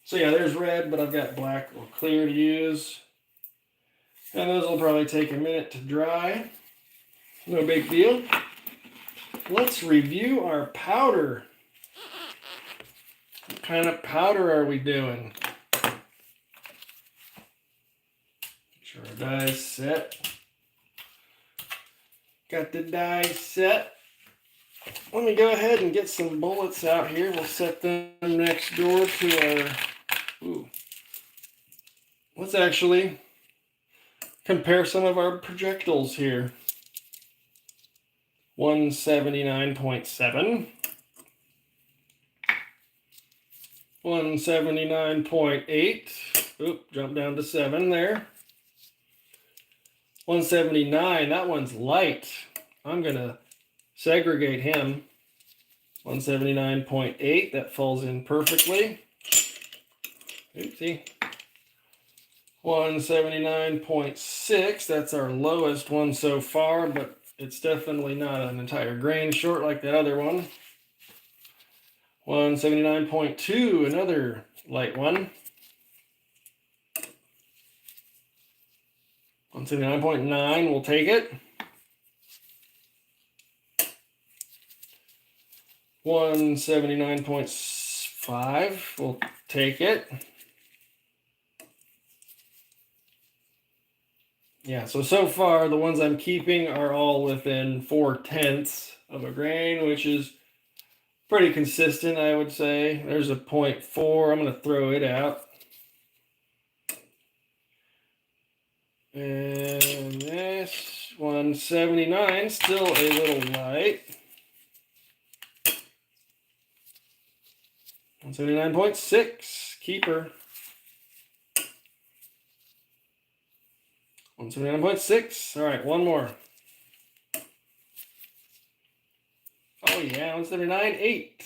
So yeah, there's red, but I've got black or clear to use. And those will probably take a minute to dry. No big deal. Let's review our powder. What kind of powder are we doing? Make sure our dye's set. Got the dye set. Let me go ahead and get some bullets out here. We'll set them next door to our... Ooh. Let's actually compare some of our projectiles here. 179.7. 179.8. Oop, jump down to 7 there. 179, that one's light. I'm going to segregate him. 179.8, that falls in perfectly. Oopsie. 179.6, that's our lowest one so far, but it's definitely not an entire grain short like that other one. 179.2, another light one. 179.9, we'll take it. 179.5, we'll take it. Yeah, so far the ones I'm keeping are all within 4/10 of a grain, which is pretty consistent, I would say. There's a 0.4, I'm going to throw it out. And this 179, still a little light. 179.6, keeper. 179.6. All right, one more. Oh yeah, 179.8.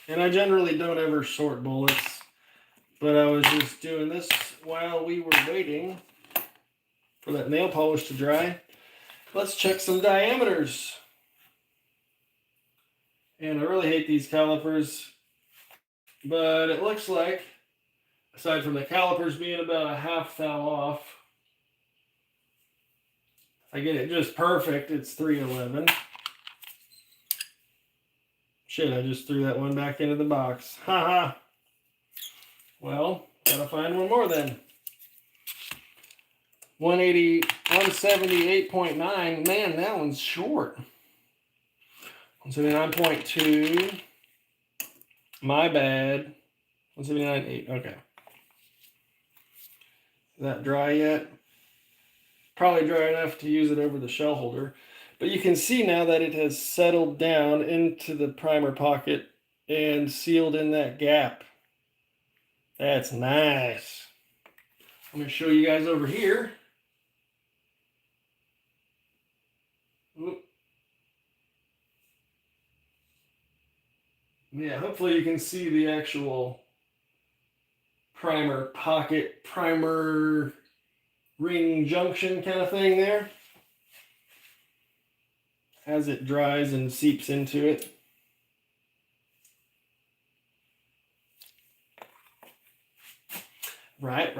And I generally don't ever sort bullets, but I was just doing this while we were waiting for that nail polish to dry. Let's check some diameters. And I really hate these calipers, but it looks like, aside from the calipers being about a half thou off, if I get it just perfect, it's 311. Shit, I just threw that one back into the box. Haha. -ha. Well, gotta find one more then. 180, 178.9. Man, that one's short. 179.2. My bad. 179.8. Okay. Is that dry yet? Probably dry enough to use it over the shell holder. But you can see now that it has settled down into the primer pocket and sealed in that gap. That's nice. I'm going to show you guys over here. Yeah, hopefully you can see the actual primer pocket, primer ring junction kind of thing there as it dries and seeps into it. Right.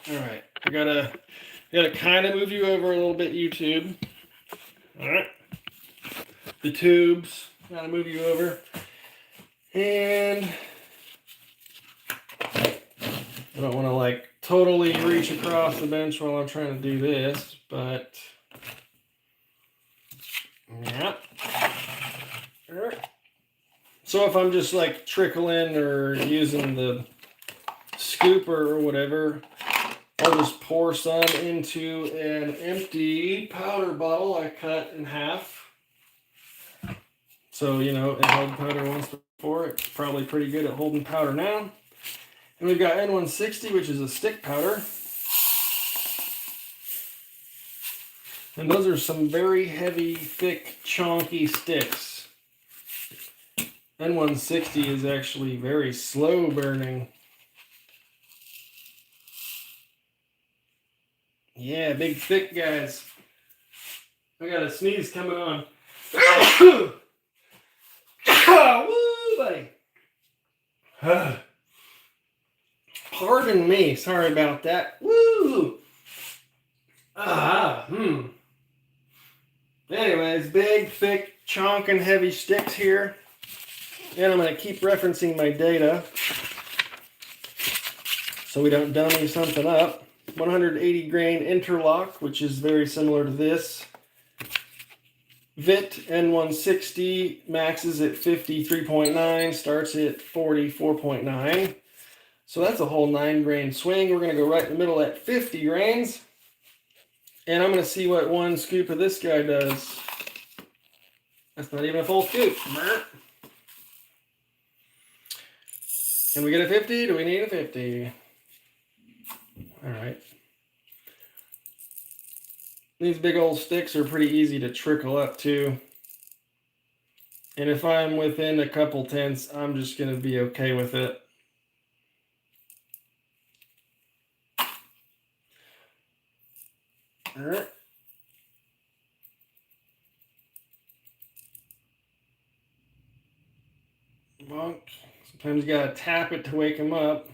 All right, I gotta kind of move you over a little bit, YouTube. All right, the tubes, gotta move you over, and I don't want to like totally reach across the bench while I'm trying to do this, but yeah. So if I'm just like trickling or using the scooper or whatever, I'll just pour some into an empty powder bottle I cut in half. So, you know, it held powder once before. It's probably pretty good at holding powder now. And we've got N160, which is a stick powder. And those are some very heavy, thick, chonky sticks. N160 is actually very slow burning. Yeah, big thick guys. I got a sneeze coming on. Woo, buddy. Pardon me. Sorry about that. Woo. Anyways, big, thick, chonking, heavy sticks here. And I'm going to keep referencing my data so we don't dummy something up. 180 grain interlock, which is very similar to this. VIT N160 maxes at 53.9, starts at 44.9. So that's a whole 9 grain swing. We're going to go right in the middle at 50 grains. And I'm going to see what one scoop of this guy does. That's not even a full scoop. Can we get a 50? Do we need a 50? All right. These big old sticks are pretty easy to trickle up to. And if I'm within a couple tenths, I'm just going to be okay with it. All right. Bonk. Sometimes you got to tap it to wake him up.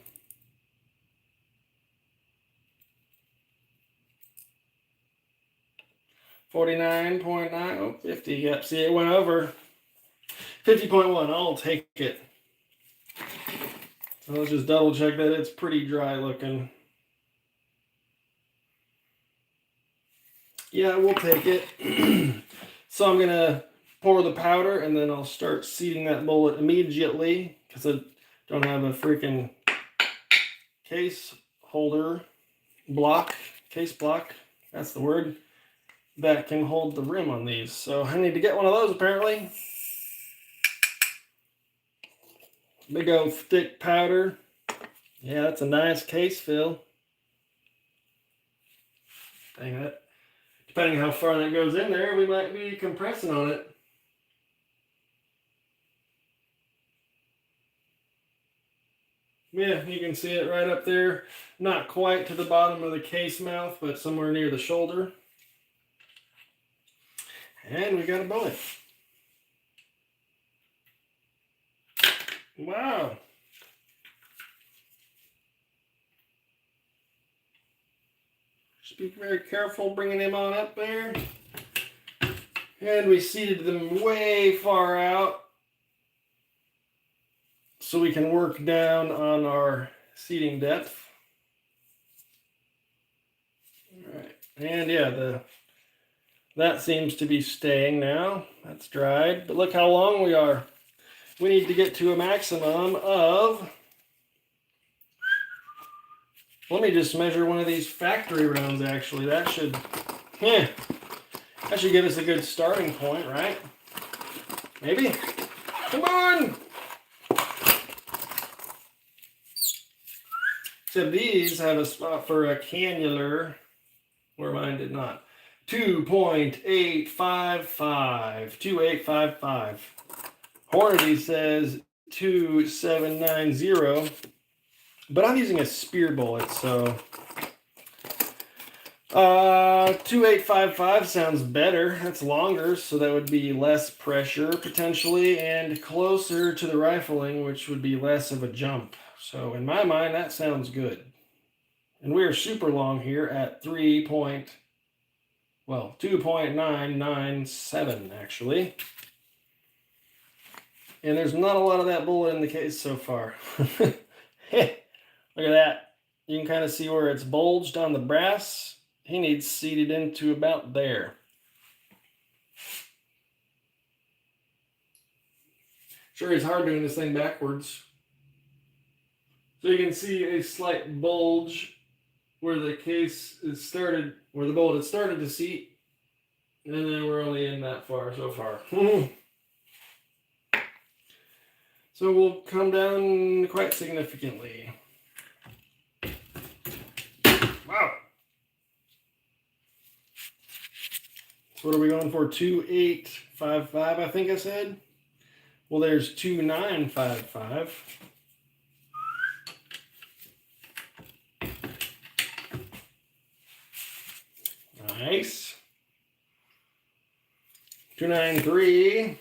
$49.9, oh, 50, yep, see it went over. 50.1, I'll take it. So let's just double check that it's pretty dry looking. Yeah, we'll take it. So I'm gonna pour the powder and then I'll start seating that bullet immediately because I don't have a freaking case holder block, case block, that's the word, that can hold the rim on these. So I need to get one of those apparently. Big old thick powder. Yeah, that's a nice case fill. Dang it. Depending how far that goes in there, we might be compressing on it. Yeah, you can see it right up there. Not quite to the bottom of the case mouth, but somewhere near the shoulder. And we got a bullet. Wow. Just be very careful bringing him on up there. And we seated them way far out so we can work down on our seating depth. And yeah, that seems to be staying now. That's dried. But look how long we are. We need to get to a maximum of... Let me just measure one of these factory rounds, actually. That should give us a good starting point, right? Maybe? Come on! Except these have a spot for a cannular, where mine did not. 2.855. 2855. Hornady says 2790. But I'm using a spear bullet, so 2855 sounds better. That's longer, so that would be less pressure potentially, and closer to the rifling, which would be less of a jump. So in my mind, that sounds good. And we are super long here at 2.997 actually. And there's not a lot of that bullet in the case so far. Look at that. You can kind of see where it's bulged on the brass. He needs seated into about there. Sure, it's hard doing this thing backwards. So you can see a slight bulge where the case is started, where the bullet had started to seat. And then we're only in that far so far. So we'll come down quite significantly. Wow. So what are we going for? 2855, I think I said. Well, there's 2955. Nice. 293.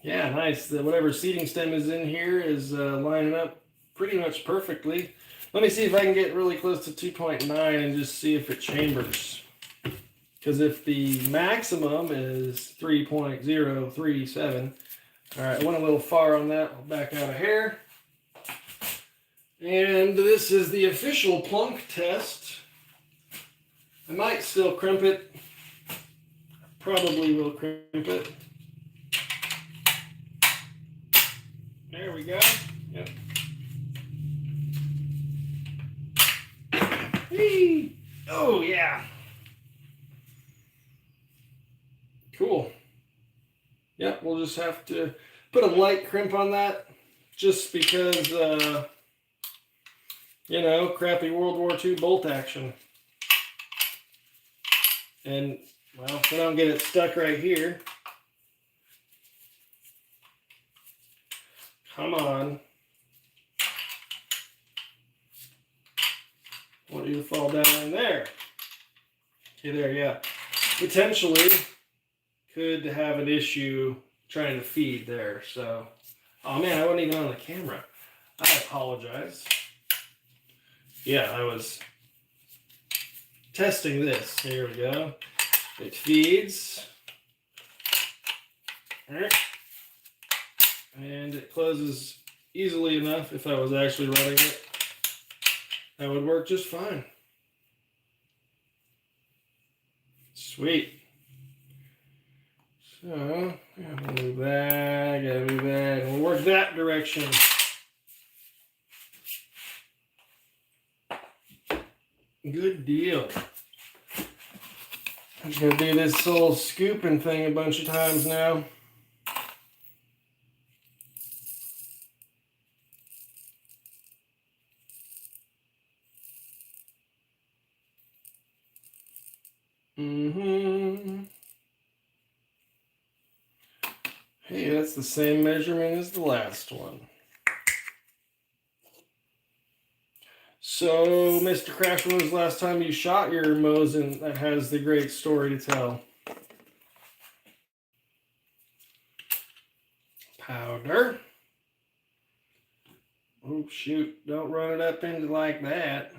Yeah, nice. Whatever seating stem is in here is lining up pretty much perfectly. Let me see if I can get really close to 2.9 and just see if it chambers. Because if the maximum is 3.037, all right, I went a little far on that. I'll back out a hair. And this is the official plunk test. I might still crimp it. Probably will crimp it. There we go. Yep. Whee! Oh, yeah. Cool. Yep, we'll just have to put a light crimp on that just because, you know, crappy World War II bolt action. And, well, if I don't get it stuck right here. Come on. I want you to fall down in there. Okay, there, yeah. Potentially could have an issue trying to feed there. So, oh man, I wasn't even on the camera. I apologize. Yeah, I was testing this. Here we go. It feeds. All right. And it closes easily enough. If I was actually running it, that would work just fine. Sweet. So, yeah, gotta move that, and we'll work that direction. Good deal. I'm just gonna do this little scooping thing a bunch of times now. Hey, that's the same measurement as the last one. So, Mr. Crash, when was the last time you shot your Mosin that has the great story to tell? Powder. Oh, shoot. Don't run it up into like that.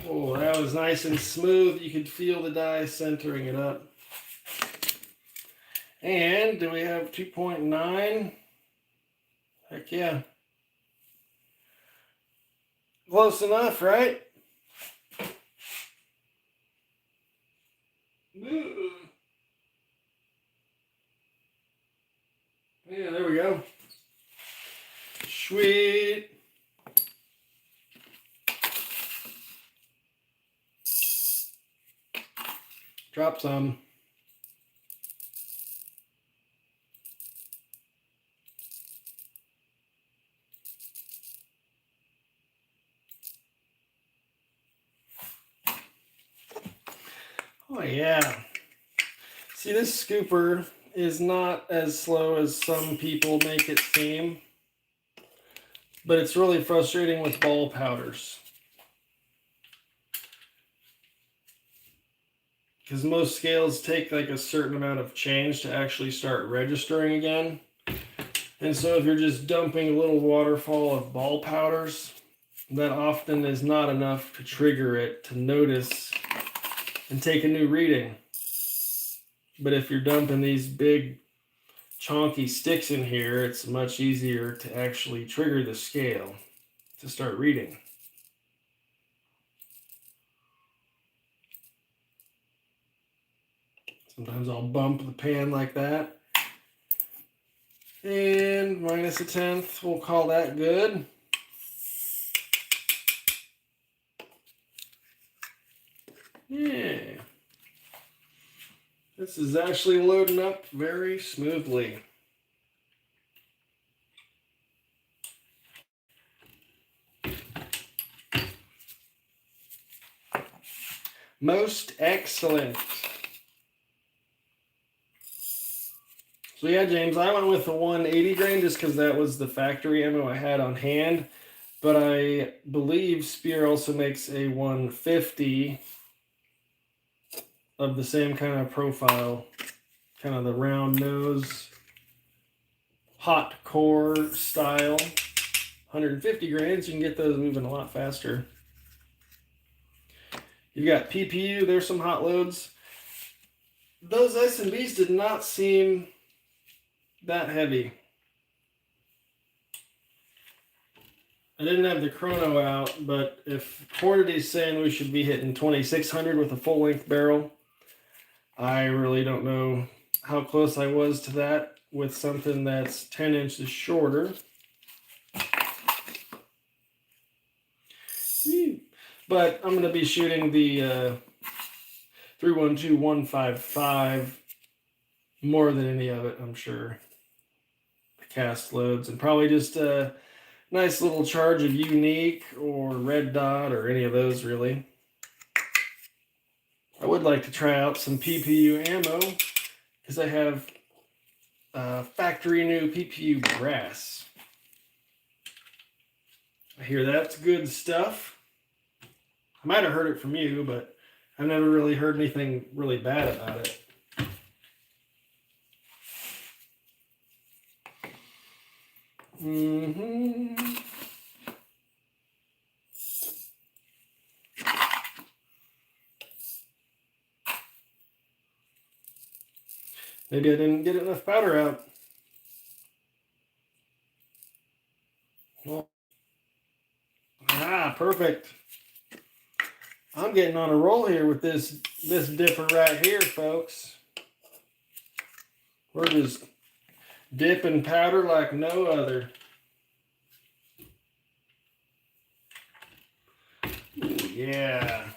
Oh, that was nice and smooth. You could feel the die centering it up. And do we have 2.9? Heck yeah. Close enough, right? Yeah, there we go. Sweet. Drop some. Oh yeah. See, this scooper is not as slow as some people make it seem, but it's really frustrating with ball powders. Because most scales take like a certain amount of change to actually start registering again. And so if you're just dumping a little waterfall of ball powders, that often is not enough to trigger it to notice and take a new reading. But if you're dumping these big chonky sticks in here, it's much easier to actually trigger the scale to start reading. Sometimes I'll bump the pan like that. And minus a tenth, we'll call that good. Yeah. This is actually loading up very smoothly. Most excellent. So yeah, James, I went with the 180 grain just because that was the factory ammo I had on hand. But I believe Spear also makes a 150 of the same kind of profile, kind of the round nose, hot core style. 150 grains, you can get those moving a lot faster. You got PPU, there's some hot loads. Those S&Bs did not seem that heavy. I didn't have the chrono out, but if Hornady's saying we should be hitting 2600 with a full-length barrel, I really don't know how close I was to that with something that's 10 inches shorter. But I'm going to be shooting the 312-155 more than any of it, I'm sure. The cast loads, and probably just a nice little charge of Unique or Red Dot or any of those, really. I would like to try out some PPU ammo because I have factory new PPU brass. I hear that's good stuff. I might have heard it from you, but I've never really heard anything really bad about it. Maybe I didn't get enough powder out. Well, perfect. I'm getting on a roll here with this dipper right here, folks. We're just dipping powder like no other. Ooh, yeah.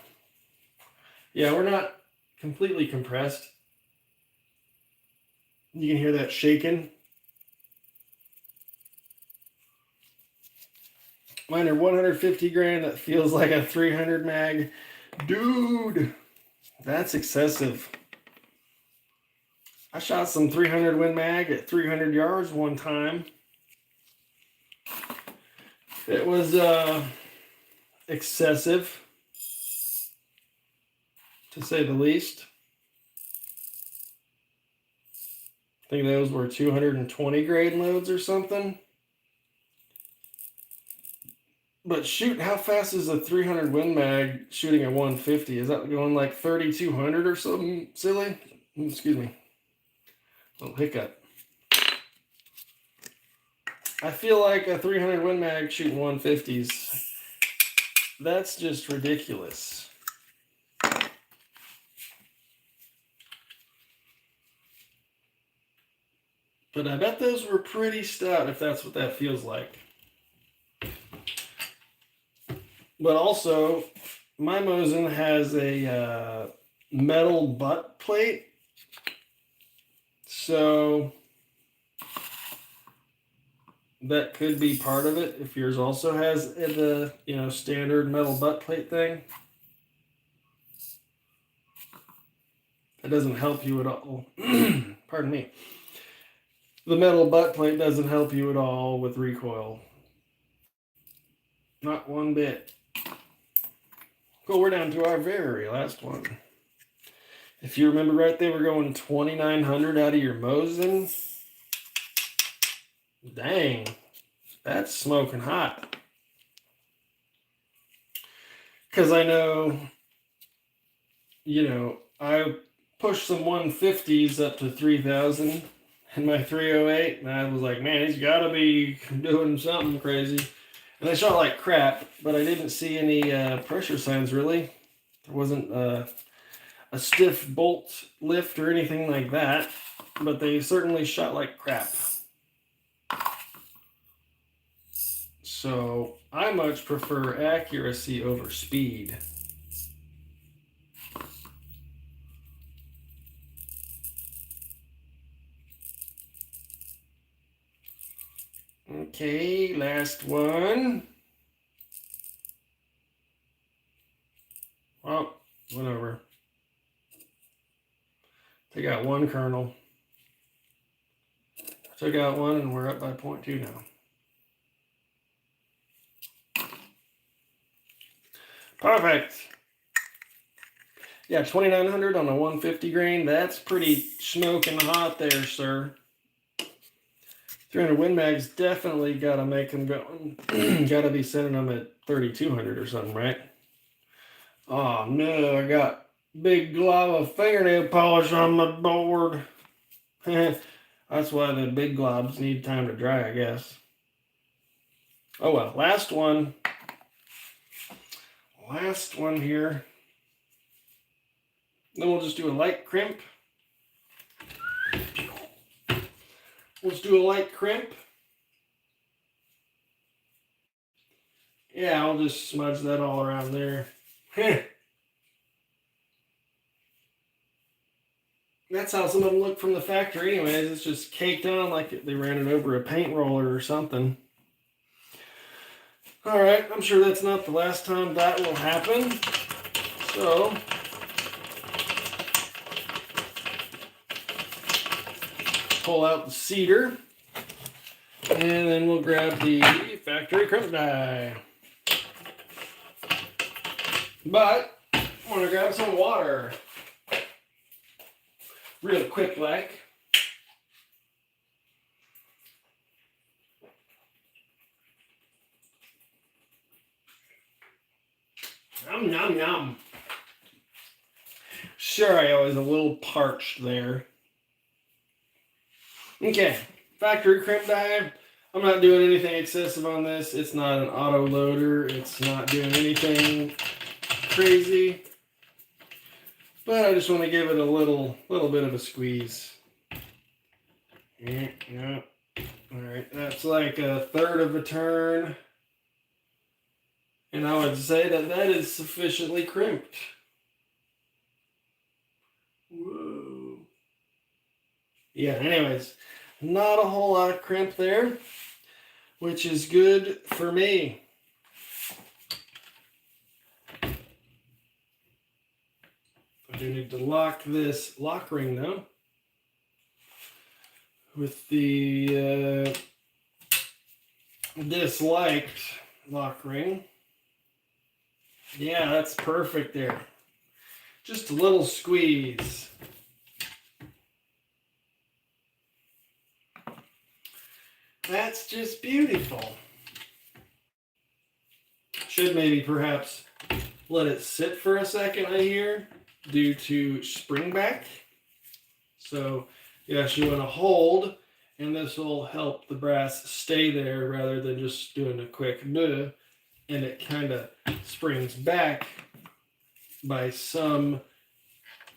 Yeah, we're not completely compressed. You can hear that shaking. Mine are 150 grain. That feels like a 300 mag. Dude, that's excessive. I shot some 300 Win Mag at 300 yards one time. It was excessive, to say the least. I think those were 220 grain loads or something. But shoot, how fast is a 300 Win Mag shooting at 150? Is that going like 3,200 or something silly? Excuse me. Little hiccup. I feel like a 300 Win Mag shooting 150s That's just ridiculous. But I bet those were pretty stout, if that's what that feels like. But also, my Mosin has a metal butt plate. So that could be part of it if yours also has the standard metal butt plate thing. That doesn't help you at all. Pardon me. The metal butt plate doesn't help you at all with recoil. Not one bit. Well, we're down to our very last one. If you remember right, they were going 2,900 out of your Mosin. Dang, that's smoking hot. Because I know, I pushed some 150s up to 3,000 in my 308, and I was like, man, he's got to be doing something crazy. And they shot like crap, but I didn't see any pressure signs really. There wasn't a stiff bolt lift or anything like that, but they certainly shot like crap. So I much prefer accuracy over speed. Okay, last one. Well, whatever. Take out one kernel. Took out one and we're up by 0.2 now. Perfect. Yeah, 2,900 on a 150 grain. That's pretty smoking hot there, sir. 300 Win Mags definitely got to make them going. Got to be sending them at 3,200 or something, right? Oh, no, I got big glob of fingernail polish on my board. That's why the big globs need time to dry, I guess. Oh, well, last one. Last one here. Then we'll just do a light crimp. Let's do a light crimp. Yeah, I'll just smudge that all around there. That's how some of them look from the factory anyways. It's just caked on like they ran it over a paint roller or something. All right, I'm sure that's not the last time that will happen. So, pull out the cedar, and then we'll grab the factory crimp die. But I want to grab some water. Real quick like. Yum, yum, yum. Sure, I was a little parched there. Okay, factory crimp die. I'm not doing anything excessive on this. It's not an auto loader. It's not doing anything crazy. But I just want to give it a little bit of a squeeze. Yeah. All right, that's like a third of a turn. And I would say that that is sufficiently crimped. Whoa. Yeah, anyways, not a whole lot of crimp there, which is good for me. I do need to lock this lock ring though with the disliked lock ring. Yeah, that's perfect there. Just a little squeeze. That's just beautiful. Should maybe perhaps let it sit for a second, I hear, due to spring back. So yes, you want to hold, and this will help the brass stay there rather than just doing a quick bleh. and it kind of springs back by some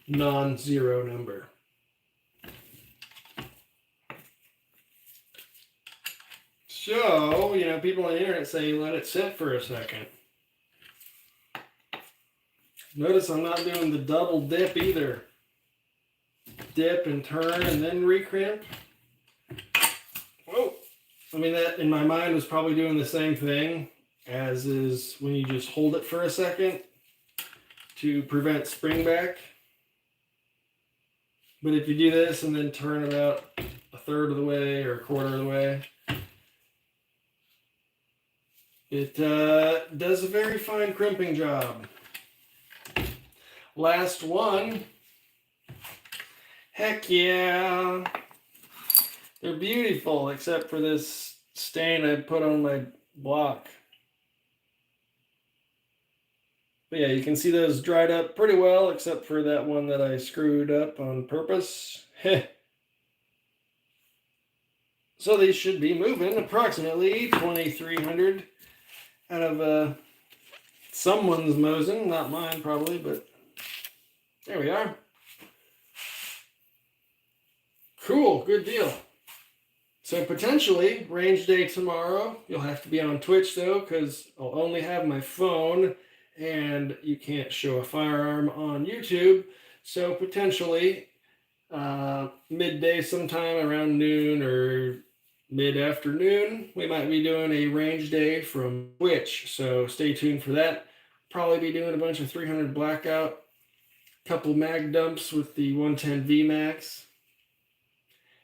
non-zero number. So, people on the internet say let it sit for a second. Notice I'm not doing the double dip either. Dip and turn and then recrimp. Whoa. I mean, that in my mind was probably doing the same thing as is when you just hold it for a second to prevent spring back. But if you do this and then turn about a third of the way or a quarter of the way, it does a very fine crimping job. Last one. Heck yeah. They're beautiful, except for this stain I put on my block. But yeah, you can see those dried up pretty well, except for that one that I screwed up on purpose. So these should be moving approximately 2,300 out of someone's Mosin, not mine probably, but there we are. Cool, good deal. So potentially, range day tomorrow. You'll have to be on Twitch though, because I'll only have my phone and you can't show a firearm on YouTube. So potentially, midday sometime around noon or mid-afternoon, we might be doing a range day from Twitch. So stay tuned for that. Probably be doing a bunch of 300 Blackout, couple mag dumps with the 110 vmax.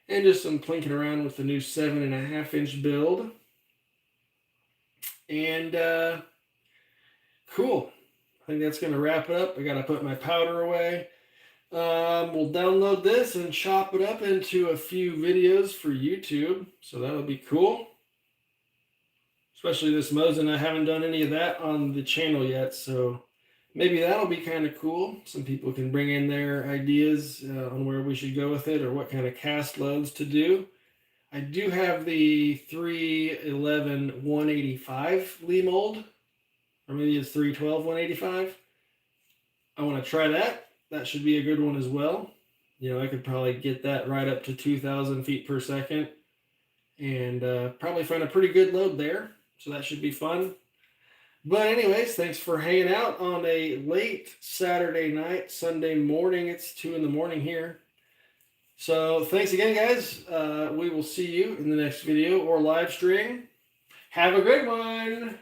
And just some plinking around with the new 7.5-inch build. And cool. I think that's going to wrap it up. I got to put my powder away. We'll download this and chop it up into a few videos for YouTube. So that would be cool. Especially this Mosin. I haven't done any of that on the channel yet. So maybe that'll be kind of cool. Some people can bring in their ideas on where we should go with it or what kind of cast loads to do. I do have the 311 185 Lee mold, or maybe it's 312 185. I want to try that. That should be a good one as well. I could probably get that right up to 2,000 feet per second and probably find a pretty good load there. So that should be fun. But anyways, thanks for hanging out on a late Saturday night, Sunday morning. It's 2 in the morning here. So thanks again, guys. We will see you in the next video or live stream. Have a good one.